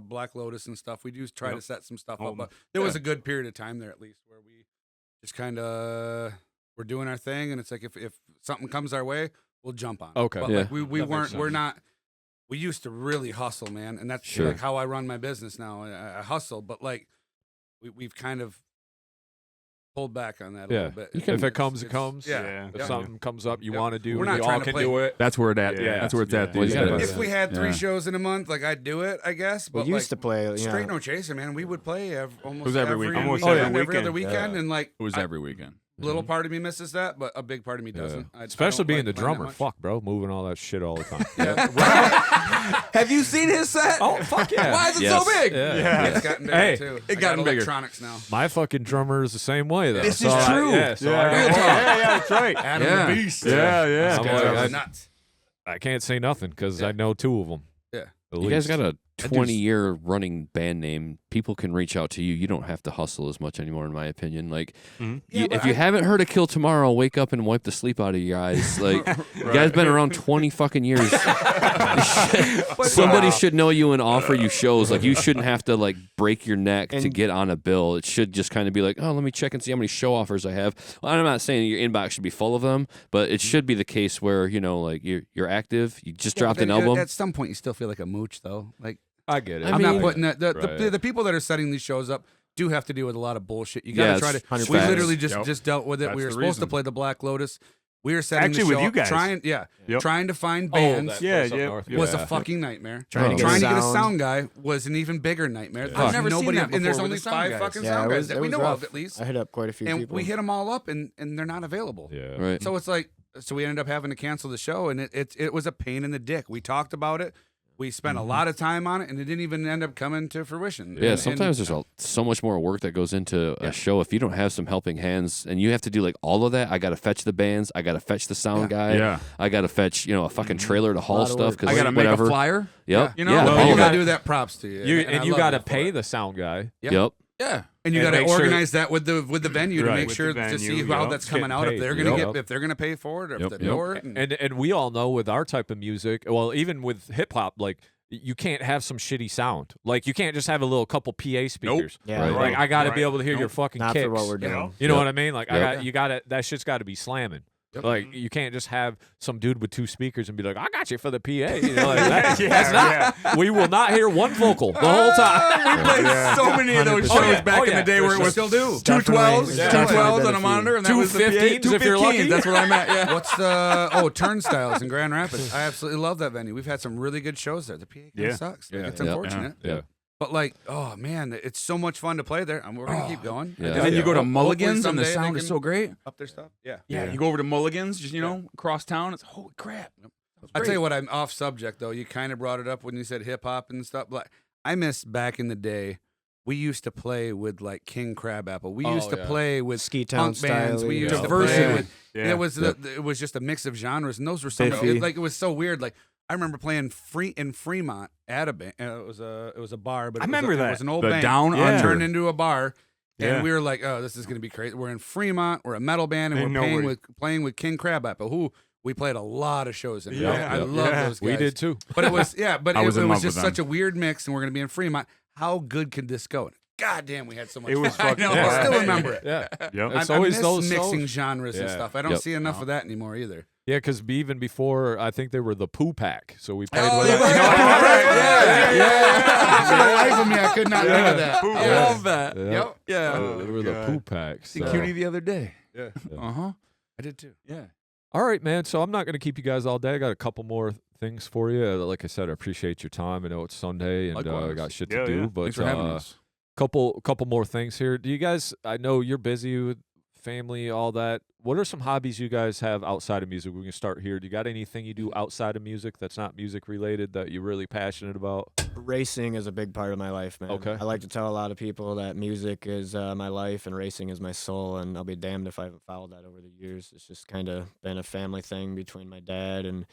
Black Lotus and stuff. We do try to set some stuff up, but there was a good period of time there at least where we just kind of we're doing our thing, and it's like if something comes our way, we'll jump on it. Okay. But Yeah. like we That makes we're sense. not. We used to really hustle, man, and that's Sure. like how I run my business now. I hustle, but like we've kind of pulled back on that a Yeah. little bit. You can- If it comes, it It's- comes. Yeah. If something comes up you want to do, We're not we trying all to can play- do it. That's where it at. Yeah. That's where it's at. Well, these you gotta- days. If we had 3 Yeah. shows in a month, like I'd do it, I guess. But we used to like, play. You straight know, no chaser, man. We would play almost was every weekend. Almost weekend, every every other weekend. weekend, Yeah. and like It was I- every weekend. little part of me misses that, but a big part of me Yeah. doesn't. I Especially don't being like the playing that drummer. much. Fuck, bro, moving all that shit all the time. Have you seen his set? Oh, fuck yeah. Why is it Yes. so big? Yeah. It's gotten bigger Hey, too. it I gotten got bigger. electronics now. My fucking drummer is the same way, though. This So is I- true. yeah, so I, Real talk. Yeah, that's right. Adam Yeah. the Beast. Yeah. I'm This like, guy's I- nuts. I can't say nothing because I know 2 of them. Yeah. You guys got a 20-year running band name. People can reach out to you. You don't have to hustle as much anymore, in my opinion. Like, if you haven't heard of Kill Tomorrow, wake up and wipe the sleep out of your eyes. Like, you guys been around 20 fucking years. Somebody should know you and offer you shows. Like, you shouldn't have to like break your neck to And- get on a bill. It should just kind of be like, oh, let me check and see how many show offers I have. Well, I'm not saying your inbox should be full of them, but it should be the case where like you're active. You just dropped an album. At some point, you still feel like a mooch, though. Like I get it. I I'm mean- not putting that. Right. The people that are setting these shows up do have to deal with a lot of bullshit. You Yeah, gotta try it's to. 100 We facts. literally Yep. just dealt with it. That's We were the supposed to reason. play the Black Lotus. We were setting Actually, the with show you up, guys. trying to find Oh, bands. that Yeah, place up yeah. north. Was a Yeah. fucking nightmare. Trying to Trying get to a get a sound. sound guy was an even bigger nightmare. Yeah. There's I've never seen nobody, that and there's before only with the sound 5 guys. fucking yeah, sound it guys was, that it we was know rough. of at least. I hit up quite a few And people. we hit them all up, and they're not available. Yeah. Right. So it's like, so we ended up having to cancel the show, and it was a pain in the dick. We talked about it. We spent a lot of time on it, and it didn't even end up coming to fruition. Yeah, And- sometimes there's so much more work that goes into a show. If you don't have some helping hands and you have to do like all of that, I got to fetch the bands, I got to fetch the sound guy, Yeah. I got to fetch a fucking trailer to haul lot of stuff. work. Cause I gotta make whatever. a flyer. Yep. You know? yeah, Well, all Well, you of gotta that. do that. Props to you. And you I got love to you for pay it. the sound guy. Yep. Yeah. And you and got to make sure- organize that with the venue to Right. make With sure the to see venue, how yep. that's It's coming getting out. paid, If they're gonna yep. if they're gonna pay for it, or Yep. if the Yep. door. And we all know with our type of music, well, even with hip hop, like you can't have some shitty sound. Like you can't just have a little couple PA speakers. Yeah, Right. Like I got to be Right. able to hear your fucking Not kicks. for what we're doing. know? You know Yep. what I mean? Like Yep. you got to that shit's got to be slamming. Like you can't just have some dude with 2 speakers and be like, "I got you for the PA." You know, like that, Yeah, that's not. We will not hear one vocal the whole time. We played so many of those 100%. shows Oh, yeah. back Oh, in yeah. the day where it For was Still do. 212s, Yeah. 212s on a Definitely. monitor, and that was the PA. 215s if you're lucky. 215s, that's what I'm at. Yeah. What's the Turnstiles in Grand Rapids? I absolutely love that venue. We've had some really good shows there. The PA kind of Yeah. sucks. Like, Yeah. it's Yep. unfortunate. Yeah. But like, oh man, it's so much fun to play there. And we're gonna keep going. Yeah. And then you go to Hopefully Mulligan's, and the someday they sound is can so great. up their stuff. Yeah. Yeah, you go over to Mulligan's, just across town. It's holy crap. I tell you what, I'm off subject though. You kind of brought it up when you said hip hop and stuff. Like, I miss back in the day. We used to play with like King Crabapple. We used to yeah. play with Ski Town punk bands. style, We yeah. used to Diversity. play with. Yeah. It was it was just a mix of genres, and those were some. Biffy. It was so weird. Like I remember playing in Fremont at a band. It was a bar, but I it was remember It that. was an old The band. Down It Under. turned into a bar. And Yeah. we were like, oh, this is going to be crazy. We're in Fremont. We're a metal band, and Ain't we're no playing with King Crabapple, who we played a lot of shows in. Yeah. I Yeah. love Yeah. those guys. We did too. But it was but I it was in was love just with them. such a weird mix, and we're going to be in Fremont. How good could this go? God damn, we had so much It fun. was fucking- I still remember it. Yeah. Yep. It's I always miss those mixing shows. genres and Yeah. stuff. I don't Yep. see enough of that anymore either. Yeah, because even before, I think they were the Poo Pack. So we played Oh, with yeah, that. yeah. For the life of me, I could not think of that. I love that. Yeah. Yep. Yeah. They were the Poo Pack. See So. Cutie the other day. Yeah. Uh-huh. I did too. Yeah. All right, man. So I'm not going to keep you guys all day. I got a couple more things for you. Like I said, I appreciate your time. I know it's Sunday and I Likewise. got shit to Yeah, do. yeah. But Thanks for having us. couple more things here. Do you guys? I know you're busy with family, all that. What are some hobbies you guys have outside of music? We can start here. Do you got anything you do outside of music that's not music related that you're really passionate about? Racing is a big part of my life, man. Okay. I like to tell a lot of people that music is my life and racing is my soul, and I'll be damned if I haven't followed that over the years. It's just kind of been a family thing between my dad and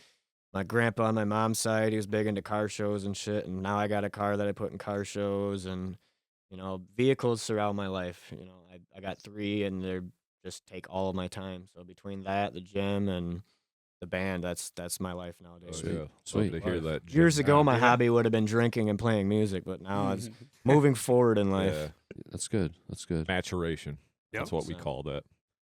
my grandpa on my mom's side. He was big into car shows and shit, and now I got a car that I put in car shows, and vehicles surround my life. I got 3, and they're just take all of my time. So between that, the gym, and the band, that's my life nowadays. Yeah. Sweet. Love to hear that. Years Jim. ago, my yeah. hobby would have been drinking and playing music, but now it's moving forward in life. Yeah. That's good. That's good. Maturation. Yep. That's what we So- call that.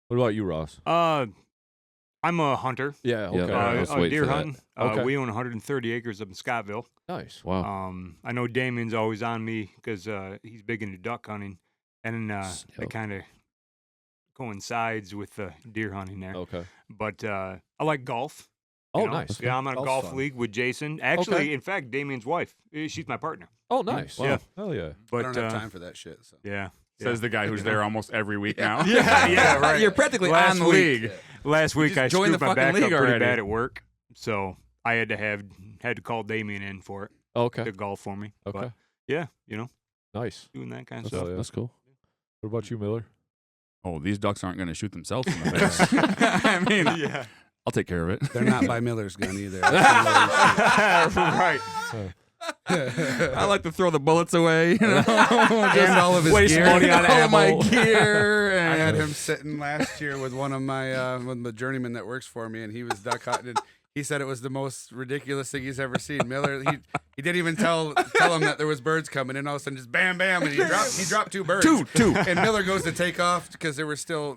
What about you, Ross? I'm a hunter. Yeah. Yep. Okay. I was waiting Deer for that. hunting. Okay. We own 130 acres up in Scottville. Nice. Wow. I know Damien's always on me because he's big into duck hunting, and it Yep. kind of coincides with the deer hunting there. Okay. But I like golf. Oh, you know? nice. Yeah, I'm in a Golf's golf fun. league with Jason. Actually, Okay. in fact, Damien's wife, she's my partner. Oh, nice. Yeah. Hell yeah. But I don't have time for that shit. So. yeah. Says the guy who's there almost every week now. Yeah, right. You're practically Last on the week. league. Last week just I joined screwed the my fucking back up league pretty already. bad at work, so I had to call Damien in for it Okay. to golf for me. Okay. But yeah, Nice. doing that kind of That's stuff. yeah. That's cool. What about you, Miller? Oh, these ducks aren't going to shoot themselves in the face. I mean, Yeah. I'll take care of it. They're not by Miller's gun either. Right. I like to throw the bullets away, just And all of his waste gear. money on all of my ammo. gear. I had And him sitting last year with one of my with the journeyman that works for me, and he was duck hunting. And he said it was the most ridiculous thing he's ever seen. Miller, he didn't even tell him that there was birds coming, and all of a sudden just bam, bam, and he dropped 2 birds. Two. And Miller goes to take off because they were still,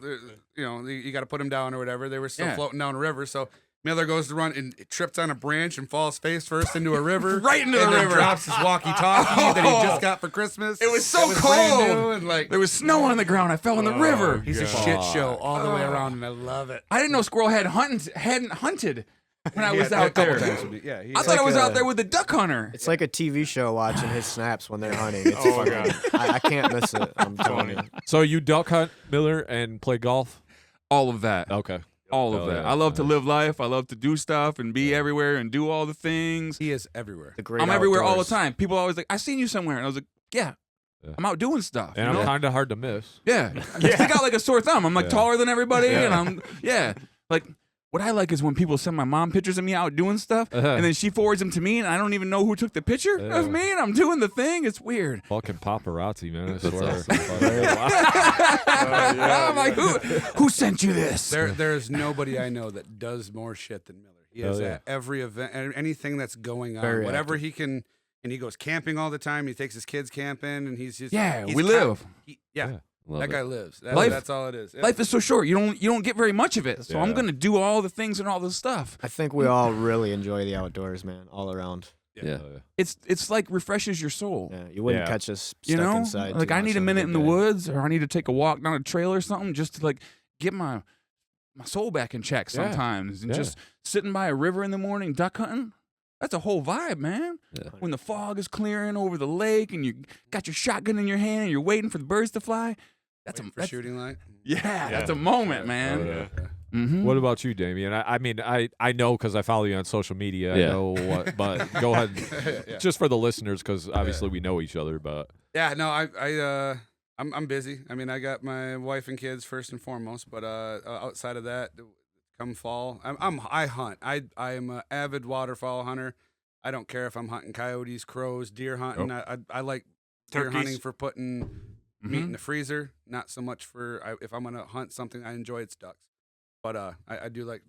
you got to put them down or whatever. They were still Yeah. floating down a river, so. Miller goes to run and trips on a branch and falls face first into a river. Right into and the then river. drops his walkie-talkie that he just got for Christmas. It was so brand cold. new, and like there was snow on the ground. I fell in the river. he's a shit show all the way around, and I love it. I didn't know squirrel hadn't hunted when I was Yeah, out a couple there. times with me. Yeah, I thought I was like out there with the duck hunter. It's like a TV show watching his snaps when they're hunting. It's Oh, fucking, I can't miss it. I'm telling you. So you duck hunt, Miller, and play golf? All of that. Okay. All of Oh, that. yeah. I love to Nice. live life. I love to do stuff and be everywhere and do all the things. he is everywhere. The great I'm everywhere all the outdoors. time. People always like, I seen you somewhere. And I was like, yeah. Yeah. I'm out doing stuff. And you know? I'm kind of hard to miss. Yeah. I stick out like a sore thumb. I'm like Yeah. taller than everybody. Yeah. And I'm, like, what I like is when people send my mom pictures of me out doing stuff, and then she forwards them to me, and I don't even know who took the picture Yeah. of me, and I'm doing the thing. It's weird. Fucking paparazzi, man. I That's swear. I'm like, who sent you this? There's nobody I know that does more shit than Miller. He is Hell yeah. at every event, anything that's going on, Very whatever he can, and he goes camping all the time. He takes his kids camping, and he's just Yeah, he's we live. Yeah, Love that it. guy lives. Life- That's all it is. Yeah. Life is so short. You don't get very much of it. So I'm Yeah. gonna do all the things and all the stuff. I think we all really enjoy the outdoors, man, all around. Yeah. It's like refreshes your soul. Yeah, you wouldn't Yeah. catch us stuck You know, inside. like too I much need a on minute good in the day. woods, or I need to take a walk down a trail or something, just to like get my soul back in check Yeah. sometimes, and Yeah. just sitting by a river in the morning duck hunting. That's a whole vibe, man. Yeah. When the fog is clearing over the lake, and you got your shotgun in your hand, and you're waiting for the birds to fly. That's Waiting a for that's, shooting light. yeah, that's a moment, man. Oh, yeah. Mm-hmm. What about you, Damien? I mean, I know because I follow you on social media. Yeah. I know what, but go ahead, Yeah. just for the listeners, because obviously we know each other. But Yeah, no, I'm busy. I mean, I got my wife and kids first and foremost, but outside of that, come fall, I hunt. I am an avid waterfowl hunter. I don't care if I'm hunting coyotes, crows, deer hunting. I like deer Turkeys. hunting for putting meat Mhm. in the freezer. Not so much for if I'm gonna hunt something I enjoy, it's ducks. But I do like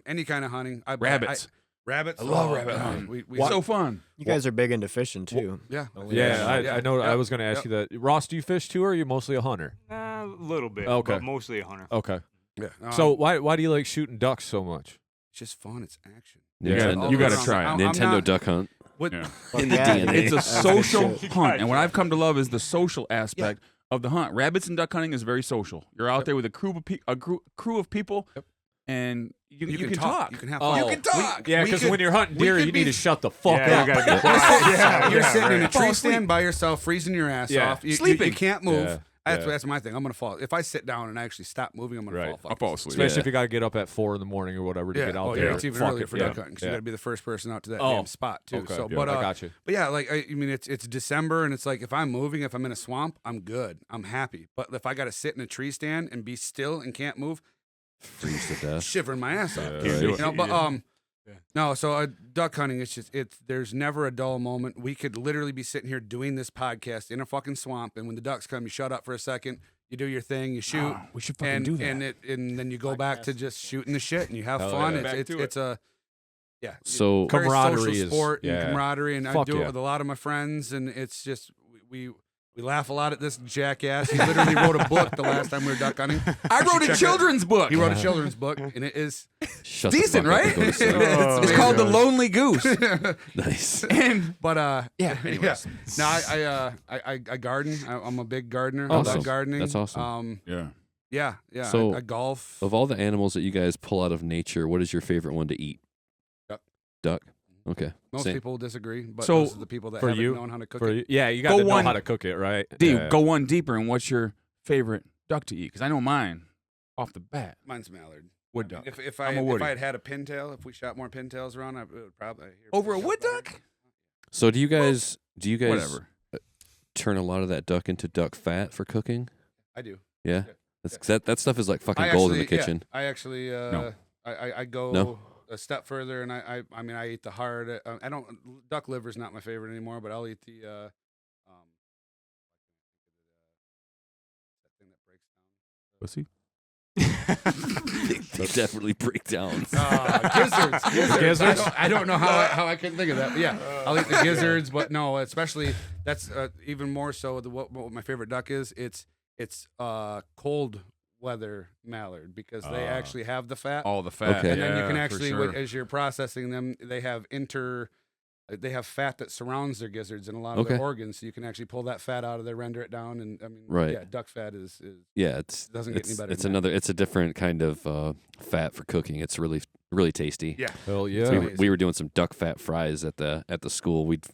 any kind of hunting. Rabbits. Rabbits. I love Oh, rabbit man. hunting. We So fun. You guys are big into fishing too. yeah. I know. I Yep. was going to ask you that. Ross, do you fish too, or are you mostly a hunter? A little bit. Okay. But mostly a hunter. Okay. Yeah. So why do you like shooting ducks so much? It's just fun. It's action. You Nintendo. gotta try it. I'm Nintendo not- duck hunt. What? Yeah. In the Yeah, DNA. It's a That's social shit. hunt, and what I've come to love is the social aspect of the hunt. Rabbits and duck hunting is very social. You're out there with a crew of people, and you can talk. You can have Oh, fun. You can talk. Yeah, We because could- when you're hunting we deer, could you be- need to shut the fuck Yeah, up. you gotta be You're quiet. sitting, Yeah, you're yeah, sitting in a right. tree Fall asleep. stand by yourself, freezing your ass Yeah. off. You Sleeping. can't move. Yeah, That's my thing. I'm gonna fall. If I sit down and actually stop moving, I'm gonna Right. fall. I'll fall asleep. Especially Yeah. if you got to get up at 4 a.m. or whatever to get out oh, there. yeah, it's even Fuck earlier it, for yeah. duck hunting. So Yeah. you got to be the first person out to that Oh, damn spot too. Okay, So, yeah, but I got you. But yeah, like I mean, it's December and it's like if I'm moving, if I'm in a swamp, I'm good. I'm happy. But if I got to sit in a tree stand and be still and can't move, Freeze to death. shivering my ass off. Yeah, Can't do it. You know, but Yeah. no. So duck hunting, it's there's never a dull moment. We could literally be sitting here doing this podcast in a fucking swamp, and when the ducks come, you shut up for a second, you do your thing, you shoot, Oh, we should fucking and do that. and then you go back to just shooting the shit, and you have Hell fun. yeah. Back It's to it's a yeah. So very Camaraderie social is- sport yeah. and camaraderie, and I Fuck do it yeah. with a lot of my friends, and it's just we laugh a lot at this jackass. He literally wrote a book the last time we were duck hunting. I wrote a check it. children's book. He wrote a children's book, and it is shut the Decent, fuck up right? and go to sleep. It's Oh, called The man. Lonely Goose. Nice. And But yeah, anyways. No, I garden. I'm a big gardener. I Awesome. love gardening. That's awesome. Yeah. Yeah. So- I golf. Of all the animals that you guys pull out of nature, what is your favorite one to eat? Duck. Duck. Okay. Most Same. people disagree, but So, those are the people that for haven't you- known how to cook For it. you, yeah, you got Go to know one- how to cook it, right? Dude, Yeah. go one deeper. And what's your favorite duck to eat? Because I know mine off the bat. Mine's mallard. Wood I mean, duck. If I'm a I woody. had a pintail, if we shot more pintails around, I would probably Over a wood duck? So do you guys Whatever. turn a lot of that duck into duck fat for cooking? I do. Yeah. That stuff is like fucking I gold in the actually- yeah, kitchen. I actually No. I go No? a step further, and I mean I eat the hard. I don't duck liver's not my favorite anymore, but I'll eat the that thing that breaks down. Pussy? They definitely break down. Gizzards. Gizzards? I don't know how I couldn't think of that. But yeah, I'll eat the gizzards, but no, especially that's even more so. What my favorite duck is, it's cold weather mallard because they actually have the fat. All the fat. Okay. And then you Yeah, can for actually, sure. as you're processing them, they have fat that surrounds their gizzards and a lot of their Okay. organs, so you can actually pull that fat out of there, render it down, and I mean, Right. yeah, duck fat is Yeah, it's Doesn't get any better It's than that. it's a different kind of fat for cooking. It's really tasty. yeah. Hell So yeah. we were doing some duck fat fries at the school. We'd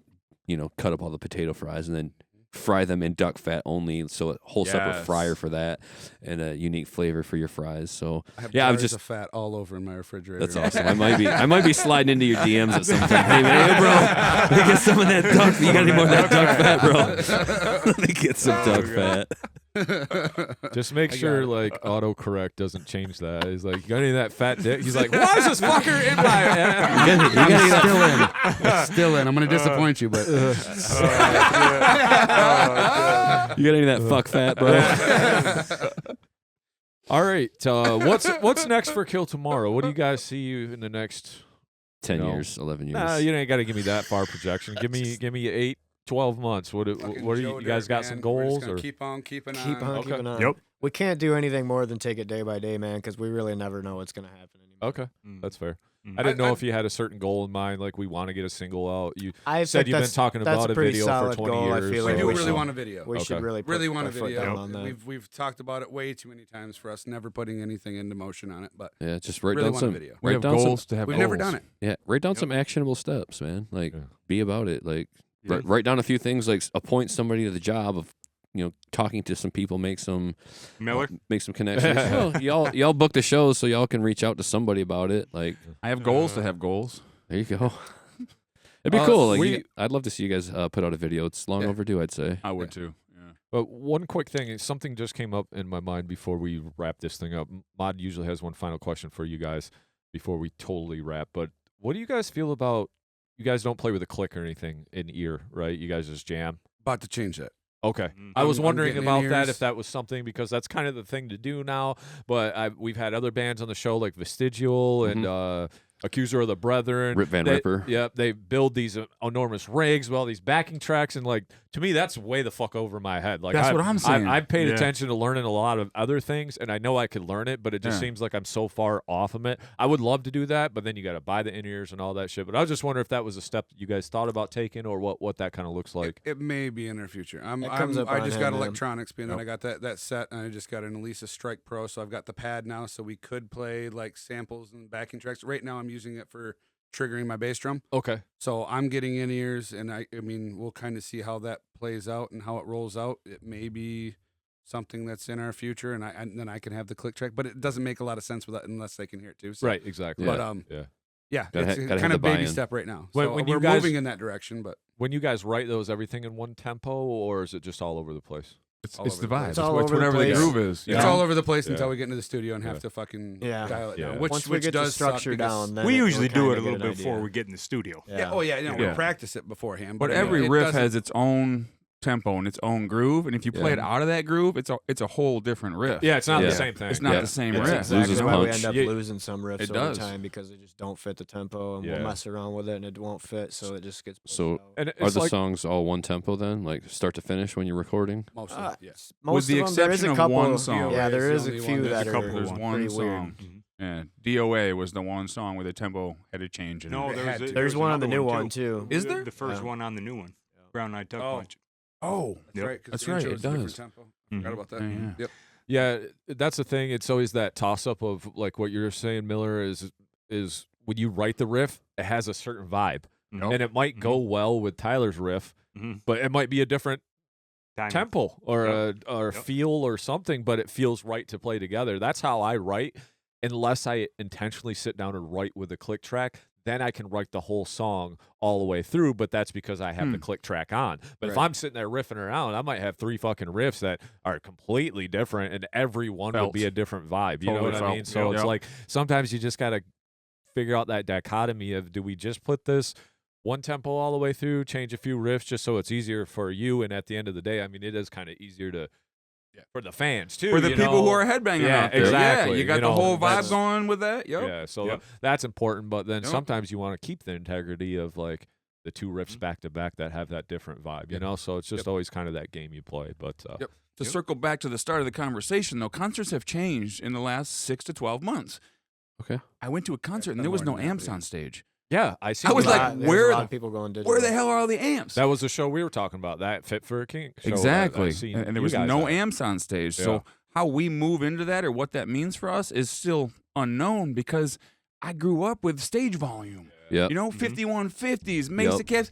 cut up all the potato fries and then fry them in duck fat only, so a whole separate Yes. fryer for that and a unique flavor for your fries. So I have Yeah, I'm jars just- of fat all over in my refrigerator. that's awesome. I might be sliding into your DMs at some point. Hey, man, hey, bro, let me get some of that duck. You got any more of that duck fat, bro? Let me get some duck fat. Just make I got sure it. like autocorrect doesn't change that. He's like, you got any of that fat dick? He's like, why is this fucker in my? I'm still in. I'm going to disappoint you, but You got any of that fuck fat, bro? All right. What's next for Kill Tomorrow? What do you guys see you in the next? 10 No. years, 11 years. Nah, you ain't got to give me that far projection. Give me 8, 12 months. What fucking are Joe you guys Dirt, got man. some We're just goals gonna or? keep on keeping on. Keep on Okay. keeping on. Yep. We can't do anything more than take it day by day, man, because we really never know what's gonna happen anymore. Okay, that's fair. Mm. I didn't know I- if you had a certain goal in mind, like we want to get a single out. You I said think you've been that's- talking that's about a a pretty video for solid 20 goal, I years. feel We like do we really should- want a video. We should Okay. really put Really want a our foot video. down on that. We've talked about it way too many times for us never putting anything into motion on it, but Yeah, just write really down want a some. video. We Write have down some. goals to have we've goals. never done it. Yeah, write down Yep. some actionable steps, man. Like, Yeah. be about it. Like, Yeah. write down a few things. Like, appoint somebody to the job of, talking to some people. Make some connections. Well, y'all book the shows so y'all can reach out to somebody about it. Like, I have goals to have goals. there you go. It'd be cool. Like, we- I'd love to see you guys put out a video. It's long Yeah. overdue, I'd say. I would too. Yeah. But one quick thing, something just came up in my mind before we wrap this thing up. Mod usually has one final question for you guys before we totally wrap. But what do you guys feel about? You guys don't play with a click or anything in ear, right? You guys just jam. About to change that. Okay. Mm. I was I'm wondering getting about in that, ears. if that was something, because that's kind of the thing to do now. But we've had other bands on the show like Vestigial and Accuser of the Brethren, Rip Van Ripper. Yep, they build these enormous rigs with all these backing tracks, and like to me, that's way the fuck over my head. Like That's what I'm saying. I've paid Yeah. attention to learning a lot of other things, and I know I could learn it, but it just Yeah. seems like I'm so far off of it. I would love to do that, but then you got to buy the in-ears and all that shit. But I was just wondering if that was a step that you guys thought about taking, or what that kind of looks like. It may be in our future. It comes up I on just him, got man. electronics, being that I got that set, and I just got an Elisa Strike Pro, so I've got the pad now, so we could play like samples and backing tracks. Right now, I'm using it for triggering my bass drum. Okay. So I'm getting in ears, and I mean, we'll kind of see how that plays out and how it rolls out. It may be something that's in our future, and then I can have the click track, but it doesn't make a lot of sense with that unless they can hear it too. So, Right. Exactly. But yeah. yeah, Gotta it's gotta have kind the of baby buy-in. step right now. When- So when you we're guys- moving in that direction, but When you guys write those, everything in one tempo, or is it just all over the place? It's all the over the vibe. place. It's, all over the whatever the place. groove is. you it's know? all over the place Yeah. until we get into the studio and have Yeah. to fucking Yeah. dial it Yeah. down. Once we which get the does suck structure because- down, then We we'll usually do kinda it a get little an bit before idea. we get in the studio. Yeah. Oh yeah. Yeah. We practice it beforehand, But it- every it riff doesn't- has its own tempo and its own groove, and if you play it Yeah. out of that groove, it's a whole different riff. Yeah, it's not Yeah. the same thing. It's not Yeah. the same It's riff. Exactly Loses why we punch. end up Yeah. losing some riffs It over does. time because they just don't fit the tempo, and Yeah. we'll mess around with it, and it won't fit, so it just gets pushed So- out. And Are it's the like, songs all one tempo then, like start to finish when you're recording? Most Uh, of it, yeah. Most the of them, there is exception a of couple, one song. Yeah, there It's is the a only few one. that There's a are couple. There's one pretty song. weird. Yeah, DOA was the one song where the tempo had to change. In No, it. there's had to. There's one on the another new one too. Is there? The first Yeah. one on the new one. Brown Eyed Tuck Oh. Punch. Oh, that's Yep. right. 'Cause That's the right, intro it is a different does. tempo. Mhm. Forgot about that. Yeah. Yep. yeah, that's the thing. It's always that toss up of like what you're saying, Miller, is when you write the riff, it has a certain vibe, Nope. and it might go well with Tyler's riff, Mhm. but it might be a different Timing. tempo or Yep. a Yep. feel or something, but it feels right to play together. That's how I write, unless I intentionally sit down and write with a click track. Then I can write the whole song all the way through, but that's because I have the click track on. But if Right. I'm sitting there riffing around, I might have 3 fucking riffs that are completely different, and every one would be Felt. a different vibe. You know Totally what I felt. mean? So it's Yep. like sometimes you just got to figure out that dichotomy of, do we just put this one tempo all the way through, change a few riffs just so it's easier for you, and at the end of the day, I mean, it is kind of easier to for the fans too. For the you people know? who are headbanging Yeah, out there. exactly. Yeah, you got You the know, whole that's- vibe going with that. Yep. Yeah, so Yep. that's important. But then Yep. sometimes you want to keep the integrity of like the 2 riffs back to back that have that different vibe, you know? So it's just always kind of that game you play. But Yep. To circle back to the start of the conversation, though, concerts have changed in the last 6 to 12 months. Okay. I went to a concert and been there was more no than that, amps yeah. on stage. yeah, I see. I was that. like, There's where a lot the- of people going digital. Where the hell are all the amps? That was the show we were talking about. That Fit for a King. Show Exactly. I've seen And there you was guys no at. amps on stage. Yeah. So how we move into that or what that means for us is still unknown because I grew up with stage volume. Yeah. You know, 5150s, Mesa Yep. Caps.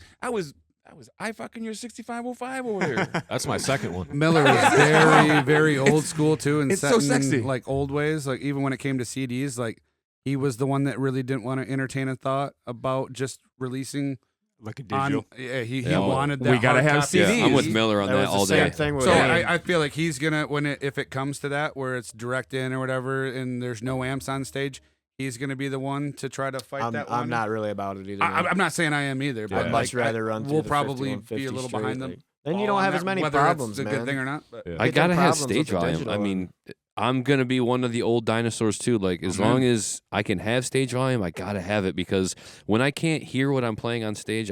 I fucking your 6505 over here. That's my second one. Miller was very, very old school too, and It's so set in, sexy. like old ways. Like even when it came to CDs, like he was the one that really didn't want to entertain a thought about just releasing Like a on. digital. Yeah, he Yeah, well, wanted we that. gotta hard have copy. CDs. Yeah, I'm with Miller on That that was the all same day. thing with So me. I feel like he's gonna if it comes to that where it's direct in or whatever, and there's no amps on stage, he's gonna be the one to try to fight that one. I'm not really about it either. I'm not saying I am either, but I'd much like, rather run. We'll through the probably 5150 be a little straight, behind them. like- Then you all don't on have that, as many whether problems, it's a man. good thing or not. But Yeah. I Get gotta them have problems with stage the volume. digital I one. mean, I'm gonna be one of the old dinosaurs too. Like as long as I can have stage volume, I gotta have it because when I can't hear what I'm playing on stage,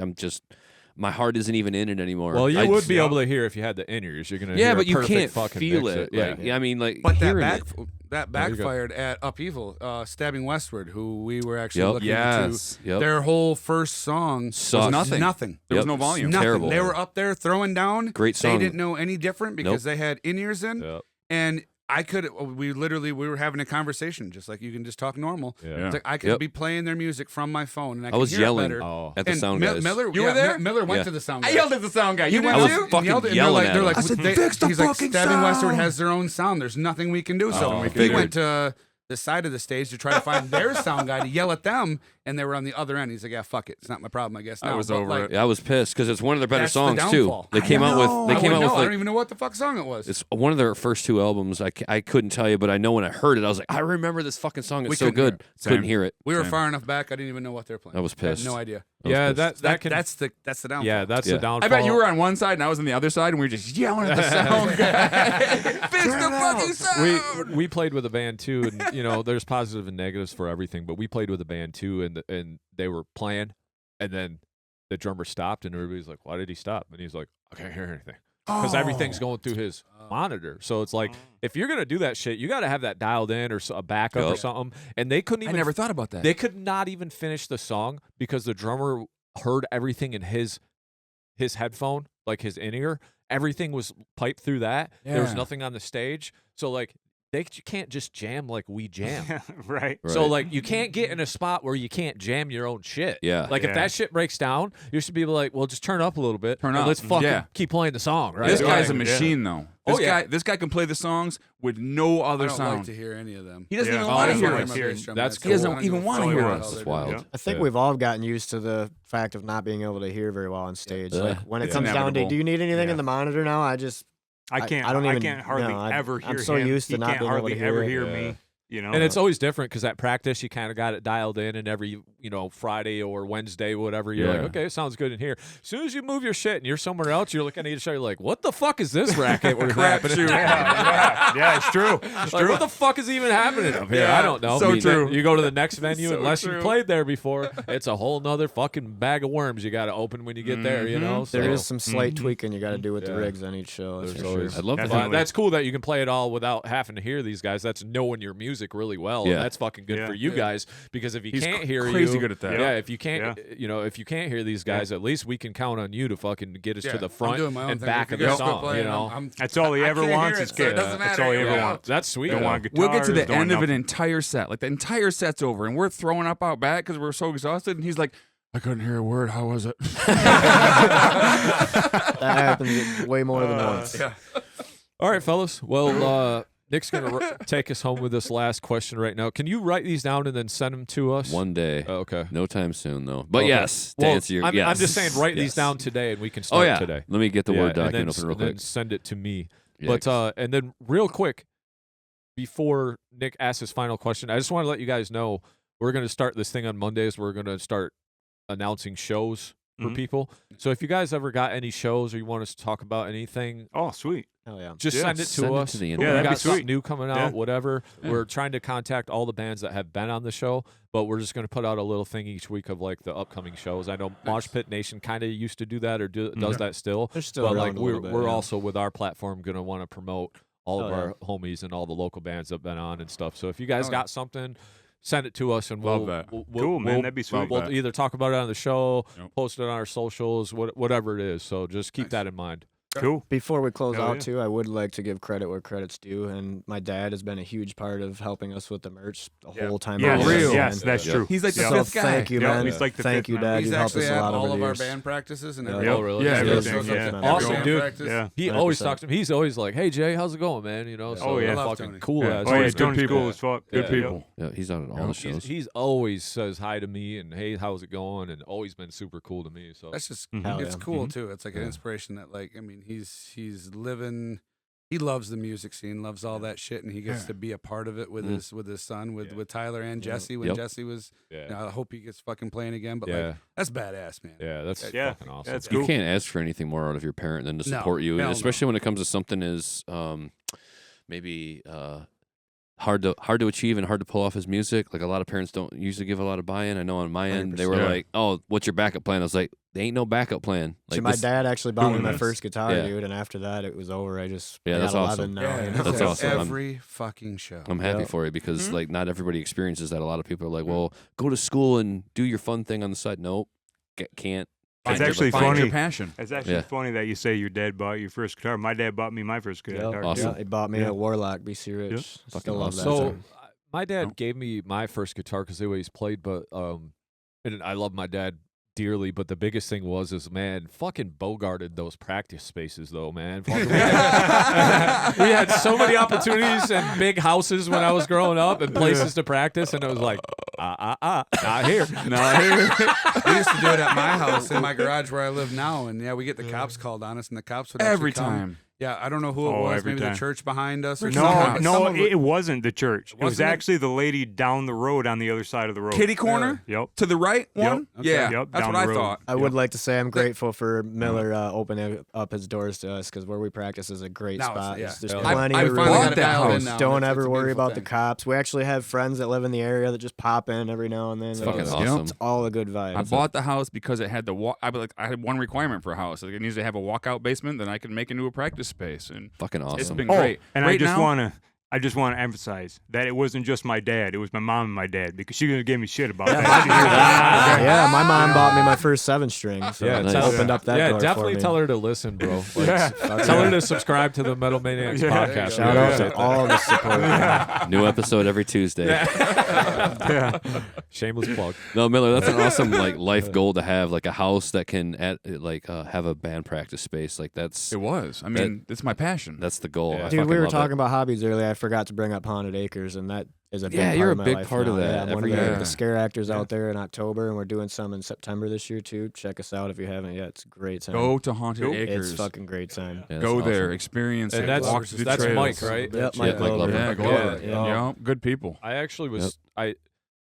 my heart isn't even in it anymore. Well, you I would just- be able to hear if you had the in-ears. You're gonna Yeah, hear but a you perfect can't fucking feel mix it. Yeah. Like, I mean, like But that hearing back it. that There you go. backfired at Upheaval, Stabbing Westward, who we were actually Yep. looking Yes. Yep. Their whole first song Sucked. was nothing. nothing. There was Yep. no volume. Nothing. Terrible. They were up there throwing down. Great They song. didn't know any different because they had in-ears in. Yep. And we were having a conversation just like you can just talk normal. Yeah. It's like I could Yep. be playing their music from my phone and I I could was hear it yelling better. Oh. at the And sound guys. Miller, You were there? Miller went Yeah. to the sound I guy. yelled at the sound guy. You went did I to- was too? fucking yelled at- yelling they're at like, him. they're I said, like, "Fix the he's like, fucking Stabbing Westward sound." has their own sound. There's nothing we can do. So Oh, we figured. went to the side of the stage to try to find their sound guy to yell at them, and they were on the other end. He's like, yeah, fuck it. It's not my problem, I guess. I Now. was But, over like, it. Yeah, I was pissed because it's one of their better That's the songs too. downfall. They came out with I with don't like even know what the fuck song it was. it's one of their first 2 albums. I couldn't tell you, but I know when I heard it, I was like, I remember this fucking song. It's We so couldn't hear good. it. Couldn't Same. hear it. We were Same. far enough back. I didn't even know what they were playing. I was I had pissed. no idea. I was Yeah, pissed. that can. That's the downfall. Yeah, that's Yeah. the downfall. I bet you were on one side and I was on the other side and we were just yelling at the sound guy. Fix the fucking sound. We played with a band too, and there's positive and negatives for everything. But we played with a band too, and and they were playing, and then the drummer stopped, and everybody's like, "Why did he stop?" And he's like, "I can't hear anything." Because everything's going through his monitor. So it's like, if you're going to do that shit, you got to have that dialed in or a backup or something. And they couldn't even. I never thought about that. They could not even finish the song because the drummer heard everything in his headphone, like his in-ear. Everything was piped through that. There was nothing on the stage. So, like, you can't just jam like we jam. Right. So, like, you can't get in a spot where you can't jam your own shit. Yeah. Like, if that shit breaks down, you should be like, well, just turn up a little bit. Turn and up. let's fucking keep playing the song, right? This guy's a Yeah. machine, though. This guy can play the songs with no I other don't sound. like to hear any of them. He doesn't Yeah. even Oh, want to that's hear what us. I'm hearing. That's He doesn't cool. even want to Oh, hear yeah. us. That's wild. Yeah. I think Yeah. we've all gotten used to the fact of not being able to hear very well on stage. Yeah. Like when it Yeah. comes down to, Inevitable. do you need anything Yeah. in the monitor now? I can't. I don't even. I can't hardly no, ever hear I'm so him. used to He not can't being able hardly to hear ever it. hear Yeah. me. You know. And it's always different because at practice you kind of got it dialed in, and every Friday or Wednesday, whatever, you're like, Yeah. okay, it sounds good in here. As soon as you move your shit and you're somewhere else, you're looking at each other, you're like, what the fuck is this racket? What's happening? yeah, it's true. It's Like, true. what the fuck is even happening up here? Yeah, I don't know. so I mean, true. You go to the next venue, So unless true. you played there before, it's a whole nother fucking bag of worms you got to open when you get there. You know, There So- is some slight tweaking you got to do with the Yeah. rigs on each show. That's There's for always- sure. I'd love to. Definitely. But that's cool that you can play it all without having to hear these guys. That's knowing your music really well. Yeah. And that's fucking good Yeah. for you guys, because if you He's can't hear crazy you, good at that. Yeah, if you can't, Yeah. if you can't hear these guys, at least we can count on you to fucking get us Yeah, to the I'm front doing my own and thing. back If of you the guys quit song. playing, You know, I'm- That's all he I ever can't hear wants it, is so it kids. doesn't That's all he matter. ever Yeah. wants. that's sweet. Don't though. want We'll get to guitars, the don't end of want an entire set. Like the entire set's over, and we're throwing up out back because we're so exhausted. And he's like, I couldn't hear a word. How was it? That happens way more than once. All right, fellas. Well, Nick's gonna take us home with this last question right now. Can you write these down and then send them to us? One day. Oh, okay. No time soon, though. But Okay. yes, to Well, answer your I'm, yes. I'm just saying, write these Yes. down today, and we can Oh start yeah. today. Let me get the Yeah, Word and then document s- open real and then quick. send it to me. Yeah, But and then real quick, before Nick asks his final question, I just want to let you guys know we're going to start this thing on Mondays. We're going to start announcing shows for Mhm. people. So if you guys ever got any shows or you want us to talk about anything, Oh, sweet. Hell yeah. just Yeah, send it to send it us. to the We internet. Yeah, that'd got be something sweet. new coming out, Yeah. whatever. Yeah. We're trying to contact all the bands that have been on the show, but we're just going to put out a little thing each week of like the upcoming shows. I know Mosh Pit Nation kind of used to do that or does that still. They're still But around like a little bit, we're yeah. also with our platform going to want to promote all of Oh, yeah. our homies and all the local bands that have been on and stuff. So if you guys Oh, got something, send it to us and Love we'll, that. we'll Cool, man. we'll- That'd be sweet. We'll either talk about it on the show, Yep. post it on our socials, whatever it is. So just keep Nice. that in mind. Cool. Before we close Hell out, yeah. too, I would like to give credit where credit's due. And my dad has been a huge part of helping us with the merch the Yeah. whole time. Yeah, I was real. there, Yes, man. that's Yeah. true. He's like the Yeah. So fifth guy. thank you, Yeah, man. he's like the Thank fifth you, man. Dad. He's You've helped us actually a at lot all over of the our years. band practices and Yeah. everything. Oh, really? Yeah, Yeah, everything, shows up yeah. at the Awesome, band dude. practice. Yeah. He always 100%. talks to him. He's always like, "Hey Jay, how's it going, man?" You know, Yeah. so Oh, yeah. they're I love fucking Tony. cool Yeah. as. Oh, yeah. Good Tony's people. cool as fuck. Good Yeah. people. Yeah, he's on all the shows. He's always says hi to me and hey, how's it going? And always been super cool to me. So That's just Mhm. Hell it's yeah. cool too. It's like an Yeah. inspiration that like I mean he's living. He loves the music scene, loves all that shit, and he gets Yeah. to be a part of it with his son, with Tyler and Yeah. Jesse. When Yep. Jesse was, yeah, you know, I hope he gets fucking playing again. But yeah, like that's badass, man. yeah. That's Yeah. fucking awesome. That's You cool. can't ask for anything more out of your parent than to No, support you, hell no. especially when it comes to something as maybe hard to achieve and hard to pull off his music. Like a lot of parents don't usually give a lot of buy-in. I know on my end they were 100%. like, "Oh, what's your backup plan?" I was like, "There ain't no backup plan." See, Like my this- dad actually bought me doing my this. first guitar, Yeah. dude, and after that, it was over. I just Yeah, I that's got 11 awesome. now. Yeah, you know? That's awesome. I'm- Every fucking show. I'm happy Yeah. for you because Mhm. like not everybody experiences that. A lot of people are like, "Well, go to school and do your fun thing on the side." Nope, can't. It's Find your- actually Find funny. your passion. It's actually Yeah. funny that you say your dad bought your first guitar. My dad bought me my first guitar. Yeah. too. Awesome. Yeah, he bought me Yeah. a Warlock BC Rich. Yeah. Fucking Still love that. awesome. So thing. my dad Oh. gave me my first guitar because they always played, but and I love my dad dearly, but the biggest thing was man, fucking bogarted those practice spaces though, man. Fucking- we had so many opportunities and big houses when I was growing up and places to practice, and it was like, not here. Not here. We used to do it at my house in my garage where I live now, and yeah, we get the cops called on us, and the cops would Every actually come, time. Yeah, I don't know who it Oh, was. every Maybe time. the church behind us or No, something. no, Someone it wasn't the church. It was Wasn't it? actually the lady down the road on the other side of the road. Kitty corner Yep. to the right one. Okay. Yeah, Yep, that's down what the I road. thought. I would like to say I'm grateful for Miller opening up his doors to us because where we practice is a great No, it's- spot. yeah. There's I plenty I of finally room. got it dialed in now. Don't It's ever a worry beautiful about the thing. cops. We actually have friends that live in the area that just pop in every now and then. It's and fucking it's, awesome. it's all a good vibe. I bought the house because it had the walk. I had one requirement for a house. Like it needs to have a walkout basement. Then I can make into a practice space, and Fucking awesome. it's been Oh, great. and right I just now, want to emphasize that it wasn't just my dad. It was my mom and my dad because she gonna give me shit about that. Yeah, my mom bought me my first 7-string. So Yeah, it nice. opened up that yeah, door definitely for me. tell her to listen, bro. Like, Yeah. Tell her to subscribe to the Metal Maniacs Yeah. podcast. Shout We out appreciate to all the support. New episode every Tuesday. Yeah. Shameless plug. No, Miller, that's an awesome like life goal to have, like a house that can have a band practice space. Like that's it was. I mean, it's my passion. that's the goal. Yeah. I Dude, fucking we were love talking it. about hobbies earlier. I forgot to bring up Haunted Acres, and that is a big Yeah, part you're of a my big life part of now. that Yeah, I'm one every of year. the scare actors Yeah. out there in October, and we're doing some in September this year too. Check us out if you haven't yet. It's a great time. Go to Haunted Nope. Acres. It's fucking great time. Yeah, that's Go awesome. there, experience And it, that's walk the that's trails. Mike, right? Yep, Yeah, Mike Mike Glover. Glover. Yeah, Yeah, Glover. yeah. Yeah, good people. I actually was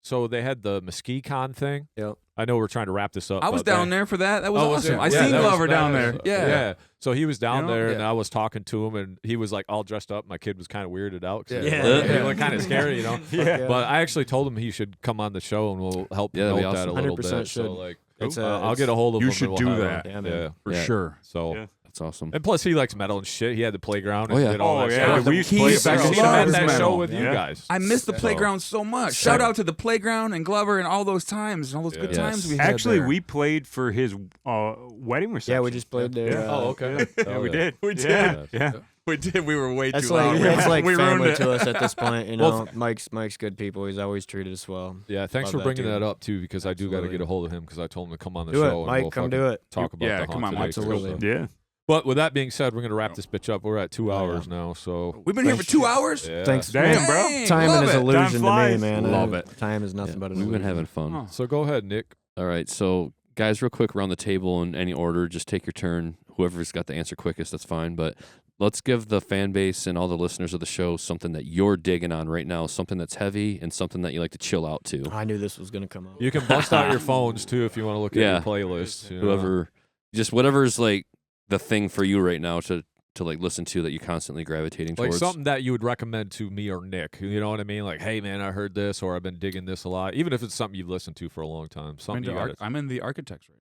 so they had the Muskegon thing. Yep. I know we're trying to wrap this up. I was but down there for that. That was Oh, was awesome. it? I Yeah, seen that was Glover down badass. there. Yeah. So he was down You know? there, and Yeah. I was talking to him, and he was like all dressed up. My kid was kind of weirded out. 'Cause Yeah. he looked kind of scary, you know. Yeah. But I actually told him he should come on the show, and we'll help Yeah, that'd be promote that a awesome. little 100% bit. So should. like, It's I'll get a hold of You him. should and do we'll have that. him. Yeah, man. For Yeah. sure. So. Yeah. That's awesome. And plus, he likes metal and shit. He had the playground. Oh, and yeah. did all Oh, that yeah, stuff. we used to He play loves back I in should have had loves that metal. show with you Yeah. guys. I missed the So- playground so much. Shout out to the playground and Glover and all those times and all those good Yeah. times we had Actually, there. we played for his wedding reception. Yeah, we just played there. Yeah. Oh, okay. Yeah, Oh, we yeah. did. We did. Yeah. Yeah. We did. We were way That's too like loud. it's like we ruined family it. to us at this point. You know, Well, Mike's good people. He's always treated us well. Yeah, thanks Love for that bringing dude. that up too, because I do got to Absolutely. get a hold of him because I told him to come on the Do show. it, and Mike. we'll Come fucking do it. Talk about Yeah, the come on, haunted Mike. acres. Absolutely. Yeah. But with that being said, we're gonna wrap this bitch up. We're at 2 Oh, yeah. hours now, so We've been here for 2 hours. yeah. Thanks. Damn, bro. Dang, Time love is it. illusion to me, flies. man. Love it. Time is nothing but an We've been illusion. having fun. Huh. So go ahead, Nick. All right, so guys, real quick around the table in any order, just take your turn. Whoever's got the answer quickest, that's fine. But let's give the fan base and all the listeners of the show something that you're digging on right now, something that's heavy and something that you like to chill out to. I knew this was gonna come up. You can bust out your phones too if you want to look at Yeah. your playlist. you know. Whoever, just whatever's like the thing for you right now to like listen to that you're constantly gravitating like towards. something that you would recommend to me or Nick. You know what I mean? Like, hey man, I heard this, or I've been digging this a lot. Even if it's something you've listened to for a long time. Something you got. I'm in the Architects right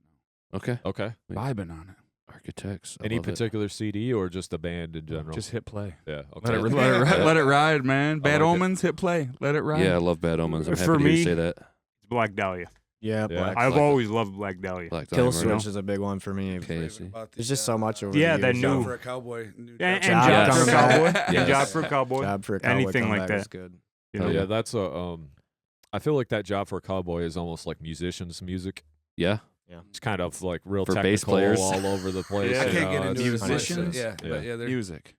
Okay, Okay. Vibing on it. Architects. I Any love it. particular CD or just the band in general? Just hit play. yeah. Let Okay. let it ride, man. Bad like it. Omens, hit play. Let it ride. Yeah, I love Bad Omens. I'm For happy to hear me- you say that. Black Dahlia. Yeah, Yeah. Black. I've Black- always loved Black Dahlia. Black Kill Diamond, right Switch is a big one for me. Okay, I see. There's just so much over Yeah, the that years. new- Job for a Cowboy. New And job. Job Job for a for a Cowboy. Yes. And Job for a Cowboy. Job for a Cowboy Anything like comeback that. is good. You know? Yeah, that's a I feel like that Job for a Cowboy is almost like musicians' music. Yeah, It's kind of like real For technical bass players. all over the place. Yeah. I you can't know, get into it's- it. musicians. Yeah, Yeah. but yeah, they're Music.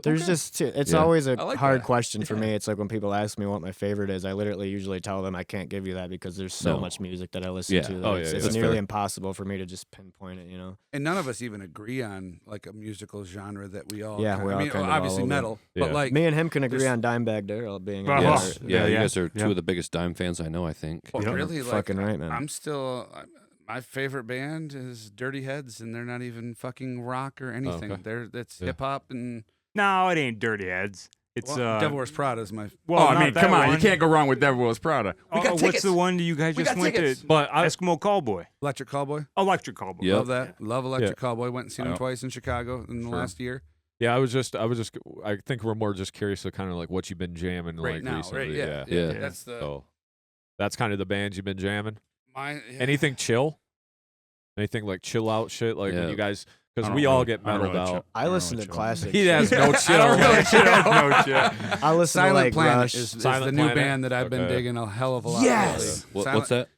There's just it's Yeah. always a I like hard that. question for me. It's like when people ask me what my favorite is, I literally usually tell them I can't give you that because there's so No. much music that I listen Yeah. to. That Oh, it's yeah, it's that's nearly fair. impossible for me to just pinpoint it. You know. and none of us even agree on like a musical genre that we all. Yeah, kinda, we I all mean, kind of all obviously over. metal, Yeah. but like Me and him can agree there's- on Dimebag Darrell being a Oh, yes, guitar. yeah. You yeah. guys are two Yeah. of the biggest Dime fans I know. I think. well, Yep. really like Fucking right, man. I'm still. My favorite band is Dirty Heads, and they're not even fucking rock or anything. okay. That's Yeah. hip hop and No, it ain't Dirty Heads. It's Devil Wears Prada is my. Well, Oh, I not mean, that come on. one. You can't go wrong with Devil Wears Prada. We got What's tickets. the one you guys We just got went tickets. to? But I, Eskimo Cowboy. Electric Cowboy. Electric Cowboy. Yep. Love that. Love Electric Yeah. Cowboy. Went and seen them Oh. twice in Chicago in the Sure. last year. yeah, I think we're more just curious of kind of like what you've been jamming Right like now, recently. right? Yeah. Yeah. That's the So that's kind of the bands you've been jamming. my. Yeah. Anything chill? Anything like chill out shit? Like when Yeah. you guys, because I don't we all really- get I don't metaled really out. chill. I listen to chill. classic. He shit. has no chill. I don't really chill. No chill. I listen to Silent like Planet Rush. is the Silent new Planet? band that I've been Okay. digging a hell of a lot. Yes! lately. What's that?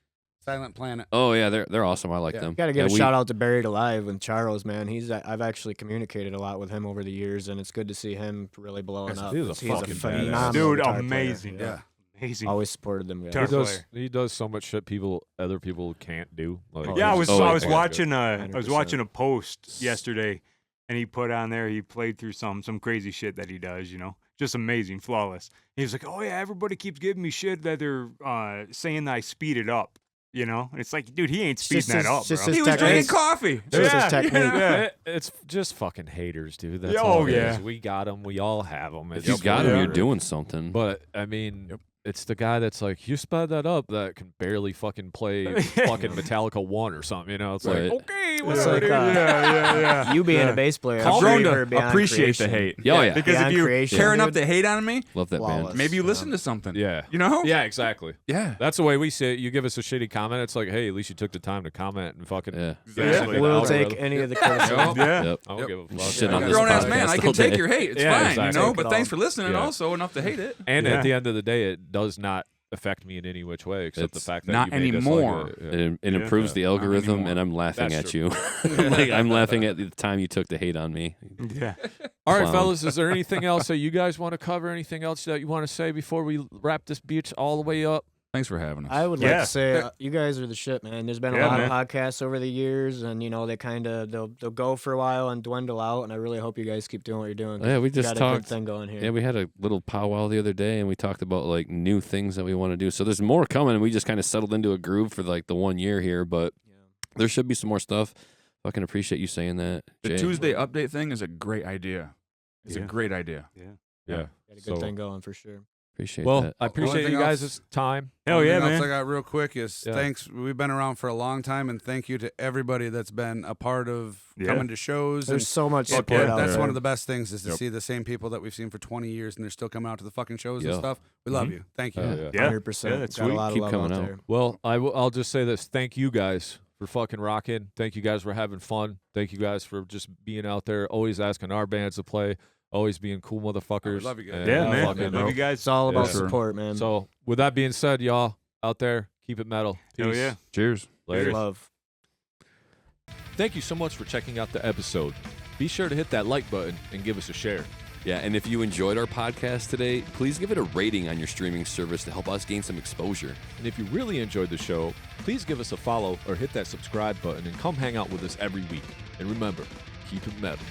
Silent Planet. Oh yeah, they're awesome. I like Yeah. them. Got to give Yeah, a shout out to Buried Alive with Charles, man. I've actually communicated a lot with him over the years, and it's good to see him really blowing up. He's a fucking badass. phenomenal Dude, guitar player. amazing. Yeah. Amazing. Always supported them guys. Guitar He does. player. He does so much shit other people can't do. Like, Oh, Yeah, I he's was so I was good. watching 100%. a post yesterday, and he put on there, he played through some crazy shit that he does, you know, just amazing, flawless. He was like, oh yeah, everybody keeps giving me shit that they're saying that I speed it up, you know, and it's like, dude, he ain't speeding that up, bro. He was drinking coffee. It's just his technique. Yeah. It's just fucking haters, dude. That's Yeah, all oh, it yeah. is. We got them. We all have them. If you got him, you're doing something. But I mean, it's the guy that's like, you sped that up, that can barely fucking play fucking Metallica 1 or something. You know, it's Right. like, okay, It's whatever. like, dude. yeah. You being a bass player, I've I'm grown sure to you're beyond appreciate the creation. hate. Yeah, yeah. Because if Beyond you creation, care enough dude. to hate on me, Love that band. Flawless. maybe you listen to something. Yeah. You know? Yeah, exactly. Yeah. That's the way we say it. You give us a shitty comment, it's like, hey, at least you took the time to comment and fucking. Yeah. get us into the We'll algorithm. take any of the criticism. Yeah. Yep. I don't give a fuck. Shit I'm on a this grown-ass podcast man. I all can take day. your hate. It's Yeah, fine, exactly. you know? Take But it thanks all. for listening Yeah. also enough to hate it. And Yeah. at the end of the day, it does not affect me in any which way except the It's fact that not you made us like anymore. It improves the algorithm, anymore. and I'm laughing That's at true. you. Like, I'm laughing at the time you took to hate on me. Yeah. All right, Clown. fellas, is there anything else that you guys want to cover? Anything else that you want to say before we wrap this bitch all the way up? Thanks for having us. I would like Yeah. to say you guys are the shit, man. There's been a Yeah, lot man. of podcasts over the years, and you know they kind of they'll go for a while and dwindle out. And I really hope you guys keep doing what you're doing. Yeah, we You just got a talked. good thing going here. Yeah, we had a little powwow the other day, and we talked about like new things that we want to do. So there's more coming. We just kind of settled into a groove for like the 1 year here, but there should be some more stuff. Fucking appreciate you saying that, The Jay. Tuesday update thing is a great idea. It's a Yeah. great idea. Yeah. Got a good thing going for sure. Appreciate Well, that. I appreciate thing you guys' else- time. Hell One yeah, thing else man. I got real quick is Yeah. thanks. We've been around for a long time, and thank you to everybody that's been a part of Yeah. coming to shows. There's And so much yeah, support out that's there. one of the best things is to Yep. see the same people that we've seen for 20 years, and they're still coming out to the fucking shows Yeah. and stuff. We love you. Thank you. Yeah. Yeah. 100%. Yeah, that's Got a sweet. lot of Keep love coming out out. there. Well, I'll just say this. Thank you guys for fucking rocking. Thank you guys for having fun. Thank you guys for just being out there, always asking our bands to play, always being cool motherfuckers. love you guys. and, Yeah, uh, man. fucking- Love you guys. It's all about Yeah. support, man. So, with that being said, y'all out there, keep it metal. Peace. Hell yeah. Cheers. Later. Love. Thank you so much for checking out the episode. Be sure to hit that like button and give us a share. Yeah, and if you enjoyed our podcast today, please give it a rating on your streaming service to help us gain some exposure. And if you really enjoyed the show, please give us a follow or hit that subscribe button and come hang out with us every week. And remember, keep it metal.